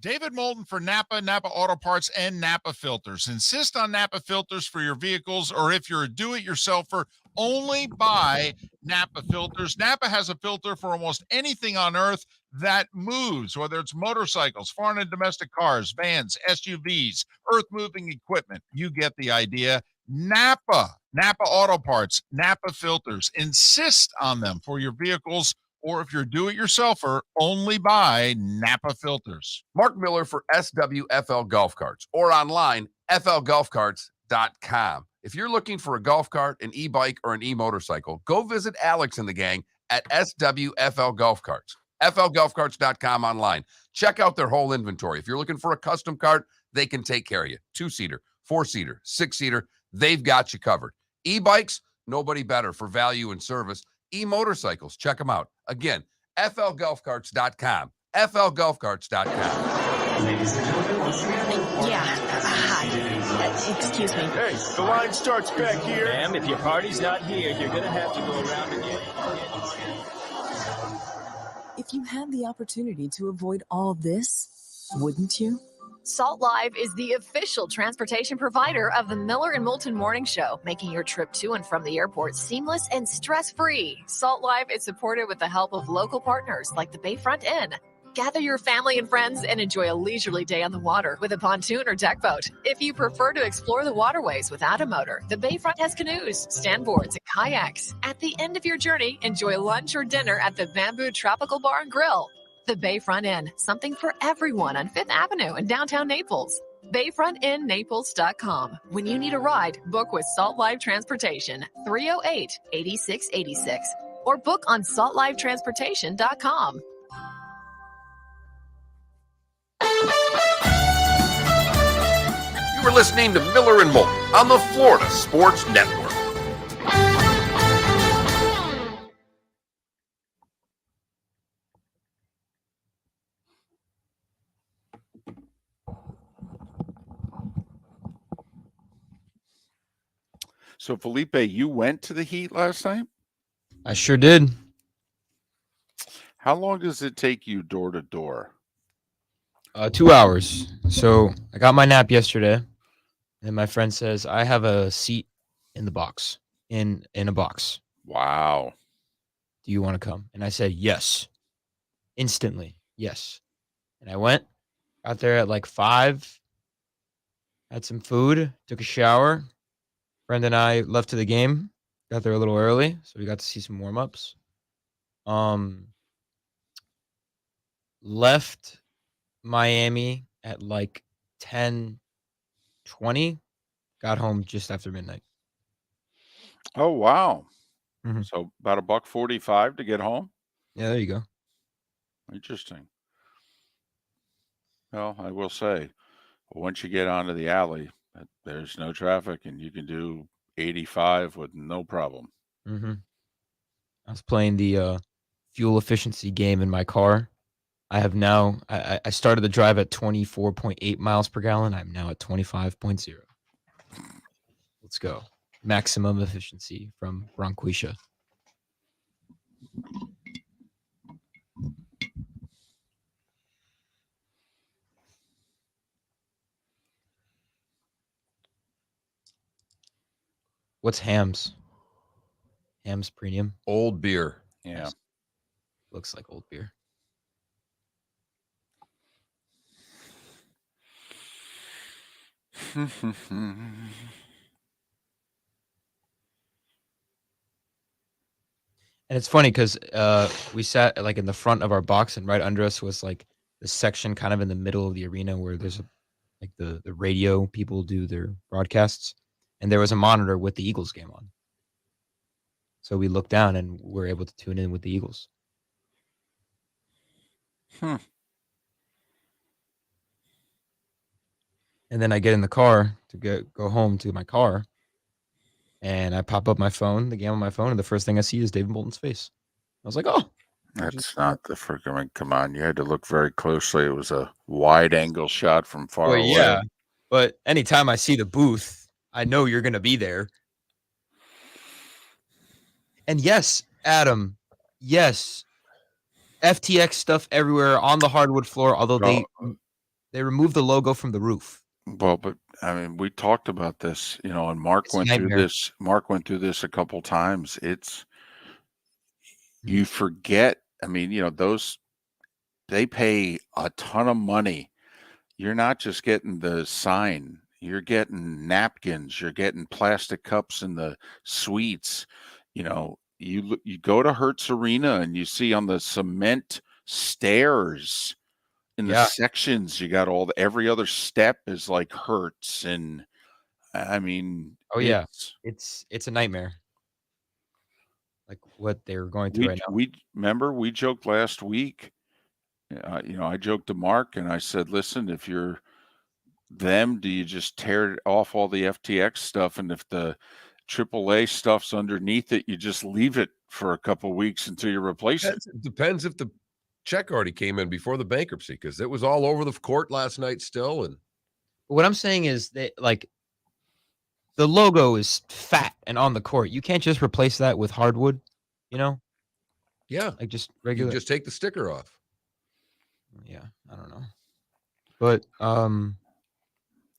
David Moulton for Napa Auto Parts, and Napa Filters. Insist on Napa filters for your vehicles, or if you're a do-it-yourselfer, only buy Napa filters. Napa has a filter for almost anything on earth that moves, whether it's motorcycles, foreign and domestic cars, vans, SUVs, earth-moving equipment. You get the idea. Napa Auto Parts, Napa filters. Insist on them for your vehicles, or if you're do-it-yourselfer, only buy Napa filters. Mark Miller for SWFL Golf Carts, or online, flgolfcarts.com. If you're looking for a golf cart, an e-bike, or an e-motorcycle, go visit Alex and the gang at SWFL Golf Carts. flgolfcarts.com online. Check out their whole inventory. If you're looking for a custom cart, they can take care of you. 2-seater, 4-seater, 6-seater, they've got you covered. E-bikes, nobody better for value and service. E-motorcycles, check them out. Again, flgolfcarts.com. flgolfcarts.com. Ladies and gentlemen, once again. Hi. Excuse me. Hey, the line starts back here. Ma'am, if your party's not here, you're going to have to go around again. If you had the opportunity to avoid all this, wouldn't you? Salt Live is the official transportation provider of the Miller and Moulton Morning Show, making your trip to and from the airport seamless and stress-free. Salt Live is supported with the help of local partners like the Bayfront Inn. Gather your family and friends and enjoy a leisurely day on the water with a pontoon or deck boat. If you prefer to explore the waterways without a motor, the Bayfront has canoes, standboards, and kayaks. At the end of your journey, enjoy lunch or dinner at the Bamboo Tropical Bar and Grill. The Bayfront Inn, something for everyone on 5th Avenue in downtown Naples. BayfrontInNaples.com. When you need a ride, book with Salt Live Transportation, 308-8686, or book on saltlivetransportation.com. You You are listening to Miller and Moulton on the Florida Sports Network. So, Felipe, you went to the Heat last night? I sure did. How long does it take you door to door? 2 hours. So I got my nap yesterday, and my friend says I have a seat in the box, in a box. Wow. Do you want to come? And I said yes, instantly, yes. And I went, got there at like 5, had some food, took a shower. Friend and I left to the game, got there a little early, so we got to see some warm-ups. Left Miami at like 10:20, got home just after midnight. Oh, wow. Mhm. So about $1.45 to get home? Yeah, there you go. Interesting. Well, I will say, once you get onto the alley, there's no traffic and you can do 85 with no problem. I was playing the fuel efficiency game in my car. I have now I started the drive at 24.8 miles per gallon. I'm now at 25.0. Let's go. Maximum efficiency from Bronquisha. What's Hams? Hams Premium. Old beer. Yeah. Nice. Looks like old beer. And it's funny because we sat like in the front of our box, and right under us was like the section kind of in the middle of the arena where there's like the radio people do their broadcasts, and there was a monitor with the Eagles game on. So we looked down and we're able to tune in with the Eagles. And then I get in the car to go home to my car, and I pop up my phone, the game on my phone, and the first thing I see is David Moulton's face. I was like, oh. That's not the freaking, I mean, come on. You had to look very closely. It was a wide angle shot from far Well, away. yeah. But anytime I see the booth, I know you're going to be there. And yes, Adam, yes, FTX stuff everywhere on the hardwood floor, although they removed the logo from the roof. Well, but I mean, we talked about this, and Mark It's a went through nightmare. this. Mark went through this a couple times. You forget. I mean, they pay a ton of money. You're not just getting the sign. You're getting napkins. You're getting plastic cups in the suites. You go to Hertz Arena and you see on the cement stairs in the sections, you got every other step is like Hertz, and I mean, Oh yeah, it's a nightmare. Like what they're going through right now. we remember we joked last week. I joked to Mark and I said, "Listen, if you're them, do you just tear off all the FTX stuff, and if the AAA stuff's underneath it, you just leave it for a couple weeks until you replace it?" Depends if the check already came in before the bankruptcy, because it was all over the court last night still. And what I'm saying is that like the logo is fat and on the court. You can't just replace that with hardwood, Yeah, like just regular. You just take the sticker off. Yeah, I don't know, but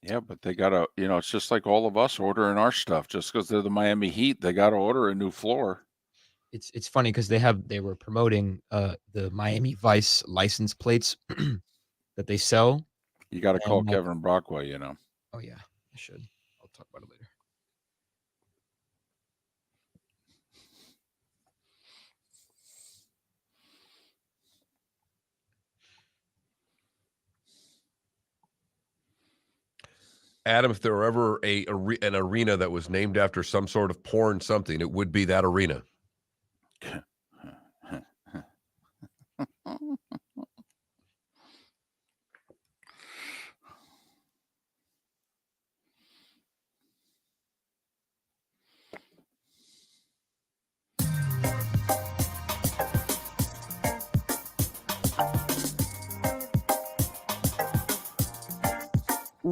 yeah, but they gotta, it's just like all of us ordering our stuff. Just because they're the Miami Heat, they gotta order a new floor. It's funny because they were promoting the Miami Vice license plates that they sell. You got to call Kevin Brockway, Oh yeah, I should. I'll talk about it later. Adam, if there were ever an arena that was named after some sort of porn something, it would be that arena.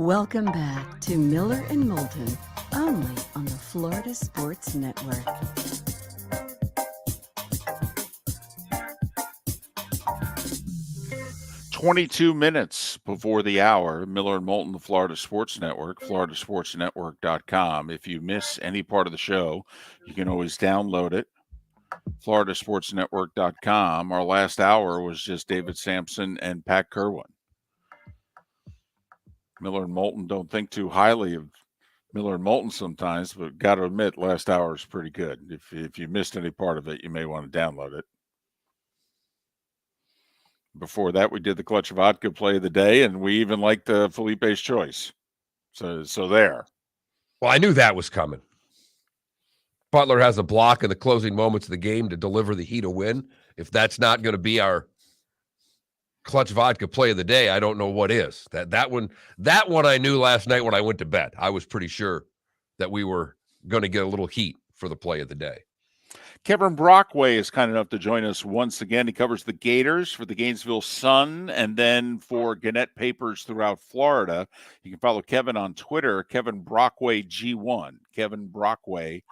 Welcome back to Miller and Moulton, only on the Florida Sports Network. "22 minutes before the hour, Miller and Moulton, the Florida Sports Network, floridasportsnetwork.com. If you miss any part of the show, you can always download it, floridasportsnetwork.com. Our last hour was just David Samson and Pat Kirwan. Miller and Moulton don't think too highly of Miller and Moulton sometimes, but got to admit, last hour is pretty good. If you missed any part of it, you may want to download it. Before that, we did the Clutch Vodka play of the day, and we even liked Felipe's choice. So there. Well, I knew that was coming. Butler has a block in the closing moments of the game to deliver the Heat a win. If that's not going to be our Clutch Vodka play of the day, I don't know what is. That one I knew last night when I went to bed. I was pretty sure that we were going to get a little heat for the play of the day. Kevin Brockway is kind enough to join us once again. He covers the Gators for the Gainesville Sun and then for Gannett Papers throughout Florida. You can follow Kevin on Twitter, Kevin Brockway G1. Kevin Brockway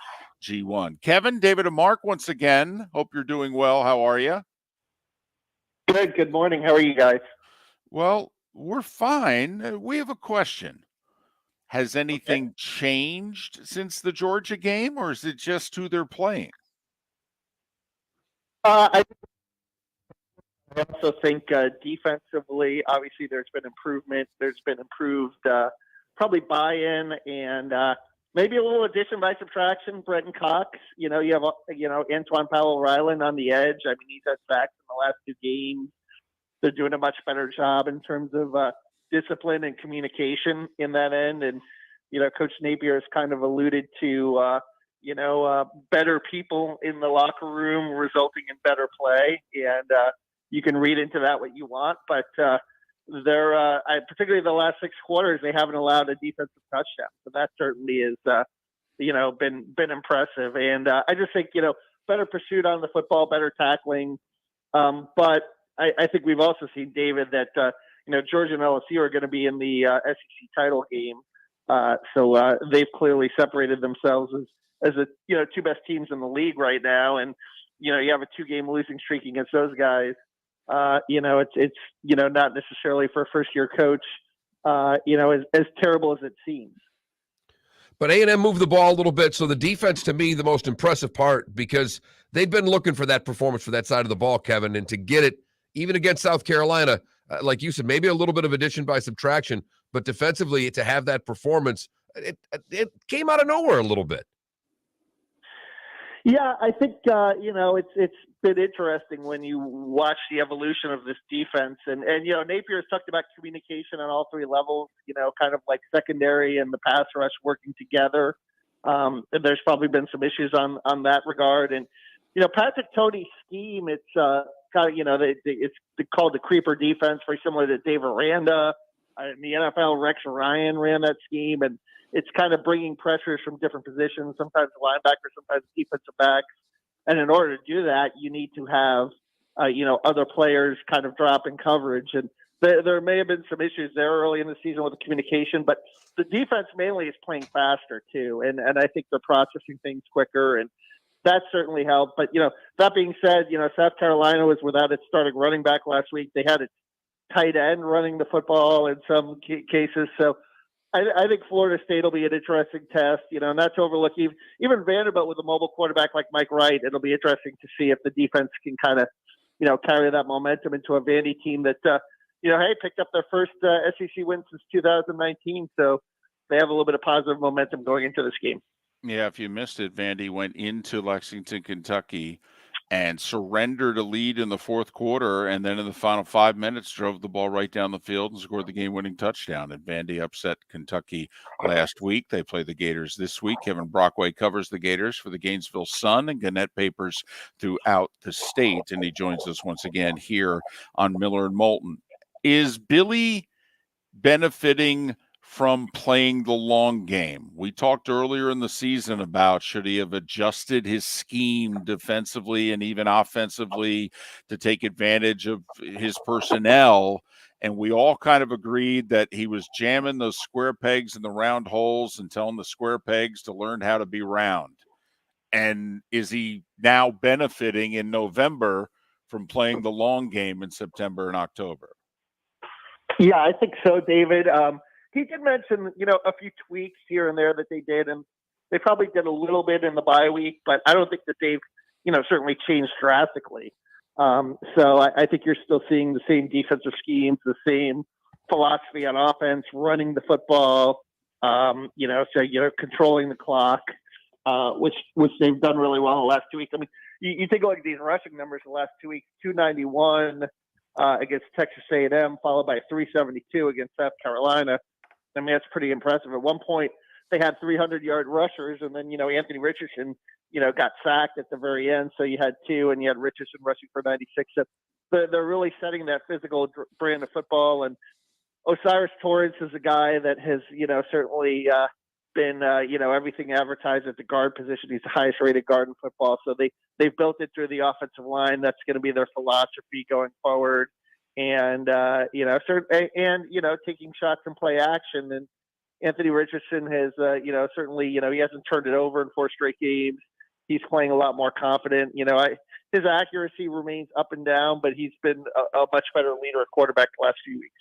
G1. Kevin, David and Mark, once again. Hope you're doing well. How are you? Good. Good morning. How are you guys? Well, we're fine. We have a question. Has anything changed since the Georgia game, or is it just who they're playing? I also think defensively, obviously, there's been improvement. There's been improved probably buy-in and maybe a little addition by subtraction. Brenton Cox, you have Antoine Powell-Ryland on the edge. I mean, he's had sacks in the last 2 games. They're doing a much better job in terms of discipline and communication in that end. And Coach Napier has kind of alluded to better people in the locker room resulting in better play. And you can read into that what you want, but they're particularly the last 6 quarters, they haven't allowed a defensive touchdown. So that certainly is, been impressive. And I just think, better pursuit on the football, better tackling. But I think we've also seen, David, that, Georgia and LSU are going to be in the SEC title game. So they've clearly separated themselves as the 2 best teams in the league right now. And, you have a 2-game losing streak against those guys. It's not necessarily for a first-year coach, as terrible as it seems. But A&M moved the ball a little bit, so the defense, to me, the most impressive part, because they've been looking for that performance for that side of the ball, Kevin, and to get it, even against South Carolina, like you said, maybe a little bit of addition by subtraction, but defensively, to have that performance, it came out of nowhere a little bit. Yeah, I think, it's been interesting when you watch the evolution of this defense. And Napier's talked about communication on all 3 levels, kind of like secondary and the pass rush working together. And there's probably been some issues on that regard. And, Patrick Tony's scheme, it's kind of, it's called the creeper defense, very similar to Dave Aranda. In the NFL, Rex Ryan ran that scheme, and it's kind of bringing pressures from different positions, sometimes linebackers, sometimes defensive backs. And in order to do that, you need to have, other players kind of drop in coverage. And there may have been some issues there early in the season with the communication, but the defense mainly is playing faster too. And I think they're processing things quicker, and that certainly helped. But, that being said, South Carolina was without its starting running back last week. They had its tight end running the football in some cases. So I think Florida State will be an interesting test, not to overlook even Vanderbilt with a mobile quarterback like Mike Wright. It'll be interesting to see if the defense can kind of, carry that momentum into a Vandy team that, picked up their first SEC win since 2019. So they have a little bit of positive momentum going into this game. Yeah, if you missed it, Vandy went into Lexington, Kentucky, and surrendered a lead in the 4th quarter, and then in the final 5 minutes drove the ball right down the field and scored the game-winning touchdown. And Vandy upset Kentucky last week. They play the Gators this week. Kevin Brockway covers the Gators for the Gainesville Sun and Gannett Papers throughout the state, and he joins us once again here on Miller and Moulton. Is Billy benefiting from playing the long game? We talked earlier in the season about should he have adjusted his scheme defensively and even offensively to take advantage of his personnel. and we all kind of agreed that he was jamming those square pegs in the round holes and telling the square pegs to learn how to be round. And is he now benefiting in November from playing the long game in September and October? Yeah, I think so, David. He did mention, a few tweaks here and there that they did, and they probably did a little bit in the bye week, but I don't think that they've, certainly changed drastically. So I think you're still seeing the same defensive schemes, the same philosophy on offense, running the football, controlling the clock, which they've done really well the last 2 weeks. I mean, you take a look at these rushing numbers the last 2 weeks: 291 against Texas A&M, followed by 372 against South Carolina. I mean, that's pretty impressive. At one point, they had 300-yard rushers, and then Anthony Richardson got sacked at the very end. So you had two, and you had Richardson rushing for 96. So they're really setting that physical brand of football. And Osiris Torrance is a guy that has, certainly been, everything advertised at the guard position. He's the highest rated guard in football. So they've built it through the offensive line. That's going to be their philosophy going forward. And, taking shots and play action. And Anthony Richardson has, certainly, he hasn't turned it over in 4 straight games. He's playing a lot more confident. His accuracy remains up and down, but he's been a much better leader at quarterback the last few weeks.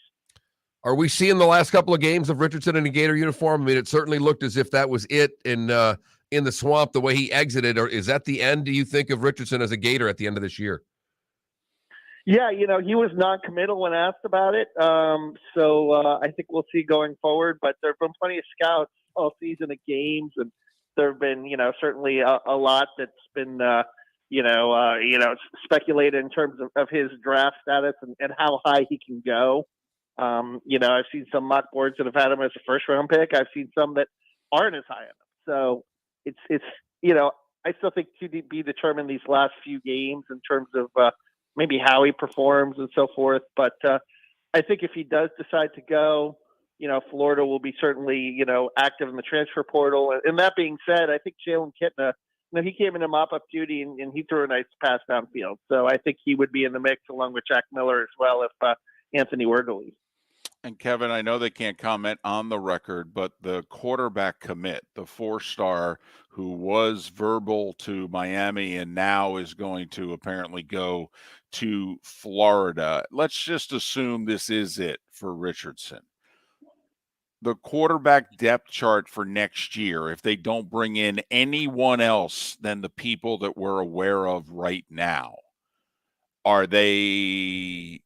Are we seeing the last couple of games of Richardson in a Gator uniform? I mean, it certainly looked as if that was it in the swamp, the way he exited. Or is that the end, do you think, of Richardson as a Gator at the end of this year? Yeah, he was non-committal when asked about it. So I think we'll see going forward. But there have been plenty of scouts all season at games, and there have been, certainly a lot that's been, speculated in terms of his draft status and how high he can go. I've seen some mock boards that have had him as a first-round pick. I've seen some that aren't as high on him. So it's I still think to be determined these last few games in terms of maybe how he performs and so forth. But I think if he does decide to go, Florida will be certainly, active in the transfer portal. And that being said, I think Jalen Kitna, he came into mop-up duty and he threw a nice pass downfield. So I think he would be in the mix along with Jack Miller as well if Anthony were to leave. And Kevin, I know they can't comment on the record, but the quarterback commit, the 4-star who was verbal to Miami and now is going to apparently go to Florida. Let's just assume this is it for Richardson. The quarterback depth chart for next year, if they don't bring in anyone else than the people that we're aware of right now, are they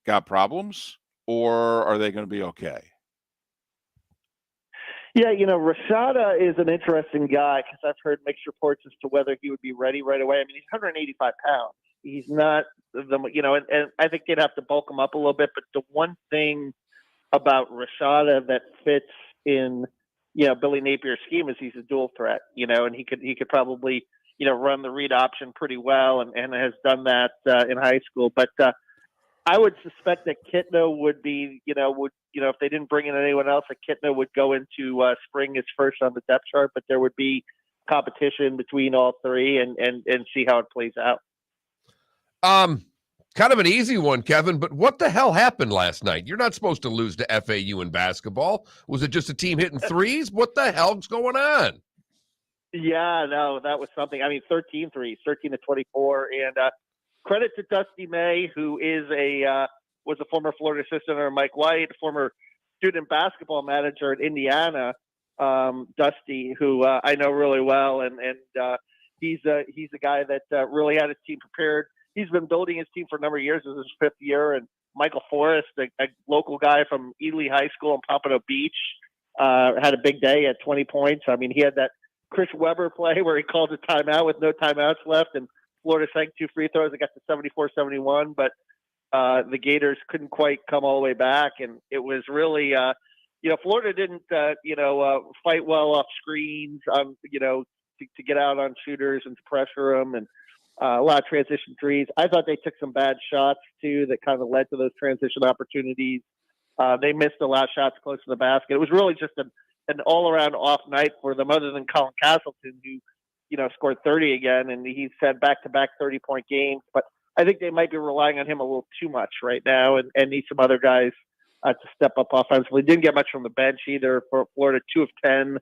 got problems? Or are they going to be okay? Yeah, Rashada is an interesting guy because I've heard mixed reports as to whether he would be ready right away. I mean, he's 185 pounds. He's not and I think they'd have to bulk him up a little bit. But the one thing about Rashada that fits in, Billy Napier's scheme is he's a dual threat, and he could probably, run the read option pretty well and has done that in high school. But I would suspect that Kitna would be, if they didn't bring in anyone else, that Kitna would go into spring as first on the depth chart, but there would be competition between all three and see how it plays out. Kind of an easy one, Kevin, but what the hell happened last night? You're not supposed to lose to FAU in basketball. Was it just a team hitting threes? What the hell's going on? Yeah, no, that was something. I mean, 13 threes, 13 to 24, and credit to Dusty May, who is was a former Florida assistant under Mike White, a former student basketball manager at Indiana. Dusty, who I know really well, and he's a guy that really had his team prepared. He's been building his team for a number of years. This is his 5th year, and Michael Forrest, a local guy from Ely High School in Pompano Beach, had a big day at 20 points. I mean, he had that Chris Webber play where he called a timeout with no timeouts left, and Florida sank 2 free throws. It got to 74-71, but the Gators couldn't quite come all the way back. And it was really, Florida didn't, fight well off screens, to get out on shooters and to pressure them, and a lot of transition threes. I thought they took some bad shots, too, that kind of led to those transition opportunities. They missed a lot of shots close to the basket. It was really just an all-around off night for them, other than Colin Castleton, who, scored 30 again, and he's had back-to-back 30-point games. But I think they might be relying on him a little too much right now, and need some other guys to step up offensively. Didn't get much from the bench either. For Florida, 2 of 10,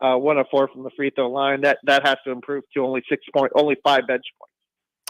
1 of 4 from the free throw line. That has to improve to only 5 bench points.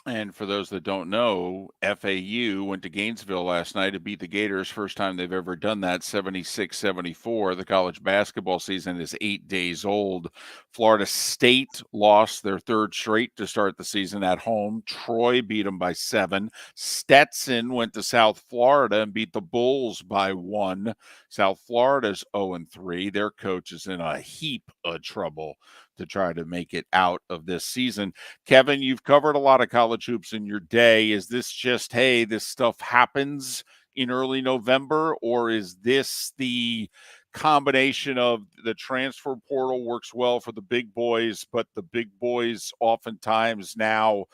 And for those that don't know, FAU went to Gainesville last night to beat the Gators. First time they've ever done that, 76-74. The college basketball season is 8 days old. Florida State lost their 3rd straight to start the season at home. Troy beat them by 7. Stetson went to South Florida and beat the Bulls by 1. South Florida's 0-3. Their coach is in a heap of trouble to try to make it out of this season. Kevin, you've covered a lot of college hoops in your day. Is this just, hey, this stuff happens in early November, or is this the combination of the transfer portal works well for the big boys, but the big boys oftentimes now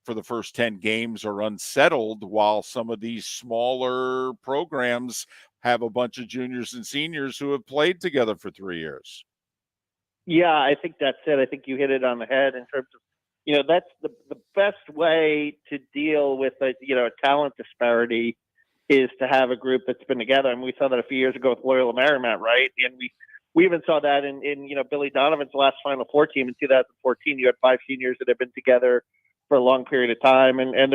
for the first 10 games are unsettled, while some of these smaller programs have a bunch of juniors and seniors who have played together for 3 years? Yeah, I think that's it. I think you hit it on the head in terms of, that's the best way to deal with a talent disparity is to have a group that's been together. I mean, we saw that a few years ago with Loyola Marymount, right? And we even saw that in Billy Donovan's last Final Four team in 2014. You had 5 seniors that have been together for a long period of time. And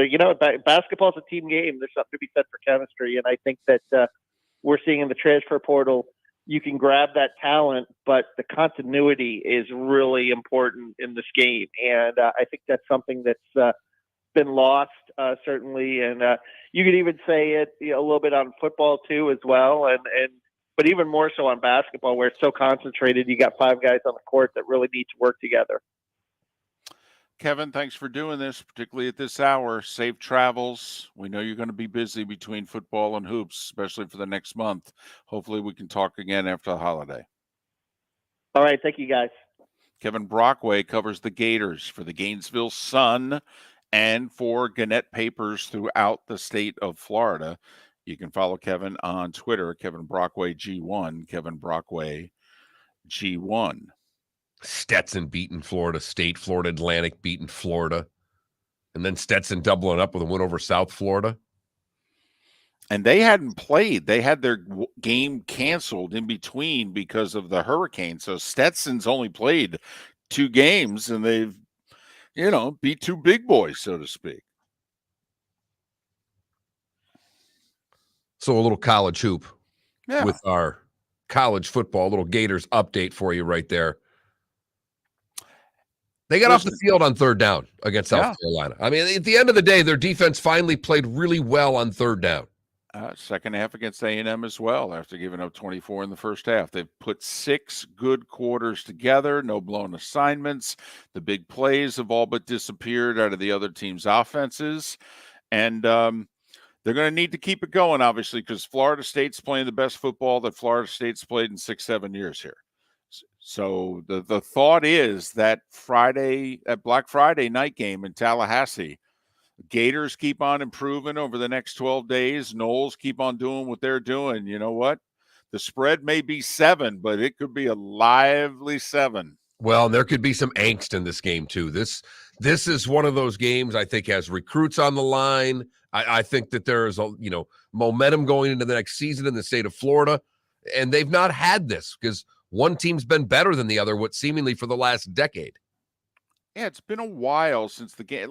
basketball is a team game. There's something to be said for chemistry. And I think that we're seeing in the transfer portal, you can grab that talent, but the continuity is really important in this game. And I think that's something that's been lost, certainly. And you could even say it a little bit on football too, as well. But even more so on basketball, where it's so concentrated, you got 5 guys on the court that really need to work together. Kevin, thanks for doing this, particularly at this hour. Safe travels. We know you're going to be busy between football and hoops, especially for the next month. Hopefully we can talk again after the holiday. All right. Thank you, guys. Kevin Brockway covers the Gators for the Gainesville Sun and for Gannett Papers throughout the state of Florida. You can follow Kevin on Twitter, Kevin Brockway G1, Kevin Brockway G1. Stetson beating Florida State, Florida Atlantic beating Florida, and then Stetson doubling up with a win over South Florida. And they hadn't played. They had their game canceled in between because of the hurricane. So Stetson's only played 2 games, and they've, beat 2 big boys, so to speak. So a little college hoop with our college football, little Gators update for you right there. They got off the field on 3rd down against South Carolina. I mean, at the end of the day, their defense finally played really well on 3rd down. Second half against A&M as well, after giving up 24 in the first half. They've put 6 good quarters together, no blown assignments. The big plays have all but disappeared out of the other team's offenses. And they're going to need to keep it going, obviously, because Florida State's playing the best football that Florida State's played in 6-7 years here. So the thought is that Black Friday night game in Tallahassee, Gators keep on improving over the next 12 days. Knowles keep on doing what they're doing. You know what? The spread may be 7, but it could be a lively 7. Well, there could be some angst in this game too. This is one of those games I think has recruits on the line. I think that there is momentum going into the next season in the state of Florida, and they've not had this because one team's been better than the other, seemingly for the last decade. Yeah, it's been a while since the game.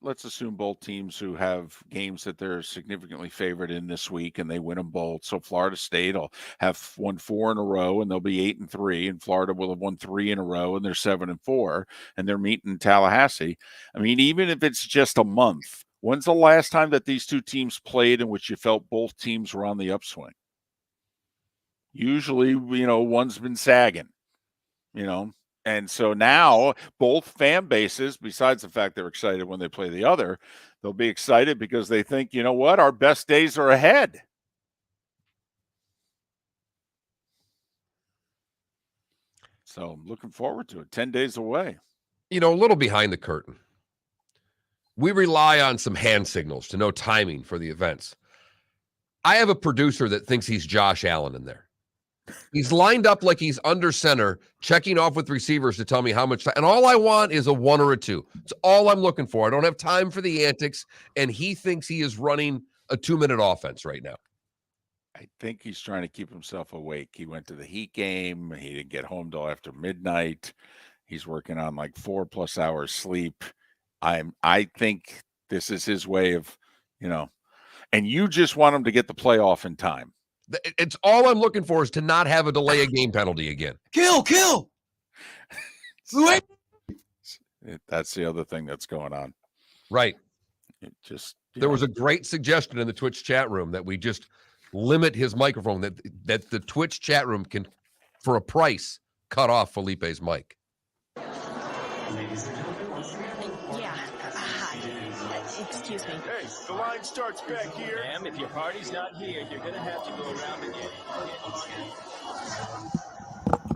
Let's assume both teams who have games that they're significantly favored in this week, and they win them both. So Florida State will have won 4 in a row, and they'll be 8-3, and Florida will have won 3 in a row, and they're 7-4, and they're meeting in Tallahassee. I mean, even if it's just a month, when's the last time that these 2 teams played in which you felt both teams were on the upswing? Usually, one's been sagging, And so now both fan bases, besides the fact they're excited when they play the other, they'll be excited because they think, you know what, our best days are ahead. So I'm looking forward to it. 10 days away. A little behind the curtain. We rely on some hand signals to know timing for the events. I have a producer that thinks he's Josh Allen in there. He's lined up like he's under center, checking off with receivers to tell me how much time. And all I want is a 1 or a 2. It's all I'm looking for. I don't have time for the antics. And he thinks he is running a 2-minute offense right now. I think he's trying to keep himself awake. He went to the Heat game. He didn't get home till after midnight. He's working on like 4+ hours sleep. I think this is his way of, and you just want him to get the playoff in time. It's all I'm looking for is to not have a delay a game penalty again. Kill. That's the other thing that's going on. Right. It just there was a great suggestion in the Twitch chat room that we just limit his microphone, that the Twitch chat room can, for a price, cut off Felipe's mic. Yeah. Hi. Excuse me. Hey, the line starts back here. Ma'am, if your party's not here, you're going to have to go around again.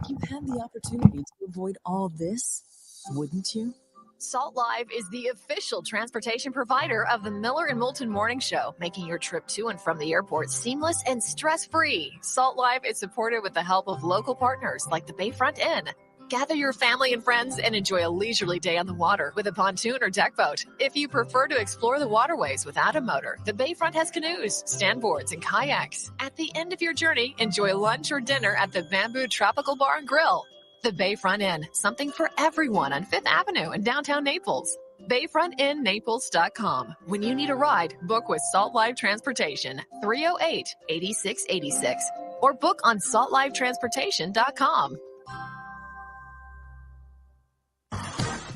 If you had the opportunity to avoid all this, wouldn't you? Salt Live is the official transportation provider of the Miller and Moulton Morning Show, making your trip to and from the airport seamless and stress-free. Salt Live is supported with the help of local partners like the Bayfront Inn. Gather your family and friends and enjoy a leisurely day on the water with a pontoon or deck boat. If you prefer to explore the waterways without a motor, the Bayfront has canoes, standboards, and kayaks. At the end of your journey, enjoy lunch or dinner at the Bamboo Tropical Bar and Grill. The Bayfront Inn, something for everyone on 5th Avenue in downtown Naples. BayfrontInNaples.com. When you need a ride, book with Salt Live Transportation, 308-8686, or book on saltlivetransportation.com.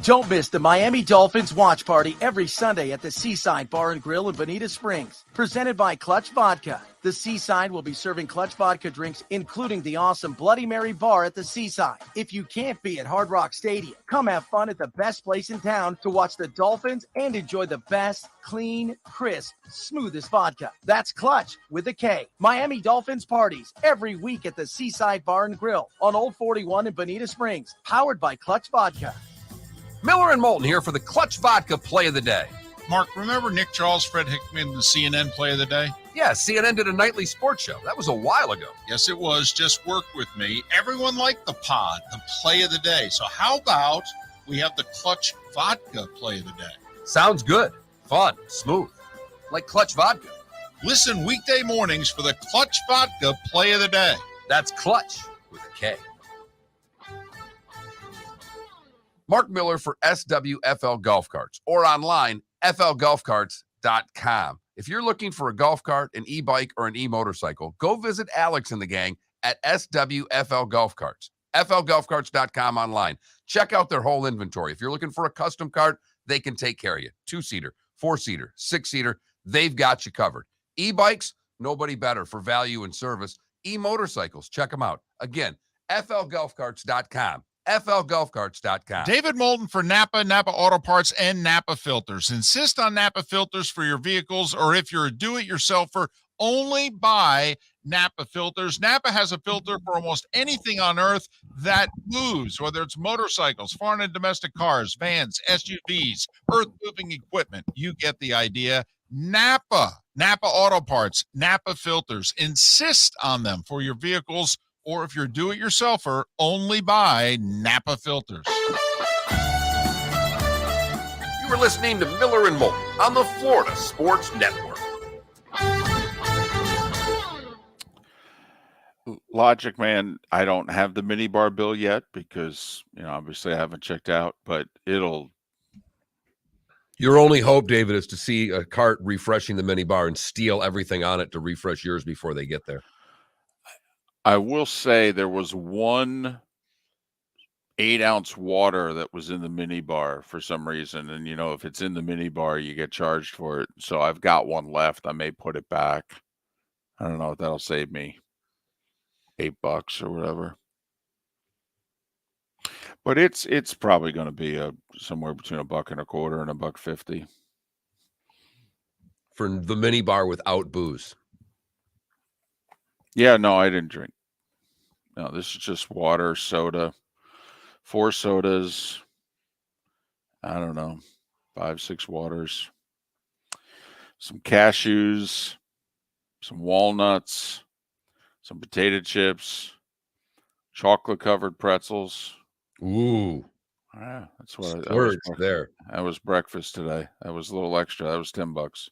Don't miss the Miami Dolphins watch party every Sunday at the Seaside Bar and Grill in Bonita Springs. Presented by Clutch Vodka. The Seaside will be serving Clutch Vodka drinks, including the awesome Bloody Mary bar at the Seaside. If you can't be at Hard Rock Stadium, come have fun at the best place in town to watch the Dolphins and enjoy the best, clean, crisp, smoothest vodka. That's Clutch with a K. Miami Dolphins parties every week at the Seaside Bar and Grill on Old 41 in Bonita Springs. Powered by Clutch Vodka. Miller and Moulton here for the Clutch Vodka Play of the Day. Mark, remember Nick Charles, Fred Hickman, the CNN Play of the Day? Yeah, CNN did a nightly sports show. That was a while ago. Yes, it was. Just work with me. Everyone liked the pod, the Play of the Day. So how about we have the Clutch Vodka Play of the Day? Sounds good. Fun. Smooth. Like Clutch Vodka. Listen weekday mornings for the Clutch Vodka Play of the Day. That's Clutch with a K. Mark Miller for SWFL Golf Carts, or online, flgolfcarts.com. If you're looking for a golf cart, an e-bike, or an e-motorcycle, go visit Alex and the gang at SWFL Golf Carts. flgolfcarts.com online. Check out their whole inventory. If you're looking for a custom cart, they can take care of you. 2-seater, 4-seater, 6-seater, they've got you covered. E-bikes, nobody better for value and service. E-motorcycles, check them out. Again, flgolfcarts.com. flgolfcarts.com. David Moulton for Napa, Napa Auto Parts, and Napa Filters. Insist on Napa filters for your vehicles, or if you're a do-it-yourselfer, only buy Napa filters. Napa has a filter for almost anything on earth that moves, whether it's motorcycles, foreign and domestic cars, vans, SUVs, earth-moving equipment. You get the idea. Napa Auto Parts, Napa filters. Insist on them for your vehicles, or if you're a do-it-yourselfer, only buy Napa filters. You were listening to Miller and Moulton on the Florida Sports Network. Logic Man, I don't have the mini bar bill yet because, obviously I haven't checked out, but it'll. Your only hope, David, is to see a cart refreshing the mini bar and steal everything on it to refresh yours before they get there. I will say there was one 8-ounce water that was in the mini bar for some reason. And, if it's in the mini bar, you get charged for it. So I've got one left. I may put it back. I don't know if that'll save me $8 or whatever. But it's probably going to be somewhere between $1.25 and $1.50 for the mini bar without booze. Yeah, no, I didn't drink. No, this is just water, soda, 4 sodas. I don't know, 5, 6 waters, some cashews, some walnuts, some potato chips, chocolate covered pretzels. Ooh, Yeah, that's what words there. That was breakfast today. That was a little extra. That was $10.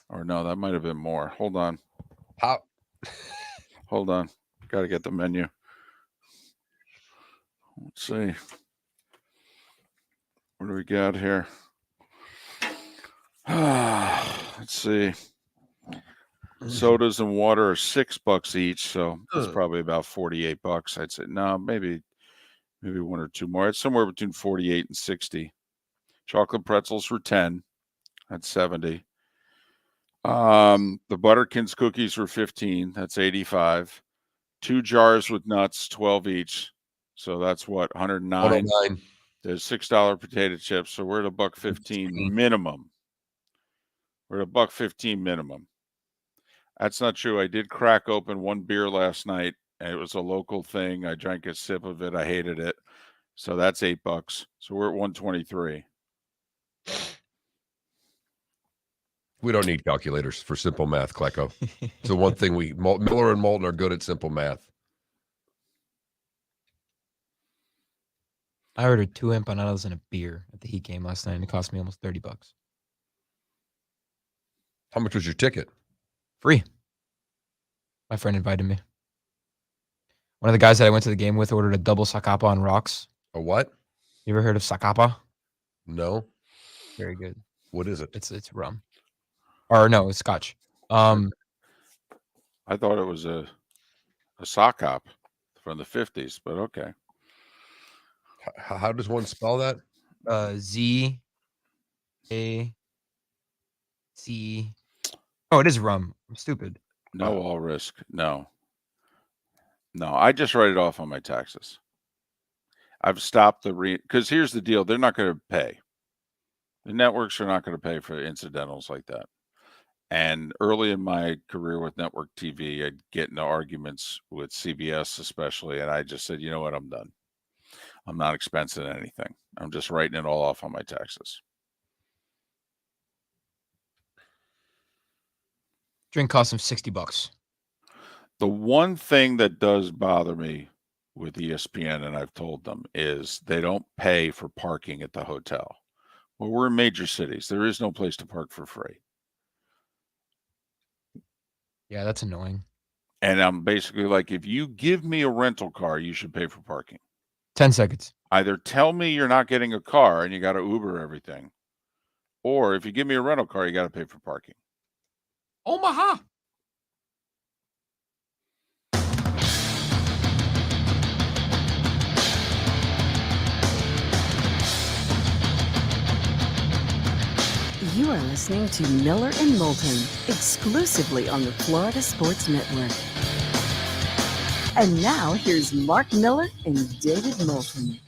Or no, that might have been more. Hold on. How? Hold on. Got to get the menu. Let's see. What do we got here? Let's see. Sodas and water are $6 each, so it's probably about $48. I'd say no, maybe one or two more. It's somewhere between 48 and 60. Chocolate pretzels were 10. That's 70. The Butterkins cookies were 15. That's 85. 2 jars with nuts, 12 each. So that's what, 109. 109. There's $6 potato chips. So we're at $1.15 minimum. We're at $1.15 minimum. That's not true. I did crack open one beer last night, and it was a local thing. I drank a sip of it. I hated it. So that's $8. So we're at 123. We don't need calculators for simple math, Klecko. It's the one thing Miller and Moulton are good at simple math. I ordered 2 empanadas and a beer at the Heat game last night, and it cost me almost $30. How much was your ticket? Free. My friend invited me. One of the guys that I went to the game with ordered a double sacapa on rocks. A what? You ever heard of sacapa? No. Very good. What is it? It's rum. Or no, it's scotch. I thought it was a sock hop from the 50s, but okay. How does one spell that? Z-A-C. Oh, it is rum. I'm stupid. No all risk. No. I just write it off on my taxes. I've stopped because here's the deal. They're not going to pay. The networks are not going to pay for incidentals like that. And early in my career with network TV, I'd get into arguments with CBS especially, and I just said, you know what, I'm done. I'm not expensing anything. I'm just writing it all off on my taxes. Drink costs him $60. The one thing that does bother me with ESPN, and I've told them, is they don't pay for parking at the hotel. Well, we're in major cities. There is no place to park for free. Yeah, that's annoying. And I'm basically like, if you give me a rental car, you should pay for parking. 10 seconds. Either tell me you're not getting a car and you got to Uber everything, or if you give me a rental car, you got to pay for parking. Omaha. You are listening to Miller and Moulton, exclusively on the Florida Sports Network. And now here's Mark Miller and David Moulton.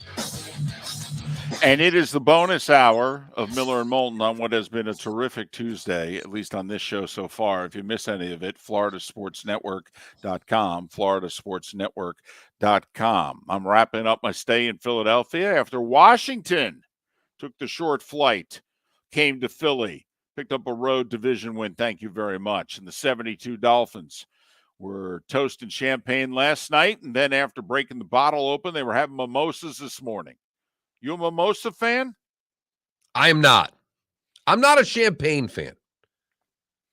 And it is the bonus hour of Miller and Moulton on what has been a terrific Tuesday, at least on this show so far. If you miss any of it, floridasportsnetwork.com, floridasportsnetwork.com. I'm wrapping up my stay in Philadelphia after Washington took the short flight, came to Philly, picked up a road division win. Thank you very much. And the 72 Dolphins were toasting champagne last night, and then after breaking the bottle open, they were having mimosas this morning. You a mimosa fan? I am not. I'm not a champagne fan.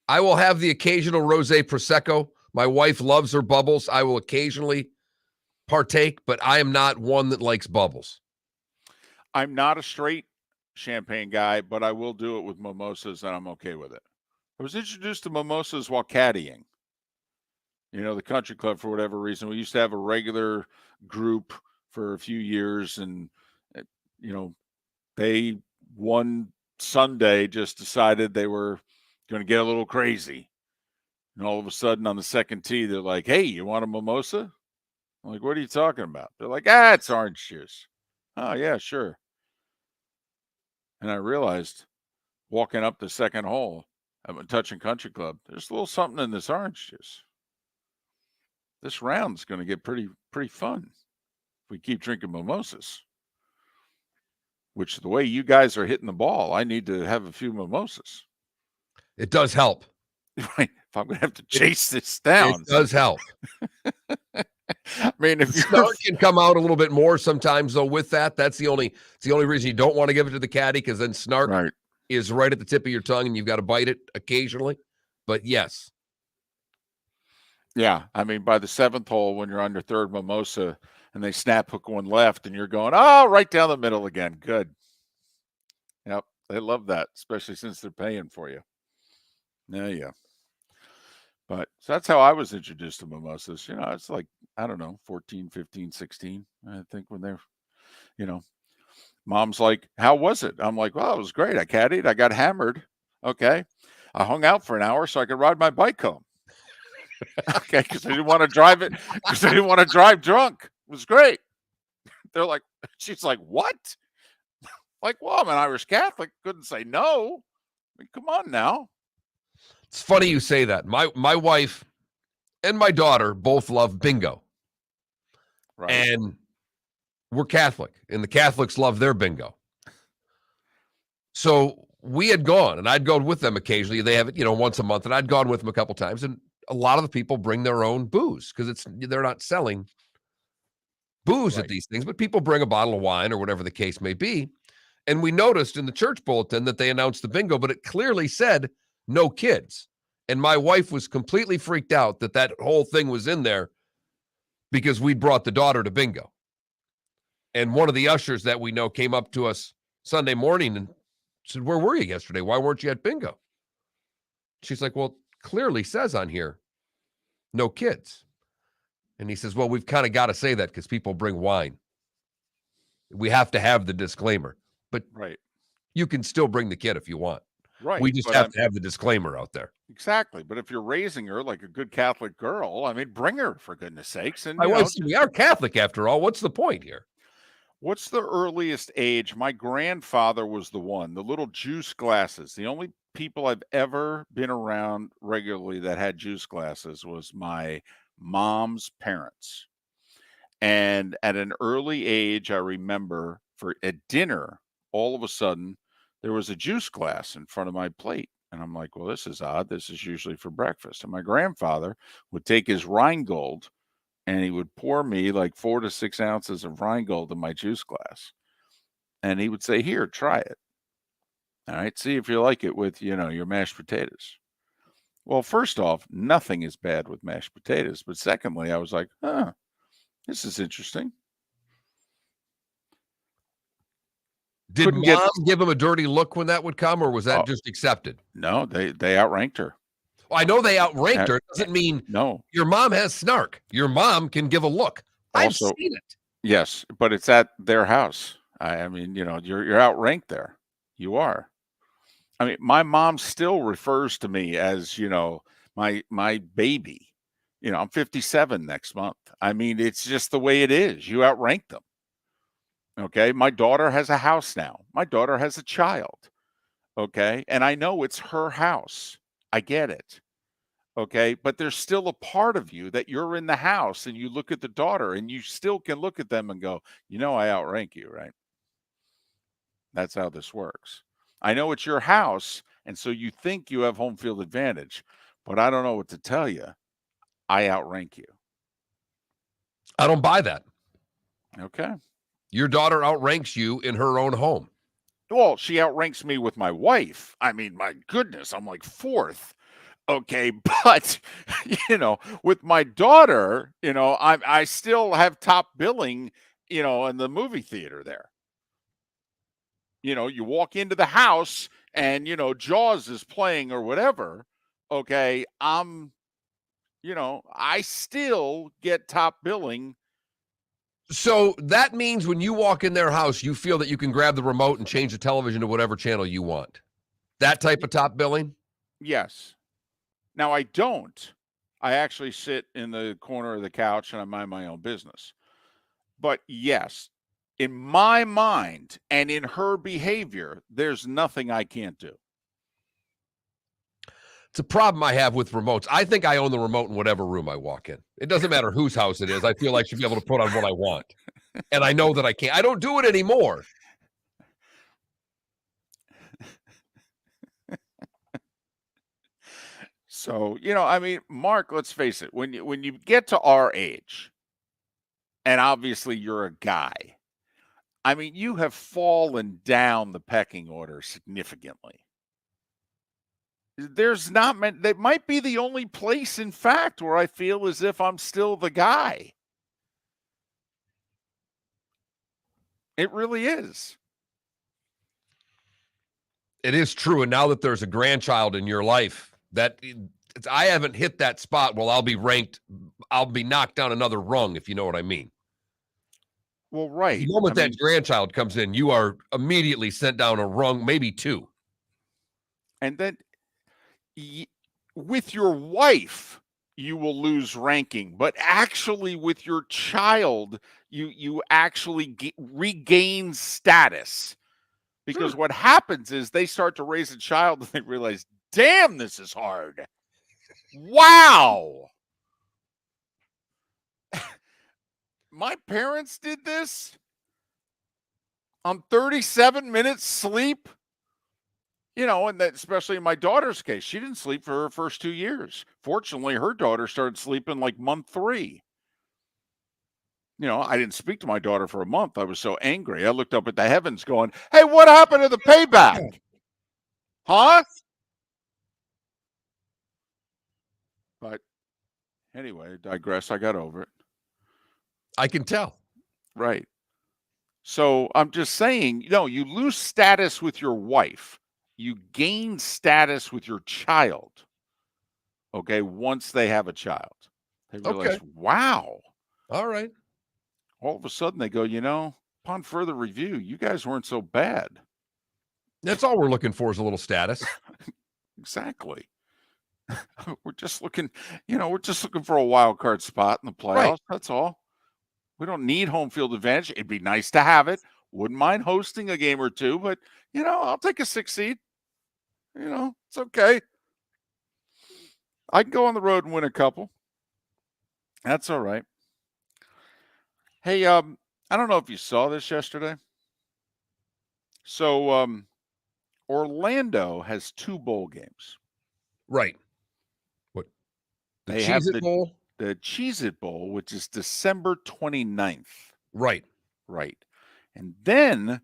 I will have the occasional rosé prosecco. My wife loves her bubbles. I will occasionally partake, but I am not one that likes bubbles. I'm not a straight champagne guy, but I will do it with mimosas, and I'm okay with it. I was introduced to mimosas while caddying. You know, the country club, for whatever reason, we used to have a regular group for a few years, and you know, they one Sunday just decided they were going to get a little crazy. And all of a sudden on the second tee, they're like, hey, you want a mimosa? I'm like, what are you talking about? They're like, it's orange juice. Oh, yeah, sure. And I realized walking up the second hole at my Touching Country Club, there's a little something in this orange juice. This round's going to get pretty fun if we keep drinking mimosas. Which, the way you guys are hitting the ball, I need to have a few mimosas. It does help. Right. If I'm going to have to chase this down. It does help. I mean, if you're Snark can come out a little bit more sometimes, though. With that, it's the only reason you don't want to give it to the caddy, because then snark right. is right at the tip of your tongue, and you've got to bite it occasionally. But yes, Yeah, I mean, by the 7th hole, when you're on your 3rd mimosa and they snap hook one left, and you're going, oh, right down the middle again. Good. Yep, they love that, especially since they're paying for you. Yeah. But so that's how I was introduced to mimosas. It's like, I don't know, 14, 15, 16, I think, when they're, Mom's like, how was it? I'm like, well, it was great. I caddied. I got hammered. Okay. I hung out for an hour so I could ride my bike home. Okay, because I didn't want to drive it, because I didn't want to drive drunk. It was great. They're like, she's like, what? Like, well, I'm an Irish Catholic. Couldn't say no. I mean, come on now. it's funny you say that. My wife and my daughter both love bingo. Right. And we're Catholic, and the Catholics love their bingo. So we had gone, and I'd gone with them occasionally. They have it, once a month, and I'd gone with them a couple times. And a lot of the people bring their own booze because they're not selling booze at these things, but people bring a bottle of wine or whatever the case may be. And we noticed in the church bulletin that they announced the bingo, but it clearly said no kids. And my wife was completely freaked out that whole thing was in there because we brought the daughter to bingo. And one of the ushers that we know came up to us Sunday morning and said, where were you yesterday? Why weren't you at bingo? She's like, well, clearly says on here, no kids. And he says, well, we've kind of got to say that because people bring wine. We have to have the disclaimer. But you can still bring the kid if you want. Right. We just have to have the disclaimer out there. Exactly. But if you're raising her like a good Catholic girl, I mean, bring her, for goodness sakes. And we are Catholic after all. What's the point here? What's the earliest age? My grandfather was the little juice glasses. The only people I've ever been around regularly that had juice glasses was my mom's parents. And at an early age, I remember at dinner, all of a sudden, there was a juice glass in front of my plate. And I'm like, well, this is odd. This is usually for breakfast. And my grandfather would take his Rheingold and he would pour me like 4 to 6 ounces of Rheingold in my juice glass. And he would say, here, try it. All right, see if you like it with, your mashed potatoes. Well, first off, nothing is bad with mashed potatoes. But secondly, I was like, this is interesting. Did Mom give him a dirty look when that would come, or was that just accepted? No, they outranked her. Well, I know they outranked her. It doesn't mean your mom has snark. Your mom can give a look. I've seen it. Yes, but it's at their house. I mean, you're outranked there. You are. I mean, my mom still refers to me as, my baby. I'm 57 next month. I mean, it's just the way it is. You outrank them. Okay. My daughter has a house now. My daughter has a child. Okay. And I know it's her house. I get it. Okay. But there's still a part of you that you're in the house and you look at the daughter and you still can look at them and go, I outrank you, right? That's how this works. I know it's your house. And so you think you have home field advantage, but I don't know what to tell you. I outrank you. I don't buy that. Okay. Your daughter outranks you in her own home. Well, she outranks me with my wife. I mean, my goodness, I'm like 4th. Okay, but with my daughter, I still have top billing, in the movie theater there. You walk into the house and Jaws is playing or whatever. Okay, I still get top billing. So that means when you walk in their house, you feel that you can grab the remote and change the television to whatever channel you want. That type of top billing? Yes. Now, I don't. I actually sit in the corner of the couch and I mind my own business. But yes, in my mind and in her behavior, there's nothing I can't do. It's a problem I have with remotes. I think I own the remote in whatever room I walk in. It doesn't matter whose house it is. I feel like I should be able to put on what I want. And I know that I can't. I don't do it anymore. So, I mean, Mark, let's face it. When you get to our age, and obviously you're a guy. I mean, you have fallen down the pecking order significantly. There's not many, that might be the only place, in fact, where I feel as if I'm still the guy. It really is. It is true. And now that there's a grandchild in your life, I haven't hit that spot. Well, I'll be knocked down another rung, if you know what I mean. Well, right. The moment that grandchild comes in, you are immediately sent down a rung, maybe two. And then with your wife, you will lose ranking, but actually with your child, you actually regain status. Because what happens is they start to raise a child and they realize, damn, this is hard. Wow. My parents did this on 37 minutes sleep. You know, and that, especially in my daughter's case, she didn't sleep for her first 2 years. Fortunately, her daughter started sleeping like month 3. You know, I didn't speak to my daughter for a month. I was so angry. I looked up at the heavens going, hey, what happened to the payback? Huh? But anyway, I digress. I got over it. I can tell. Right. So I'm just saying, you lose status with your wife. You gain status with your child. Okay, once they have a child. They realize, wow. All right. All of a sudden they go, upon further review, you guys weren't so bad. That's all we're looking for is a little status. Exactly. We're just looking for a wild card spot in the playoffs. Right. That's all. We don't need home field advantage. It'd be nice to have it. Wouldn't mind hosting a game or two, but I'll take a 6 seed. It's okay. I can go on the road and win a couple. That's all right. Hey, I don't know if you saw this yesterday. So, Orlando has 2 bowl games. Right. What? The They have Cheez-It Bowl? The Cheez-It Bowl, which is December 29th. Right. Right. And then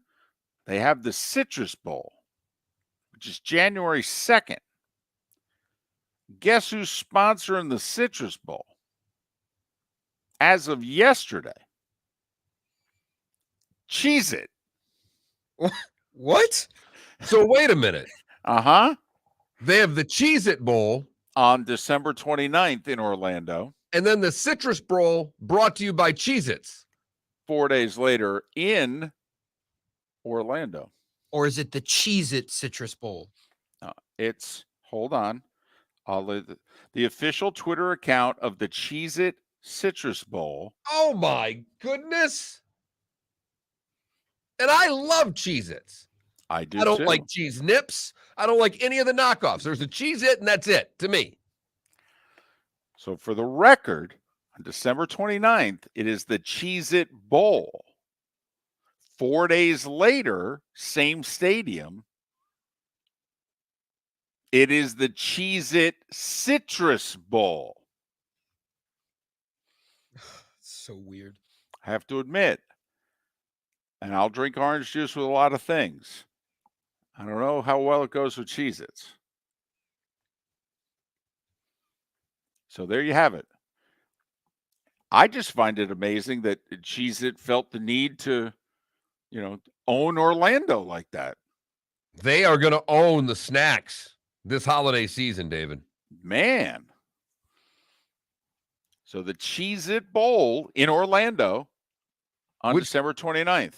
they have the Citrus Bowl, which is January 2nd. Guess who's sponsoring the Citrus Bowl? As of yesterday, Cheez-It. What? So wait a minute. Uh-huh. They have the Cheez-It Bowl on December 29th in Orlando. And then the Citrus Bowl brought to you by Cheez-Its. 4 days later in Orlando. Or is it the Cheez-It Citrus Bowl? Hold on. The official Twitter account of the Cheez-It Citrus Bowl. Oh my goodness. And I love Cheez-Its. I do. I don't like Cheese Nips. I don't like any of the knockoffs. There's a Cheez-It and that's it to me. So for the record, on December 29th, it is the Cheez-It Bowl. 4 days later, same stadium, it is the Cheez-It Citrus Bowl. So weird. I have to admit, and I'll drink orange juice with a lot of things. I don't know how well it goes with Cheez-Its. So there you have it. I just find it amazing that Cheez-It felt the need to, own Orlando like that. They are going to own the snacks this holiday season, David. Man. So the Cheez-It Bowl in Orlando on December 29th.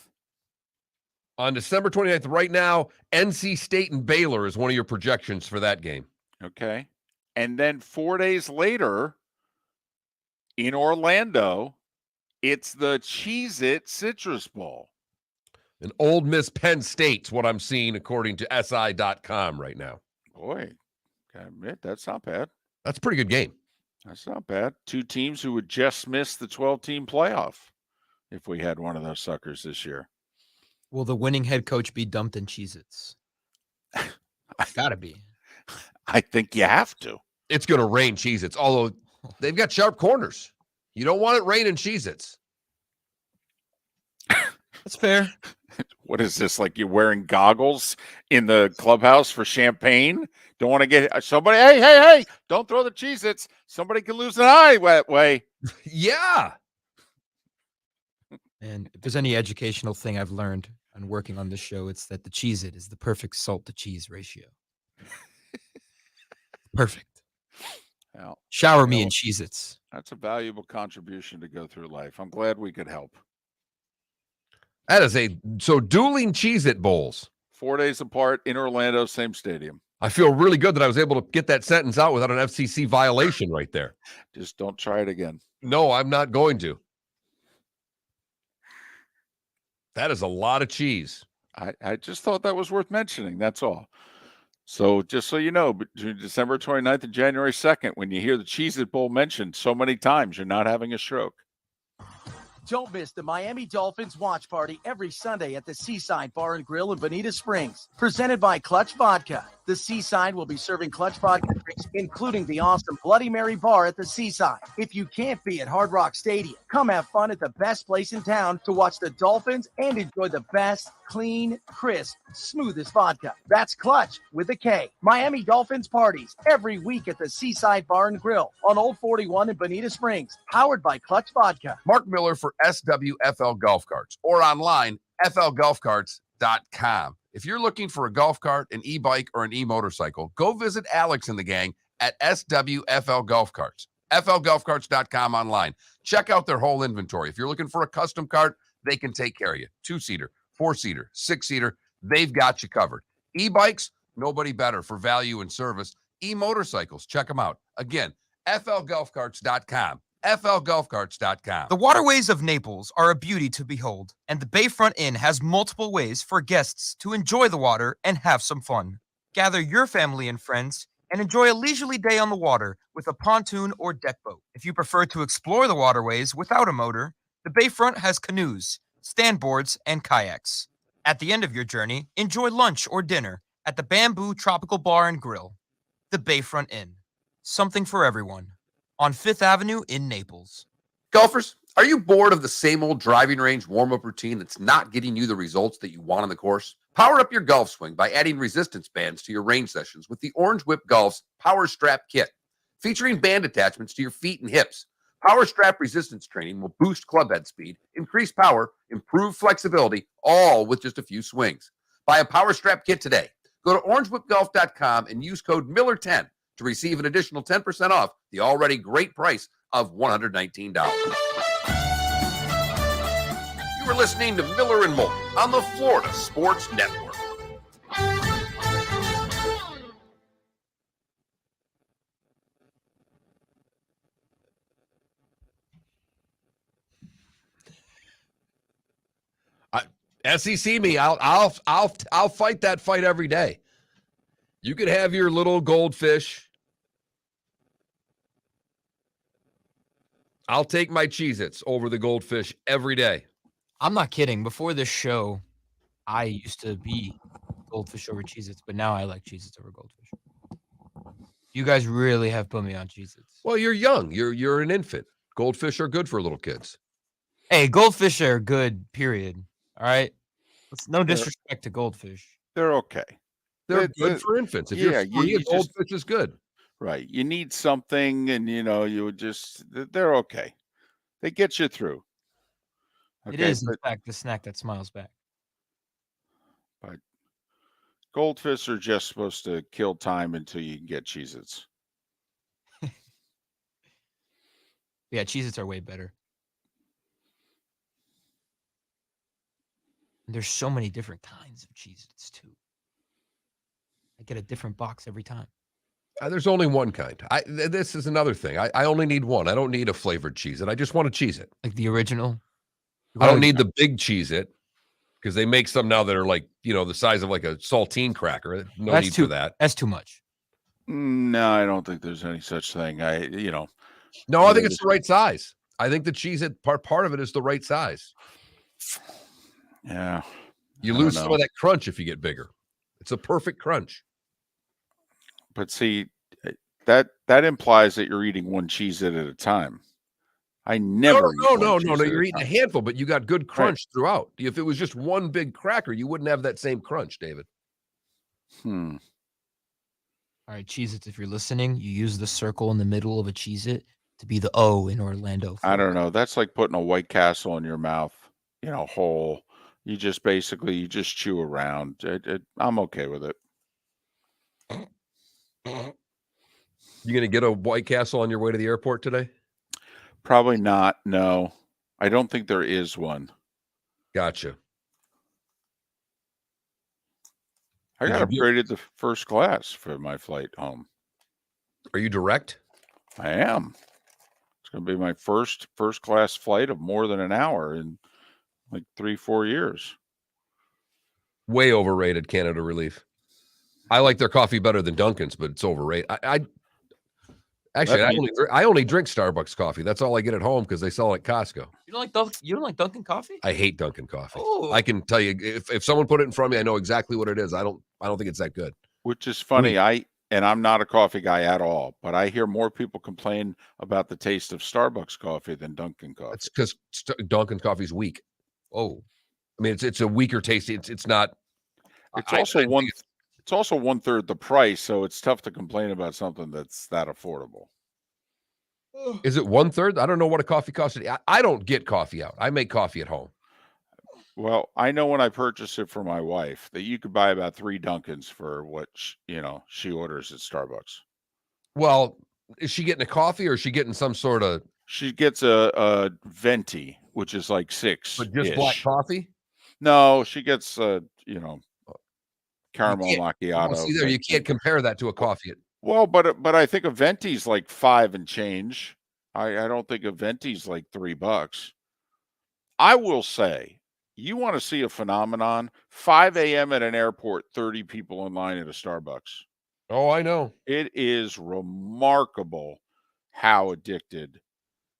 On December 29th, right now, NC State and Baylor is one of your projections for that game. Okay. And then 4 days later in Orlando, it's the Cheez-It Citrus Bowl. And Ole Miss Penn State's what I'm seeing according to SI.com right now. Boy, I admit, that's not bad. That's a pretty good game. That's not bad. 2 teams who would just miss the 12-team playoff if we had one of those suckers this year. Will the winning head coach be dumped in Cheez-Its? Gotta be. I think you have to. It's going to rain Cheez-Its, although they've got sharp corners. You don't want it raining Cheez-Its. That's fair. What is this? Like you're wearing goggles in the clubhouse for champagne? Don't want to get somebody. Hey! Don't throw the Cheez-Its. Somebody can lose an eye that way. Yeah. And if there's any educational thing I've learned on working on this show, it's that the Cheez-It is the perfect salt to cheese ratio. Perfect. Well, Shower me in Cheez-Its. That's a valuable contribution to go through life. I'm glad we could help. That is so dueling Cheez-It bowls. 4 days apart in Orlando, same stadium. I feel really good that I was able to get that sentence out without an FCC violation right there. Just don't try it again. No, I'm not going to. That is a lot of cheese. I just thought that was worth mentioning. That's all. So just so you know, between December 29th and January 2nd, when you hear the Cheez-It Bowl mentioned so many times, you're not having a stroke. Don't miss the Miami Dolphins watch party every Sunday at the Seaside Bar and Grill in Bonita Springs. Presented by Clutch Vodka. The Seaside will be serving Clutch Vodka drinks, including the awesome Bloody Mary bar at the Seaside. If you can't be at Hard Rock Stadium, come have fun at the best place in town to watch the Dolphins and enjoy the best, clean, crisp, smoothest vodka. That's Clutch with a K. Miami Dolphins parties every week at the Seaside Bar and Grill on Old 41 in Bonita Springs. Powered by Clutch Vodka. Mark Miller for SWFL Golf Carts or online, flgolfcarts.com. If you're looking for a golf cart, an e-bike, or an e-motorcycle, go visit Alex and the gang at SWFL Golf Carts. flgolfcarts.com online. Check out their whole inventory. If you're looking for a custom cart, they can take care of you. 2-seater, 4-seater, 6-seater, they've got you covered. E-bikes, nobody better for value and service. E-motorcycles, check them out. Again, flgolfcarts.com. flgolfcarts.com. The waterways of Naples are a beauty to behold, and the Bayfront Inn has multiple ways for guests to enjoy the water and have some fun. Gather your family and friends and enjoy a leisurely day on the water with a pontoon or deck boat. If you prefer to explore the waterways without a motor, the Bayfront has canoes, standboards, and kayaks. At the end of your journey, enjoy lunch or dinner at the Bamboo Tropical Bar and Grill. The Bayfront Inn. Something for everyone. On 5th Avenue in Naples. Golfers, are you bored of the same old driving range warm-up routine that's not getting you the results that you want on the course? Power up your golf swing by adding resistance bands to your range sessions with the Orange Whip Golf's Power Strap Kit. Featuring band attachments to your feet and hips, Power Strap resistance training will boost club head speed, increase power, improve flexibility, all with just a few swings. Buy a Power Strap Kit today. Go to orangewhipgolf.com and use code Miller10 to receive an additional 10% off the already great price of $119. You were listening to Miller and Moulton on the Florida Sports Network. SEC me, I'll fight that fight every day. You could have your little goldfish. I'll take my Cheez-Its over the goldfish every day. I'm not kidding. Before this show, I used to be goldfish over Cheez-Its, but now I like Cheez-Its over goldfish. You guys really have put me on Cheez-Its. Well, you're young. You're an infant. Goldfish are good for little kids. Hey, goldfish are good, period. All right? No disrespect to goldfish. They're okay. They're good for infants. If you're free, a goldfish is good. Right. You need something, and they're okay. They get you through. Okay, it is, in fact, the snack that smiles back. But goldfish are just supposed to kill time until you can get Cheez-Its. Yeah, Cheez-Its are way better. And there's so many different kinds of Cheez-Its, too. I get a different box every time. There's only one kind. This is another thing. I only need one. I don't need a flavored Cheez-It. I just want a Cheez-It. Like the original? I don't need the big Cheez-It because they make some now that are like, the size of like a saltine cracker. No need for that. That's too much. No, I don't think there's any such thing. No, I think it's the right size. I think the Cheez-It part of it is the right size. Yeah. You lose some of that crunch if you get bigger. It's a perfect crunch. But see, that implies that you're eating one Cheez-It at a time. I never. No. You're eating a handful, but you got good crunch throughout. If it was just one big cracker, you wouldn't have that same crunch, David. All right, Cheez-Its, if you're listening, you use the circle in the middle of a Cheez-It to be the O in Orlando. I don't know. That's like putting a White Castle in your mouth, whole. You just chew around. I'm okay with it. You going to get a White Castle on your way to the airport today? Probably not. No, I don't think there is one. Gotcha. I got upgraded to first class for my flight home. Are you direct? I am. It's going to be my first class flight of more than an hour in like 3-4 years. Way overrated, Canada Relief. I like their coffee better than Dunkin's, but it's overrated. I only drink Starbucks coffee. That's all I get at home because they sell it at Costco. You don't like Dunkin' coffee? I hate Dunkin' coffee. Oh. I can tell you if someone put it in front of me, I know exactly what it is. I don't think it's that good. Which is funny. I'm not a coffee guy at all, but I hear more people complain about the taste of Starbucks coffee than Dunkin' coffee. It's because Dunkin' coffee is weak. Oh, I mean, it's a weaker taste. It's not. It's also It's also 1/3 the price, so it's tough to complain about something that's that affordable. Is it 1/3? I don't know what a coffee costs. I don't get coffee out. I make coffee at home. Well, I know when I purchased it for my wife that you could buy about 3 Dunkins for what she orders at Starbucks. Well, is she getting a coffee or is she getting some sort of? She gets a venti, which is like 6. But just black coffee? No, she gets caramel macchiato. Well, see there, you can't compare that to a coffee. Well, but I think a venti's like 5 and change. I don't think a venti's like $3. I will say, you want to see a phenomenon? 5 a.m. at an airport, 30 people in line at a Starbucks. Oh, I know. It is remarkable how addicted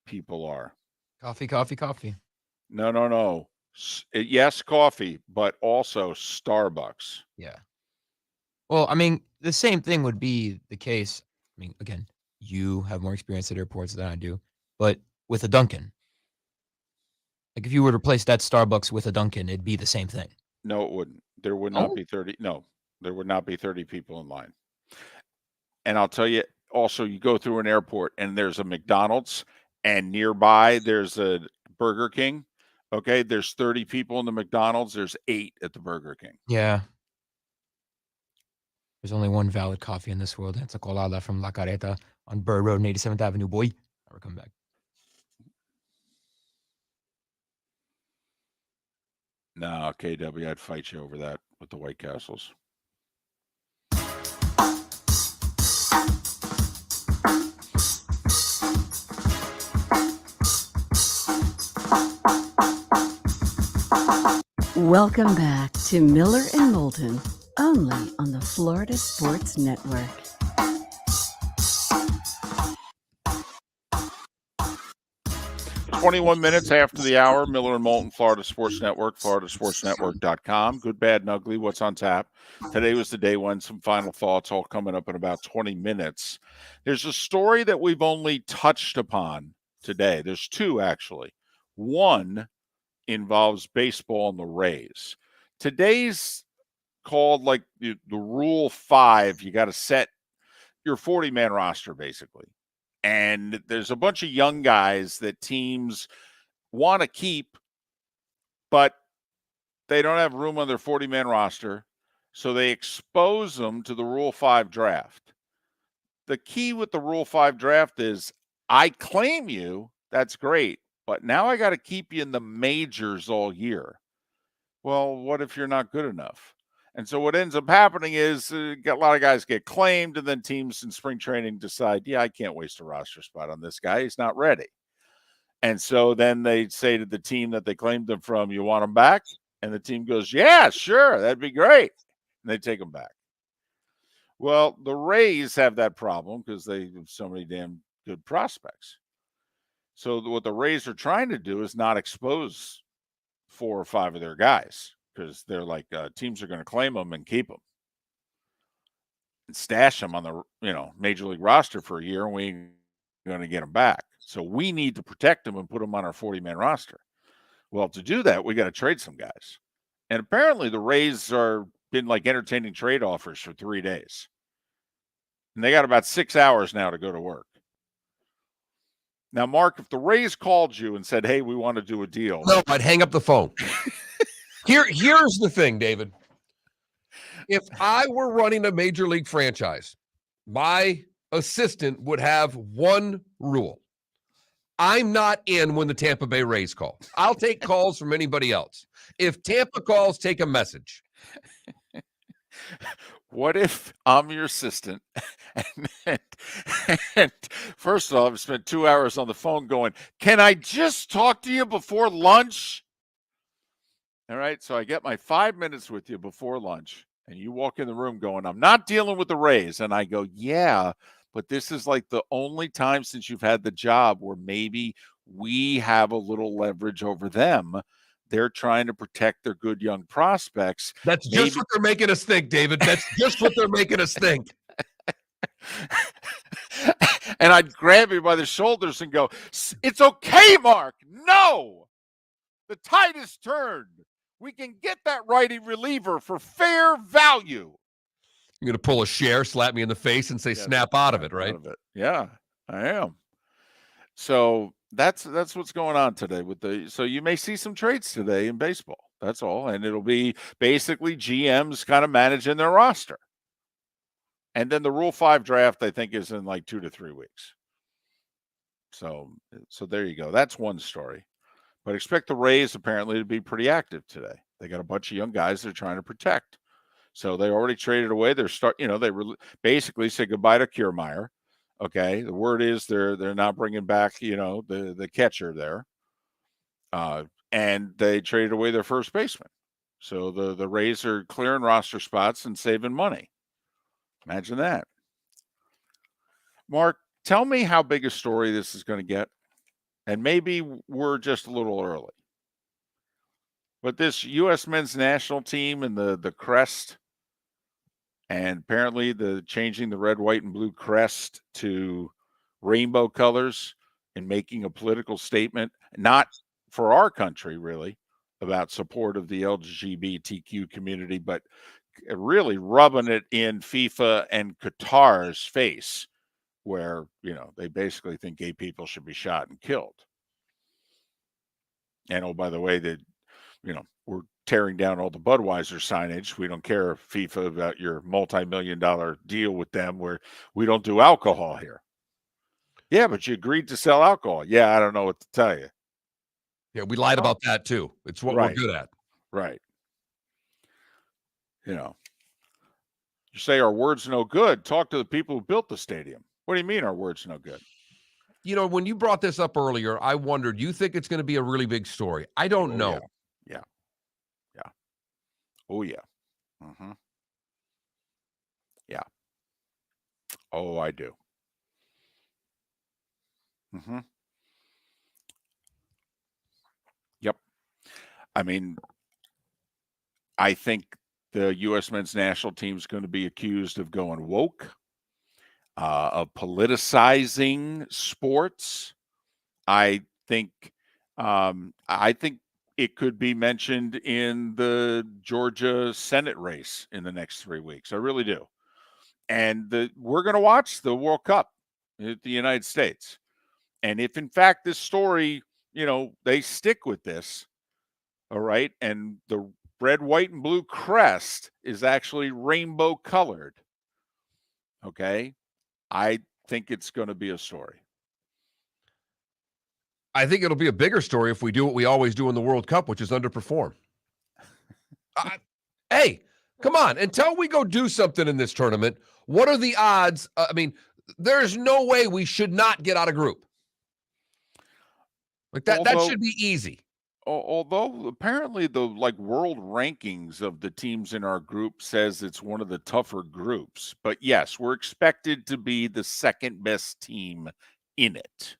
people are. Coffee. No. Yes, coffee, but also Starbucks. Yeah. Well, I mean, the same thing would be the case. I mean, again, you have more experience at airports than I do, but with a Dunkin'. Like if you were to replace that Starbucks with a Dunkin', it'd be the same thing. No, it wouldn't. There would not be 30. No, there would not be 30 people in line. And I'll tell you, also, you go through an airport and there's a McDonald's and nearby there's a Burger King. Okay, there's 30 people in the McDonald's. There's 8 at the Burger King. Yeah. There's only one valid coffee in this world. It's a colada from La Carreta on Burr Road and 87th Avenue, boy. Never come back. No, KW, I'd fight you over that with the White Castles. Welcome back to Miller and Moulton, only on the Florida Sports Network. It's 21 minutes after the hour. Miller and Moulton, Florida Sports Network, floridasportsnetwork.com. Good, bad, and ugly. What's on tap? Today was the day one. Some final thoughts all coming up in about 20 minutes. There's a story that we've only touched upon today. There's 2, actually. One involves baseball and the Rays. Today's called like the Rule 5. You got to set your 40-man roster, basically. And there's a bunch of young guys that teams want to keep, but they don't have room on their 40-man roster, so they expose them to the Rule 5 draft. The key with the Rule 5 draft is I claim you, that's great, but now I got to keep you in the majors all year. Well, what if you're not good enough? And so what ends up happening is a lot of guys get claimed, and then teams in spring training decide, yeah, I can't waste a roster spot on this guy. He's not ready. And so then they say to the team that they claimed him from, you want him back? And the team goes, yeah, sure, that'd be great. And they take him back. Well, the Rays have that problem because they have so many damn good prospects. So what the Rays are trying to do is not expose 4 or 5 of their guys because they're like teams are going to claim them and keep them and stash them on the major league roster for a year, and we ain't going to get him back. So we need to protect him and put him on our 40-man roster. Well, to do that, we got to trade some guys. And apparently the Rays are been like entertaining trade offers for 3 days. And they got about 6 hours now to go to work. Now, Mark, if the Rays called you and said, hey, we want to do a deal. No, I'd hang up the phone. Here's the thing, David. If I were running a major league franchise, my assistant would have one rule. I'm not in when the Tampa Bay Rays call. I'll take calls from anybody else. If Tampa calls, take a message. What if I'm your assistant and first of all, I've spent 2 hours on the phone going, can I just talk to you before lunch? All right, so I get my 5 minutes with you before lunch, and you walk in the room going, I'm not dealing with the Rays. And I go, yeah, but this is like the only time since you've had the job where maybe we have a little leverage over them. They're trying to protect their good young prospects. That's just what they're making us think, David. That's just what they're making us think. And I'd grab you by the shoulders and go, it's okay, Mark. No, the tide has turned. We can get that righty reliever for fair value. You're going to pull a share, slap me in the face, and say, snap out of it, right? Out of it. Yeah, I am. So that's what's going on today so you may see some trades today in baseball. That's all. And it'll be basically GMs kind of managing their roster. And then the Rule 5 draft, I think, is in like 2 to 3 weeks. So there you go. That's one story. But expect the Rays apparently to be pretty active today. They got a bunch of young guys they're trying to protect. So they already traded away. They basically said goodbye to Kiermaier. Okay, the word is they're not bringing back, the catcher there. And they traded away their first baseman. So the Rays are clearing roster spots and saving money. Imagine that. Mark, tell me how big a story this is going to get. And maybe we're just a little early. But this U.S. men's national team and the crest, and apparently the changing the red, white, and blue crest to rainbow colors and making a political statement, not for our country really, about support of the LGBTQ community, but really rubbing it in FIFA and Qatar's face, where, they basically think gay people should be shot and killed. And, oh, by the way, we're tearing down all the Budweiser signage. We don't care, FIFA, about your multi-million-dollar deal with them where we don't do alcohol here. Yeah, but you agreed to sell alcohol. Yeah, I don't know what to tell you. Yeah, we lied about that too. It's what we're good at. Right. You say our word's no good. Talk to the people who built the stadium. What do you mean our word's no good? When you brought this up earlier, I wondered, you think it's going to be a really big story? I don't know. Yeah. Oh, yeah. Mm-hmm. Yeah. Oh, I do. Mm-hmm. Yep. I mean, I think the U.S. men's national team is going to be accused of going woke, of politicizing sports. I think it could be mentioned in the Georgia Senate race in the next 3 weeks. I really do. And we're going to watch the World Cup at the United States. And if, in fact, this story, they stick with this, all right, and the red, white, and blue crest is actually rainbow colored, okay, I think it's going to be a story. I think it'll be a bigger story if we do what we always do in the World Cup, which is underperform. Hey, come on. Until we go do something in this tournament, what are the odds? There's no way we should not get out of group. Like that should be easy. Although apparently the world rankings of the teams in our group says it's one of the tougher groups. But yes, we're expected to be the second best team in it.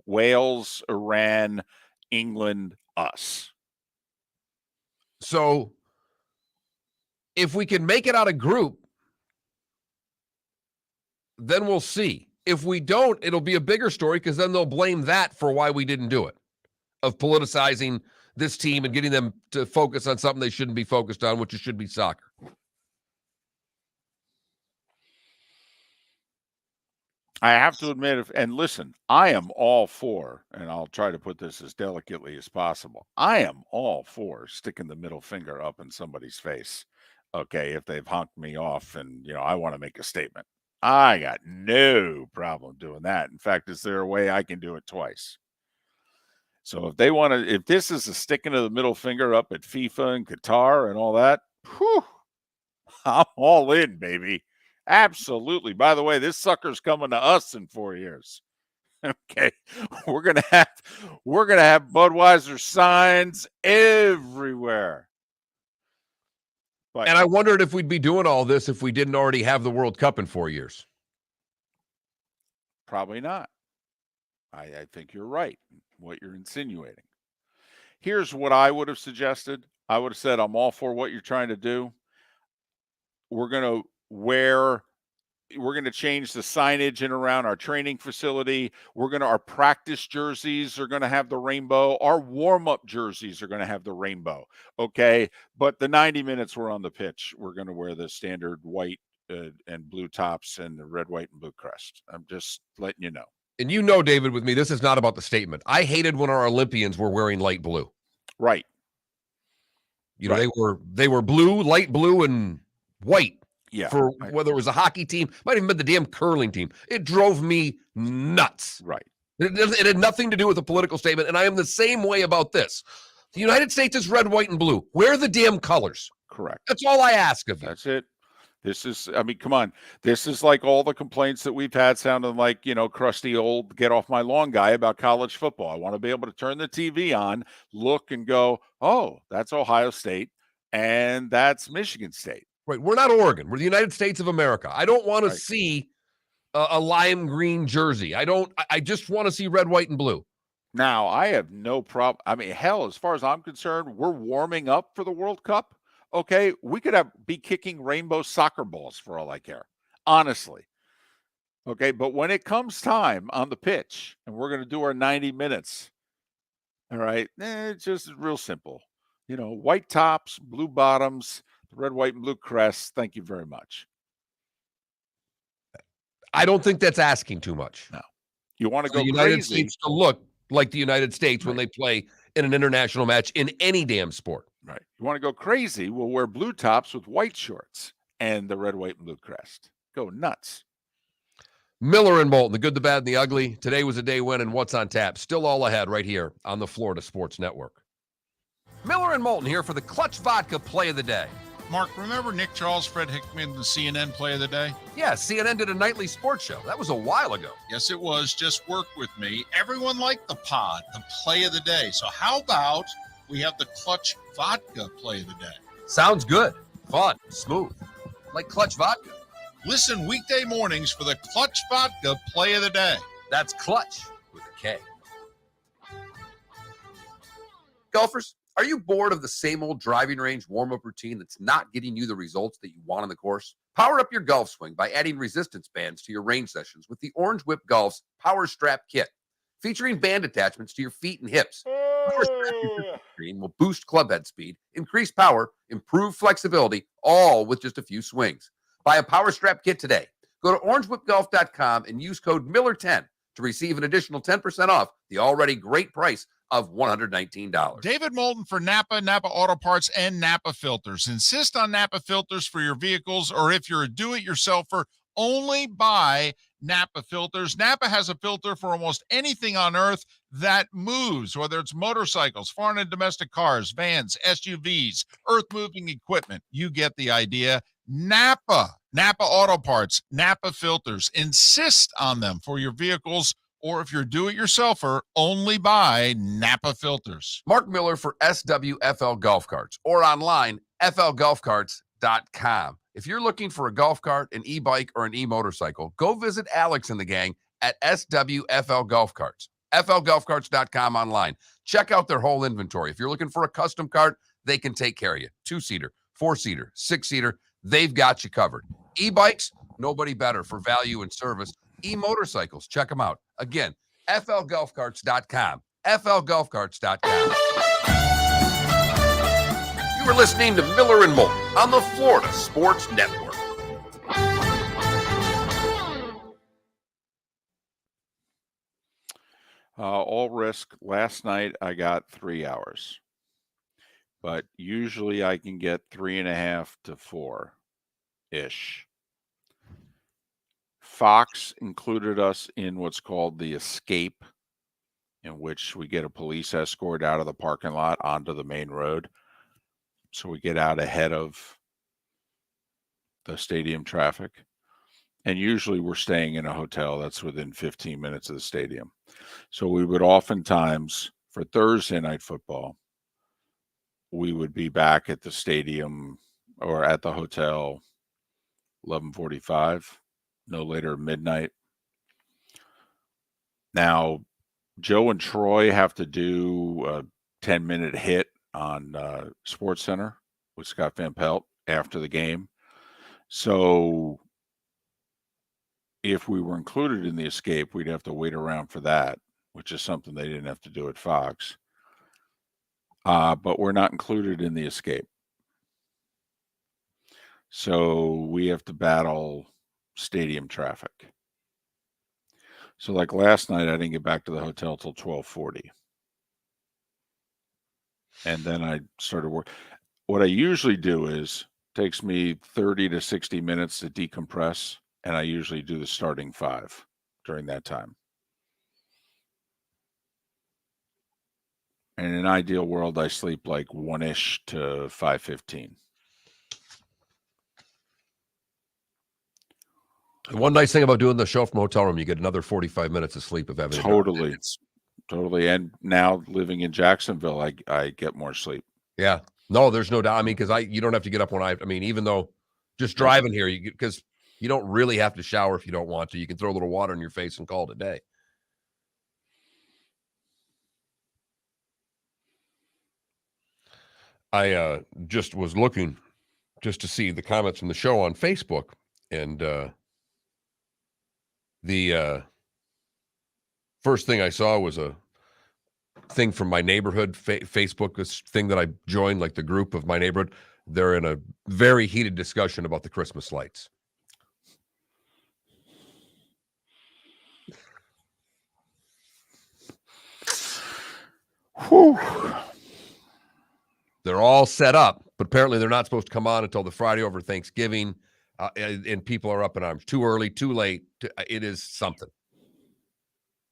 Wales, Iran, England, us. So if we can make it out of group, then we'll see. If we don't, it'll be a bigger story because then they'll blame that for why we didn't do it, of politicizing this team and getting them to focus on something they shouldn't be focused on, which should be soccer. I have to admit, and listen, I am all for, and I'll try to put this as delicately as possible, I am all for sticking the middle finger up in somebody's face, okay, if they've honked me off and, I want to make a statement. I got no problem doing that. In fact, is there a way I can do it twice? So if they want to, if this is a sticking of the middle finger up at FIFA and Qatar and all that, whew, I'm all in, baby. Absolutely. By the way, this sucker's coming to us in 4 years. Okay. We're gonna have Budweiser signs everywhere. But, and I wondered if we'd be doing all this if we didn't already have the World Cup in 4 years. Probably not. I think you're right, what you're insinuating. Here's what I would have suggested. I would have said, I'm all for what you're trying to do. We're going to change the signage in around our training facility. Our practice jerseys are going to have the rainbow. Our warm-up jerseys are going to have the rainbow. Okay. But the 90 minutes we're on the pitch, we're going to wear the standard white and blue tops and the red, white, and blue crest. I'm just letting you know. And David, with me, this is not about the statement. I hated when our Olympians were wearing light blue. Right. Right. They were blue, light blue, and white. Yeah. For whether it was a hockey team, might even been the damn curling team. It drove me nuts. Right. It had nothing to do with a political statement, and I am the same way about this. The United States is red, white, and blue. Wear the damn colors. Correct. That's all I ask of you. That's it. This is, come on. This is like all the complaints that we've had sounding like, crusty old get off my lawn guy about college football. I want to be able to turn the TV on, look and go, oh, that's Ohio State and that's Michigan State. Right. We're not Oregon. We're the United States of America. I don't want to see a lime green jersey. I just want to see red, white, and blue. Now, I have no problem. Hell, as far as I'm concerned, we're warming up for the World Cup. Okay, we could be kicking rainbow soccer balls for all I care, honestly. Okay, but when it comes time on the pitch and we're going to do our 90 minutes, all right, it's just real simple. White tops, blue bottoms, red, white, and blue crest. Thank you very much. I don't think that's asking too much. No. You want to go the United crazy. States to look like the United States when they play in an international match in any damn sport. Right. You want to go crazy? We'll wear blue tops with white shorts and the red, white, and blue crest. Go nuts. Miller and Moulton, the good, the bad, and the ugly. Today was a day when and what's on tap. Still all ahead right here on the Florida Sports Network. Miller and Moulton here for the Clutch Vodka Play of the Day. Mark, remember Nick Charles, Fred Hickman, the CNN Play of the Day? Yeah, CNN did a nightly sports show. That was a while ago. Yes, it was. Just work with me. Everyone liked the pod, the Play of the Day. So how about we have the Clutch Vodka Play of the Day? Sounds good. Fun. Smooth. Like Clutch Vodka. Listen weekday mornings for the Clutch Vodka Play of the Day. That's Clutch with a K. Golfers, are you bored of the same old driving range warm-up routine that's not getting you the results that you want on the course? Power up your golf swing by adding resistance bands to your range sessions with the Orange Whip Golf's Power Strap Kit, featuring band attachments to your feet and hips. Power Strap Screen will boost club head speed, increase power, improve flexibility, all with just a few swings. Buy a Power Strap Kit today. Go to orangewhipgolf.com and use code Miller10 to receive an additional 10% off the already great price of $119. David Moulton for Napa, Napa Auto Parts, and Napa Filters. Insist on Napa filters for your vehicles, or if you're a do-it-yourselfer, only buy Napa filters. Napa has a filter for almost anything on earth that moves, whether it's motorcycles, foreign and domestic cars, vans, SUVs, earth-moving equipment. You get the idea. Napa Auto Parts, Napa filters. Insist on them for your vehicles, or if you're a do-it-yourselfer, only buy Napa filters. Mark Miller for SWFL Golf Carts, or online, flgolfcarts.com. If you're looking for a golf cart, an e-bike, or an e-motorcycle, go visit Alex and the gang at SWFL Golf Carts. flgolfcarts.com online. Check out their whole inventory. If you're looking for a custom cart, they can take care of you. 2-seater, 4-seater, 6-seater, they've got you covered. E-bikes, nobody better for value and service. e-motorcycles. Check them out. Again, flgolfcarts.com. flgolfcarts.com. You are listening to Miller and Moulton on the Florida Sports Network. All risk. Last night I got 3 hours, but usually I can get 3.5 to 4 ish. Fox included us in what's called the escape, in which we get a police escort out of the parking lot onto the main road. So we get out ahead of the stadium traffic. And usually we're staying in a hotel that's within 15 minutes of the stadium. So we would oftentimes, for Thursday night football, we would be back at the stadium or at the hotel 11:45, no later than midnight. Now, Joe and Troy have to do a 10-minute hit on Sports Center with Scott Van Pelt after the game. So if we were included in the escape, we'd have to wait around for that, which is something they didn't have to do at Fox. But we're not included in the escape. So we have to battle stadium traffic. So like last night, I didn't get back to the hotel till 12:40. And then I started work. What I usually do is takes me 30 to 60 minutes to decompress. And I usually do the starting 5 during that time. And in an ideal world, I sleep like 1-ish to 5:15. And one nice thing about doing the show from a hotel room, you get another 45 minutes of sleep if everything. Totally. And now living in Jacksonville, I get more sleep. Yeah. No, there's no doubt. I mean, because you don't have to get up even though just driving here, because you don't really have to shower if you don't want to. You can throw a little water in your face and call it a day. I just was looking just to see the comments from the show on Facebook, and the first thing I saw was a thing from my neighborhood Facebook, this thing that I joined, like the group of my neighborhood. They're in a very heated discussion about the Christmas lights. Whew. They're all set up, but apparently they're not supposed to come on until the Friday over Thanksgiving, and people are up in arms. Too early, too late. It is something.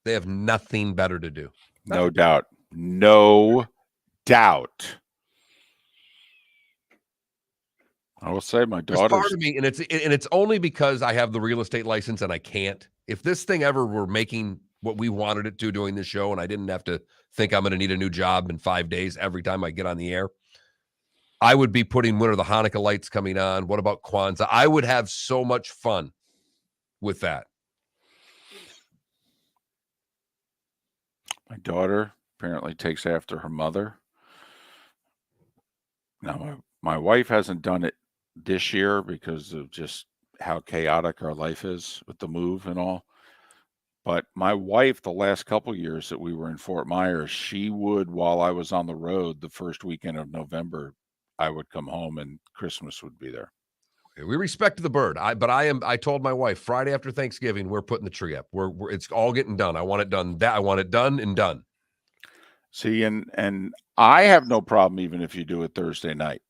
They have nothing better to do. No doubt. No doubt. I will say my daughter's part of me, and it's only because I have the real estate license and I can't. If this thing ever were making what we wanted it to doing this show, and I didn't have to think I'm going to need a new job in 5 days every time I get on the air, I would be putting when are the Hanukkah lights coming on? What about Kwanzaa? I would have so much fun with that. My daughter apparently takes after her mother. Now, my wife hasn't done it this year because of just how chaotic our life is with the move and all. But my wife, the last couple years that we were in Fort Myers, she would, while I was on the road the first weekend of November, I would come home and Christmas would be there. We respect the bird. I told my wife Friday after Thanksgiving, we're putting the tree up. It's all getting done. I want it done. I want it done and done. See, and I have no problem even if you do it Thursday night.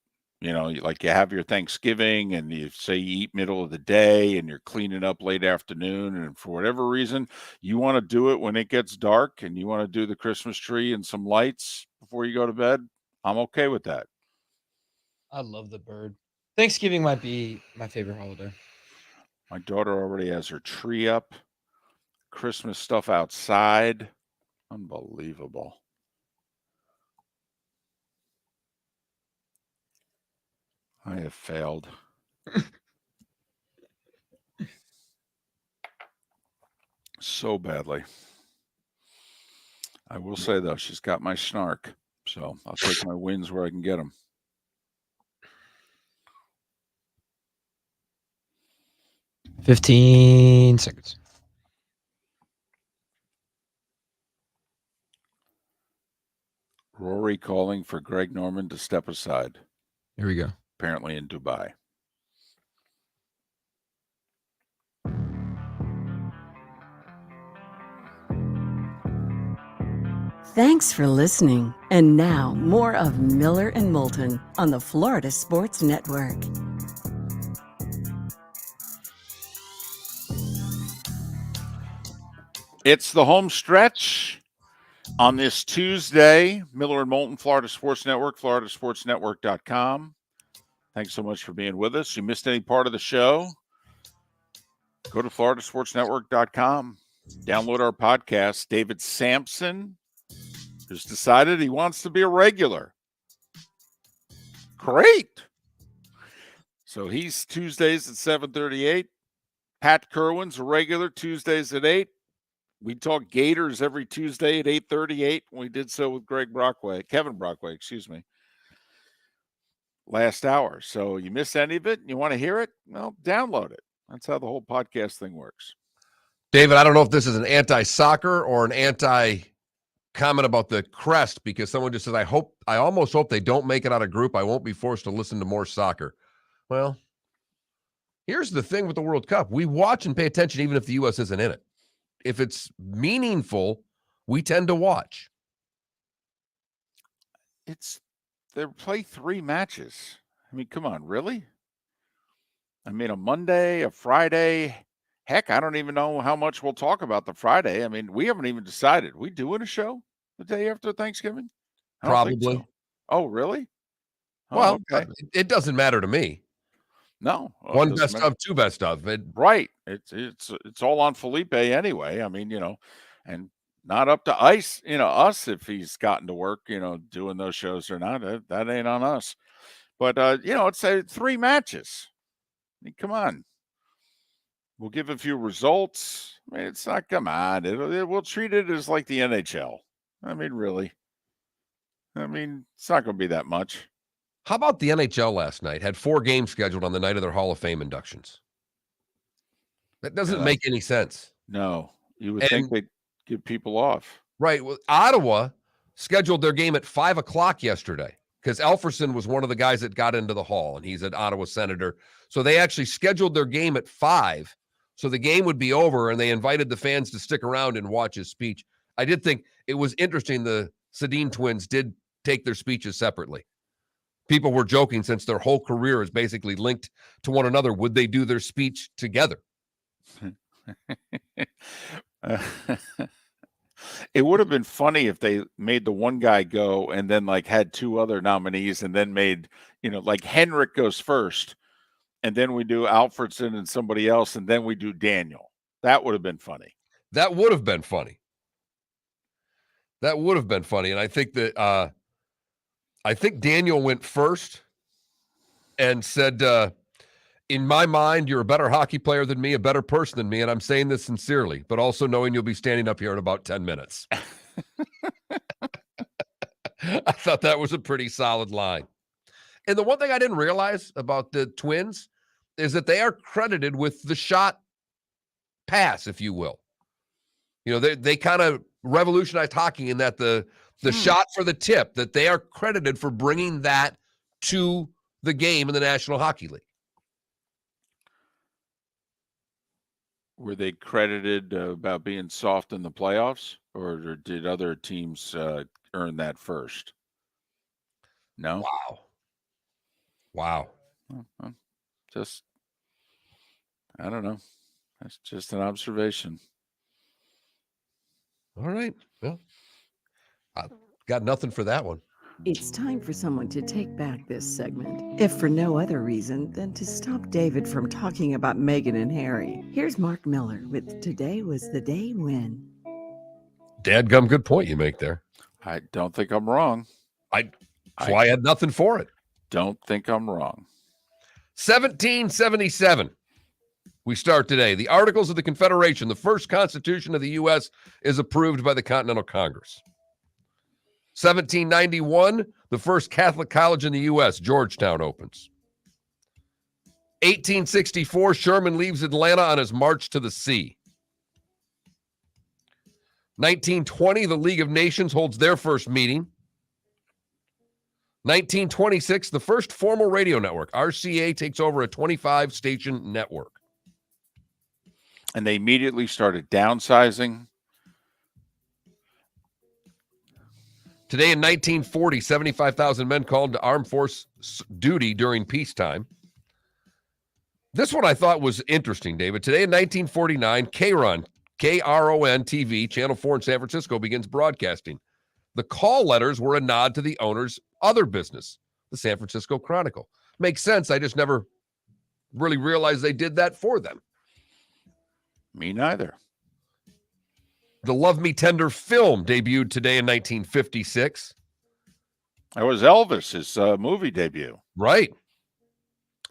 You know, like you have your Thanksgiving and you say you eat middle of the day and you're cleaning up late afternoon. And for whatever reason, you want to do it when it gets dark and you want to do the Christmas tree and some lights before you go to bed. I'm okay with that. I love the bird. Thanksgiving might be my favorite holiday. My daughter already has her tree up, Christmas stuff outside. Unbelievable. I have failed. So badly. I will say, though, she's got my snark. So I'll take my wins where I can get them. $15 seconds. Rory calling for Greg Norman to step aside. Here we go. Apparently in Dubai. Thanks for listening. And now, more of Miller and Moulton on the Florida Sports Network. It's the home stretch on this Tuesday. Miller and Moulton, Florida Sports Network, floridasportsnetwork.com. Thanks so much for being with us. You missed any part of the show? Go to floridasportsnetwork.com. Download our podcast. David Samson has decided he wants to be a regular. Great. So he's Tuesdays at 7:38. Pat Kirwan's a regular Tuesdays at 8. We talk Gators every Tuesday at 8:38. We did so with Kevin Brockway, excuse me, last hour. So you miss any of it and you want to hear it? Well, download it. That's how the whole podcast thing works. David, I don't know if this is an anti-soccer or an anti-comment about the crest, because someone just says, I almost hope they don't make it out of group. I won't be forced to listen to more soccer. Well, here's the thing with the World Cup. We watch and pay attention even if the U.S. isn't in it. If it's meaningful, we tend to watch. They play 3 matches. I mean, come on, really? I mean, a Monday, a Friday. Heck, I don't even know how much we'll talk about the Friday. I mean, we haven't even decided. We doing a show the day after Thanksgiving? I don't think Probably. so. Oh, really? Oh, Well, okay. it doesn't matter to me. No. One best of, 2 best of. Right. It's all on Felipe anyway. I mean, and not up to us if he's gotten to work, doing those shows or not. That ain't on us. But it's 3 matches. I mean, come on. We'll give a few results. I mean, it's not, come on. We'll treat it as like the NHL. I mean, really. I mean, it's not going to be that much. How about the NHL last night? Had 4 games scheduled on the night of their Hall of Fame inductions. That doesn't make any sense. No. You would think they'd give people off. Right. Well, Ottawa scheduled their game at 5 o'clock yesterday because Alfredsson was one of the guys that got into the Hall, and he's an Ottawa Senator. So they actually scheduled their game at 5, so the game would be over, and they invited the fans to stick around and watch his speech. I did think it was interesting the Sedin twins did take their speeches separately. People were joking, since their whole career is basically linked to one another, would they do their speech together? It would have been funny if they made the one guy go and then had 2 other nominees and then made, Henrik goes first and then we do Alfredsson and somebody else and then we do Daniel. That would have been funny. That would have been funny. And I think that Daniel went first and said, in my mind, you're a better hockey player than me, a better person than me, and I'm saying this sincerely, but also knowing you'll be standing up here in about 10 minutes. I thought that was a pretty solid line. And the one thing I didn't realize about the Twins is that they are credited with the shot pass, if you will. They kind of revolutionized hockey in that the shot for the tip, that they are credited for bringing that to the game in the National Hockey League. Were they credited about being soft in the playoffs, or did other teams earn that first? No. Wow. I don't know. That's just an observation. All right. Well, I got nothing for that one. It's time for someone to take back this segment, if for no other reason than to stop David from talking about Meghan and Harry. Here's Mark Miller with Today Was the Day When. Dadgum, good point you make there. I don't think I'm wrong. That's why I had nothing for it. Don't think I'm wrong. 1777. We start today. The Articles of the Confederation, the first Constitution of the U.S., is approved by the Continental Congress. 1791, the first Catholic college in the U.S., Georgetown, opens. 1864, Sherman leaves Atlanta on his march to the sea. 1920, the League of Nations holds their first meeting. 1926, the first formal radio network. RCA takes over a 25-station network. And they immediately started downsizing. Today in 1940, 75,000 men called to armed force duty during peacetime. This one I thought was interesting, David. Today in 1949, Kirwan, KRON TV, Channel 4 in San Francisco, begins broadcasting. The call letters were a nod to the owner's other business, the San Francisco Chronicle. Makes sense. I just never really realized they did that for them. Me neither. The Love Me Tender film debuted today in 1956. That was Elvis's movie debut. Right.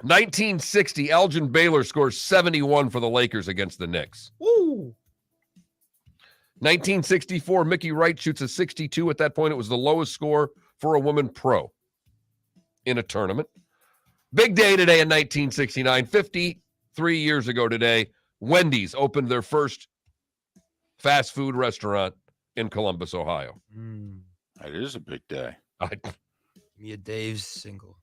1960, Elgin Baylor scores 71 for the Lakers against the Knicks. Woo! 1964, Mickey Wright shoots a 62. At that point, it was the lowest score for a woman pro in a tournament. Big day today in 1969. 53 years ago today, Wendy's opened their first fast food restaurant in Columbus, Ohio. That is a big day. Me a Dave's single.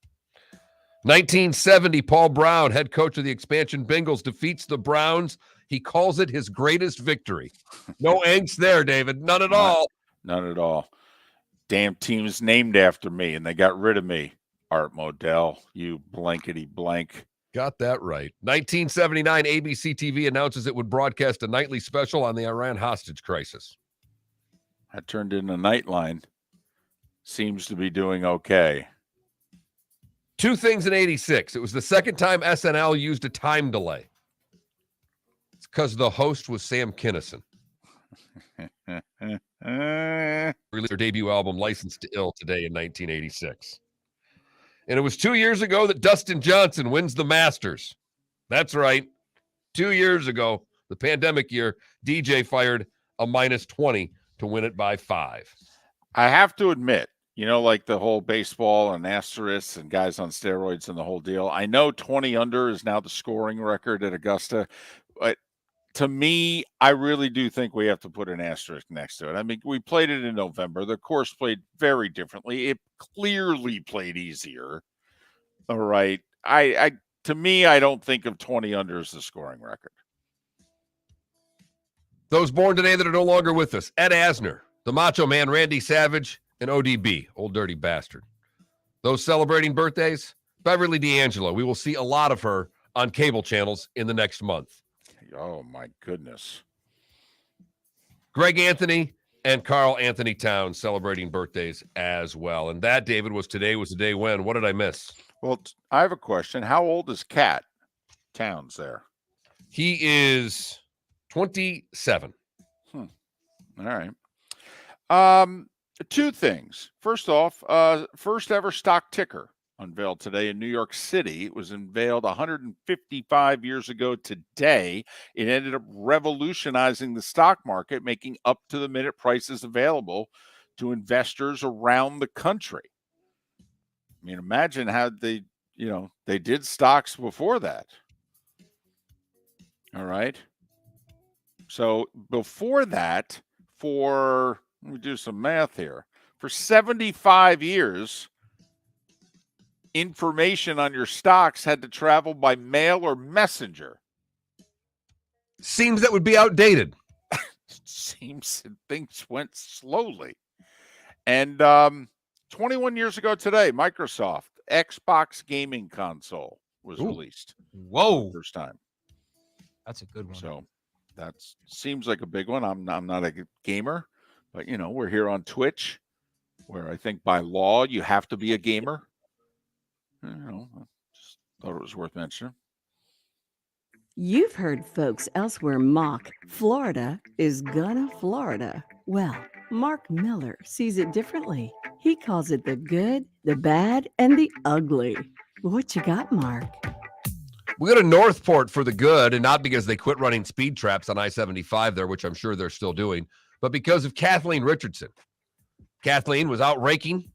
1970, Paul Brown, head coach of the expansion Bengals, defeats the Browns. He calls it his greatest victory. No angst there, David. None at all. None at all. Damn team's named after me, and they got rid of me. Art Modell, you blankety blank. Got that right. 1979, ABC TV announces it would broadcast a nightly special on the Iran hostage crisis. That turned into Nightline. Seems to be doing okay. Two things in 86. It was the second time SNL used a time delay. It's because the host was Sam Kinison. Released their debut album, Licensed to Ill, today in 1986. And it was 2 years ago that Dustin Johnson wins the Masters. That's right. 2 years ago, the pandemic year, DJ fired a -20 to win it by 5. I have to admit, you know, like the whole baseball and asterisks and guys on steroids and the whole deal. I know 20 under is now the scoring record at Augusta, but to me, I really do think we have to put an asterisk next to it. I mean, we played it in November. The course played very differently. It clearly played easier. All right. To me, I don't think of 20 under as the scoring record. Those born today that are no longer with us: Ed Asner, the Macho Man, Randy Savage, and ODB, Old Dirty Bastard. Those celebrating birthdays: Beverly D'Angelo. We will see a lot of her on cable channels in the next month. Oh, my goodness. Greg Anthony and Carl Anthony Towns celebrating birthdays as well. And that, David, was the day when. What did I miss? Well, I have a question. How old is Cat Towns there? He is 27. All right. Two things. First off, first ever stock ticker unveiled today in New York City. It was unveiled 155 years ago today. It ended up revolutionizing the stock market, making up-to-the-minute prices available to investors around the country. I mean, imagine how they did stocks before that. All right. So before that, let me do some math here. For 75 years, information on your stocks had to travel by mail or messenger. Seems that would be outdated. Seems that things went slowly. And 21 years ago today, Microsoft Xbox gaming console was released. Whoa. First time. That's a good one. So that seems like a big one. I'm not a gamer, but we're here on Twitch, where I think by law you have to be a gamer. Just thought it was worth mentioning. You've heard folks elsewhere mock Florida is gonna Florida. Well, Mark Miller sees it differently. He calls it the good, the bad, and the ugly. What you got, Mark? We go to Northport for the good, and not because they quit running speed traps on I-75 there, which I'm sure they're still doing, but because of Kathleen Richardson. Kathleen was out raking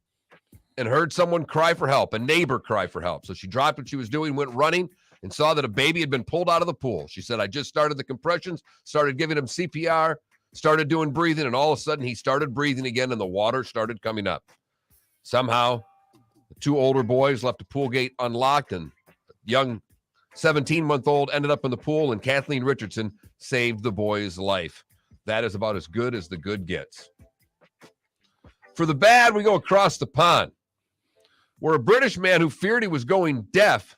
and heard someone cry for help, a neighbor cry for help. So she dropped what she was doing, went running, and saw that a baby had been pulled out of the pool. She said, I just started the compressions, started giving him CPR, started doing breathing, and all of a sudden he started breathing again, and the water started coming up. Somehow, 2 older boys left a pool gate unlocked, and young 17-month-old ended up in the pool, and Kathleen Richardson saved the boy's life. That is about as good as the good gets. For the bad, we go across the pond, where a British man who feared he was going deaf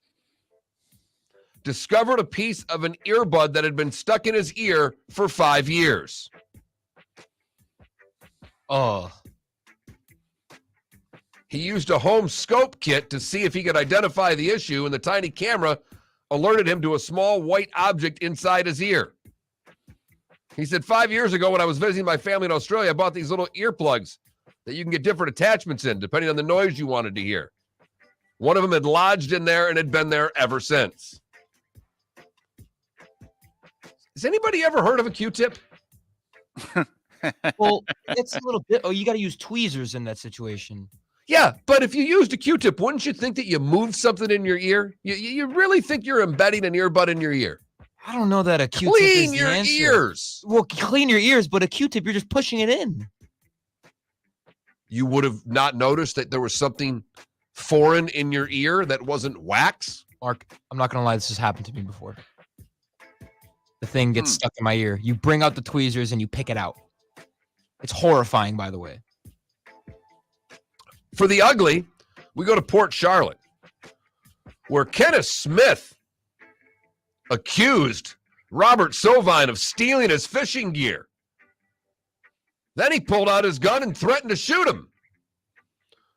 discovered a piece of an earbud that had been stuck in his ear for 5 years. Oh. He used a home scope kit to see if he could identify the issue, and the tiny camera alerted him to a small white object inside his ear. He said, 5 years ago when I was visiting my family in Australia, I bought these little earplugs that you can get different attachments in depending on the noise you wanted to hear. One of them had lodged in there and had been there ever since. Has anybody ever heard of a Q-tip? Well, it's a little bit. Oh, you got to use tweezers in that situation. Yeah, but if you used a Q-tip, wouldn't you think that you moved something in your ear? You really think you're embedding an earbud in your ear? I don't know that a Q-tip Clean is the your answer. ears. Well, clean your ears, but a Q-tip, you're just pushing it in. You would have not noticed that there was something foreign in your ear that wasn't wax? Mark, I'm not going to lie. This has happened to me before. The thing gets stuck in my ear. You bring out the tweezers and you pick it out. It's horrifying, by the way. For the ugly, we go to Port Charlotte, where Kenneth Smith accused Robert Sovine of stealing his fishing gear. Then he pulled out his gun and threatened to shoot him.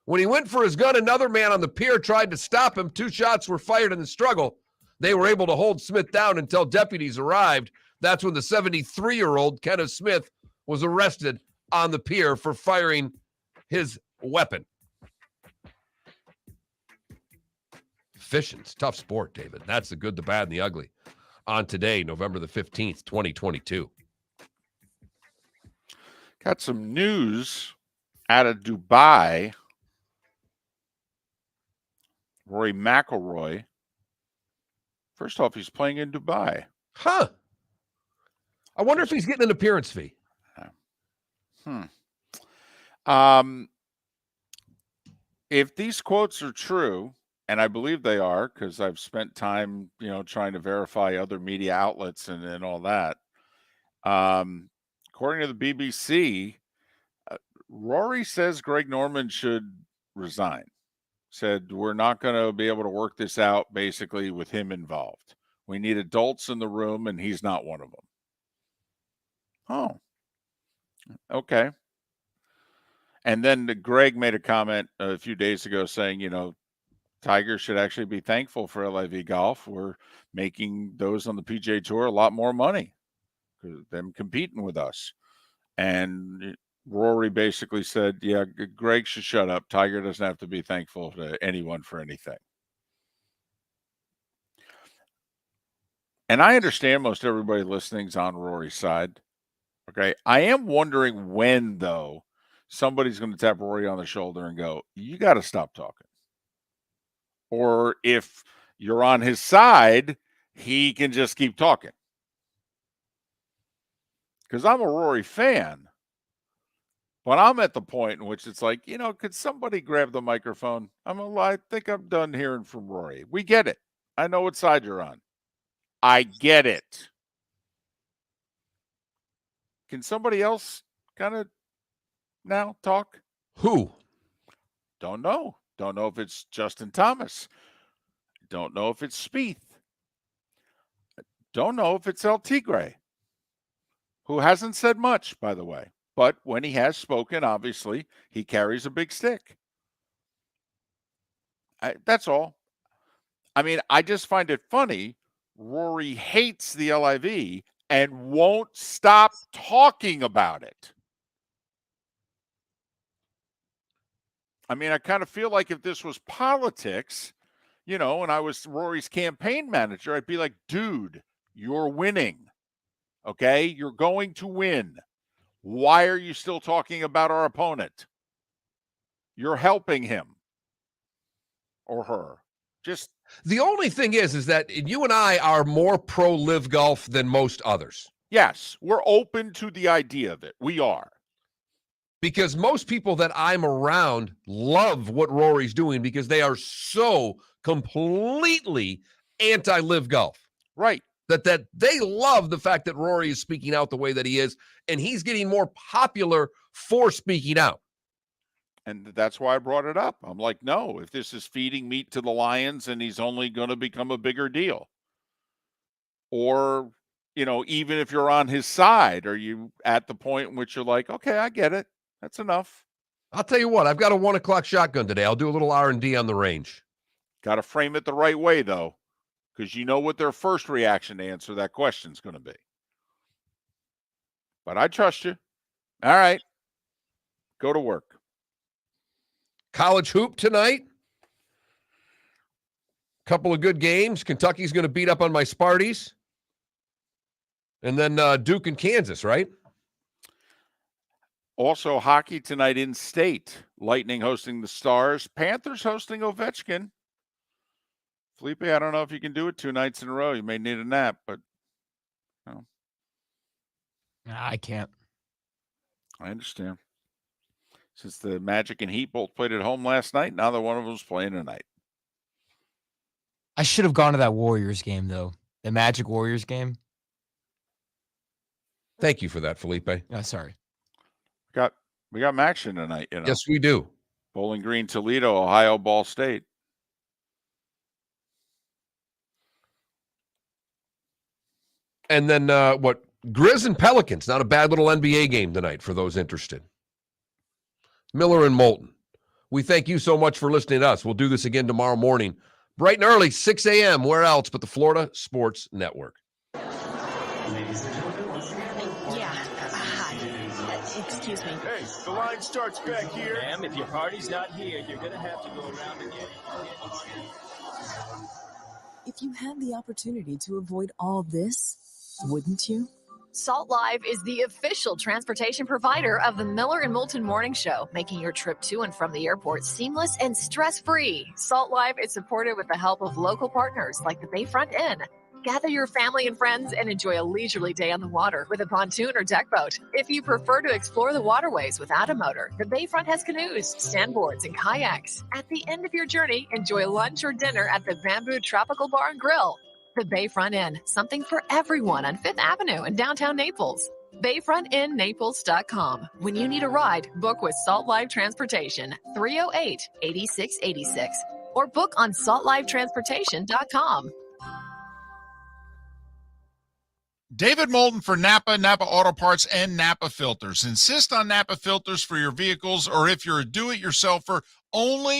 When he went for his gun, another man on the pier tried to stop him. 2 shots were fired in the struggle. They were able to hold Smith down until deputies arrived. That's when the 73-year-old Kenneth Smith was arrested on the pier for firing his weapon. Fishing's tough sport, David. That's the good, the bad, and the ugly. On today, November the 15th, 2022. Got some news out of Dubai. Rory McIlroy. First off, he's playing in Dubai. Huh. I wonder if he's getting an appearance fee. If these quotes are true, and I believe they are, because I've spent time, trying to verify other media outlets and all that. According to the BBC, Rory says Greg Norman should resign. Said, we're not going to be able to work this out, basically, with him involved. We need adults in the room, and he's not one of them. Oh, okay. And then Greg made a comment a few days ago saying, Tiger should actually be thankful for LIV Golf. We're making those on the PGA Tour a lot more money because them competing with us. And Rory basically said, yeah, Greg should shut up. Tiger doesn't have to be thankful to anyone for anything. And I understand most everybody listening's on Rory's side. Okay. I am wondering when, though, somebody's going to tap Rory on the shoulder and go, you got to stop talking. Or if you're on his side, he can just keep talking. Because I'm a Rory fan. But I'm at the point in which it's like, could somebody grab the microphone? I think I'm done hearing from Rory. We get it. I know what side you're on. I get it. Can somebody else kind of now talk? Who? Don't know. Don't know if it's Justin Thomas. Don't know if it's Spieth. Don't know if it's El Tigre, who hasn't said much, by the way. But when he has spoken, obviously, he carries a big stick. That's all. I mean, I just find it funny. Rory hates the LIV and won't stop talking about it. I mean, I kind of feel like if this was politics, and I was Rory's campaign manager, I'd be like, dude, you're winning. Okay? You're going to win. Why are you still talking about our opponent? You're helping him or her. Just the only thing is that you and I are more pro live golf than most others. Yes, we're open to the idea of it. We are. because most people that I'm around love what Rory's doing because they are so completely anti-live golf. Right. That they love the fact that Rory is speaking out the way that he is, and he's getting more popular for speaking out. And that's why I brought it up. I'm like, no, if this is feeding meat to the lions and he's only going to become a bigger deal. Or, even if you're on his side, are you at the point in which you're like, okay, I get it. That's enough. I'll tell you what, I've got a 1 o'clock shotgun today. I'll do a little R&D on the range. Got to frame it the right way, though, because you know what their first reaction to answer that question is going to be. But I trust you. All right. Go to work. College hoop tonight. Couple of good games. Kentucky's going to beat up on my Sparties. And then Duke and Kansas, right? Also, hockey tonight in state. Lightning hosting the Stars. Panthers hosting Ovechkin. Felipe, I don't know if you can do it 2 nights in a row. You may need a nap, but I can't. I understand. Since the Magic and Heat both played at home last night, now that one of them is playing tonight. I should have gone to that Warriors game, though. The Magic Warriors game. Thank you for that, Felipe. Oh, sorry. We got action tonight, Yes, we do. Bowling Green, Toledo, Ohio, Ball State. And then Grizz and Pelicans. Not a bad little NBA game tonight for those interested. Miller and Moulton. We thank you so much for listening to us. We'll do this again tomorrow morning, bright and early, 6 a.m. Where else but the Florida Sports Network. Excuse me. Hey, the line starts back here. Ma'am, if your party's not here, you're going to have to go around again. If you had the opportunity to avoid all this, wouldn't you? Salt Live is the official transportation provider of the Miller and Moulton Morning Show, making your trip to and from the airport seamless and stress-free. Salt Live is supported with the help of local partners like the Bayfront Inn. Gather your family and friends and enjoy a leisurely day on the water with a pontoon or deck boat. If you prefer to explore the waterways without a motor, the Bayfront has canoes, sandboards, and kayaks. At the end of your journey, enjoy lunch or dinner at the Bamboo Tropical Bar and Grill. The Bayfront Inn, something for everyone on 5th Avenue in downtown Naples. BayfrontInNaples.com. When you need a ride, book with Salt Live Transportation, 308-8686, or book on saltlivetransportation.com. David Moulton for Napa Auto Parts, and Napa Filters. Insist on Napa filters for your vehicles, or if you're a do-it-yourselfer, only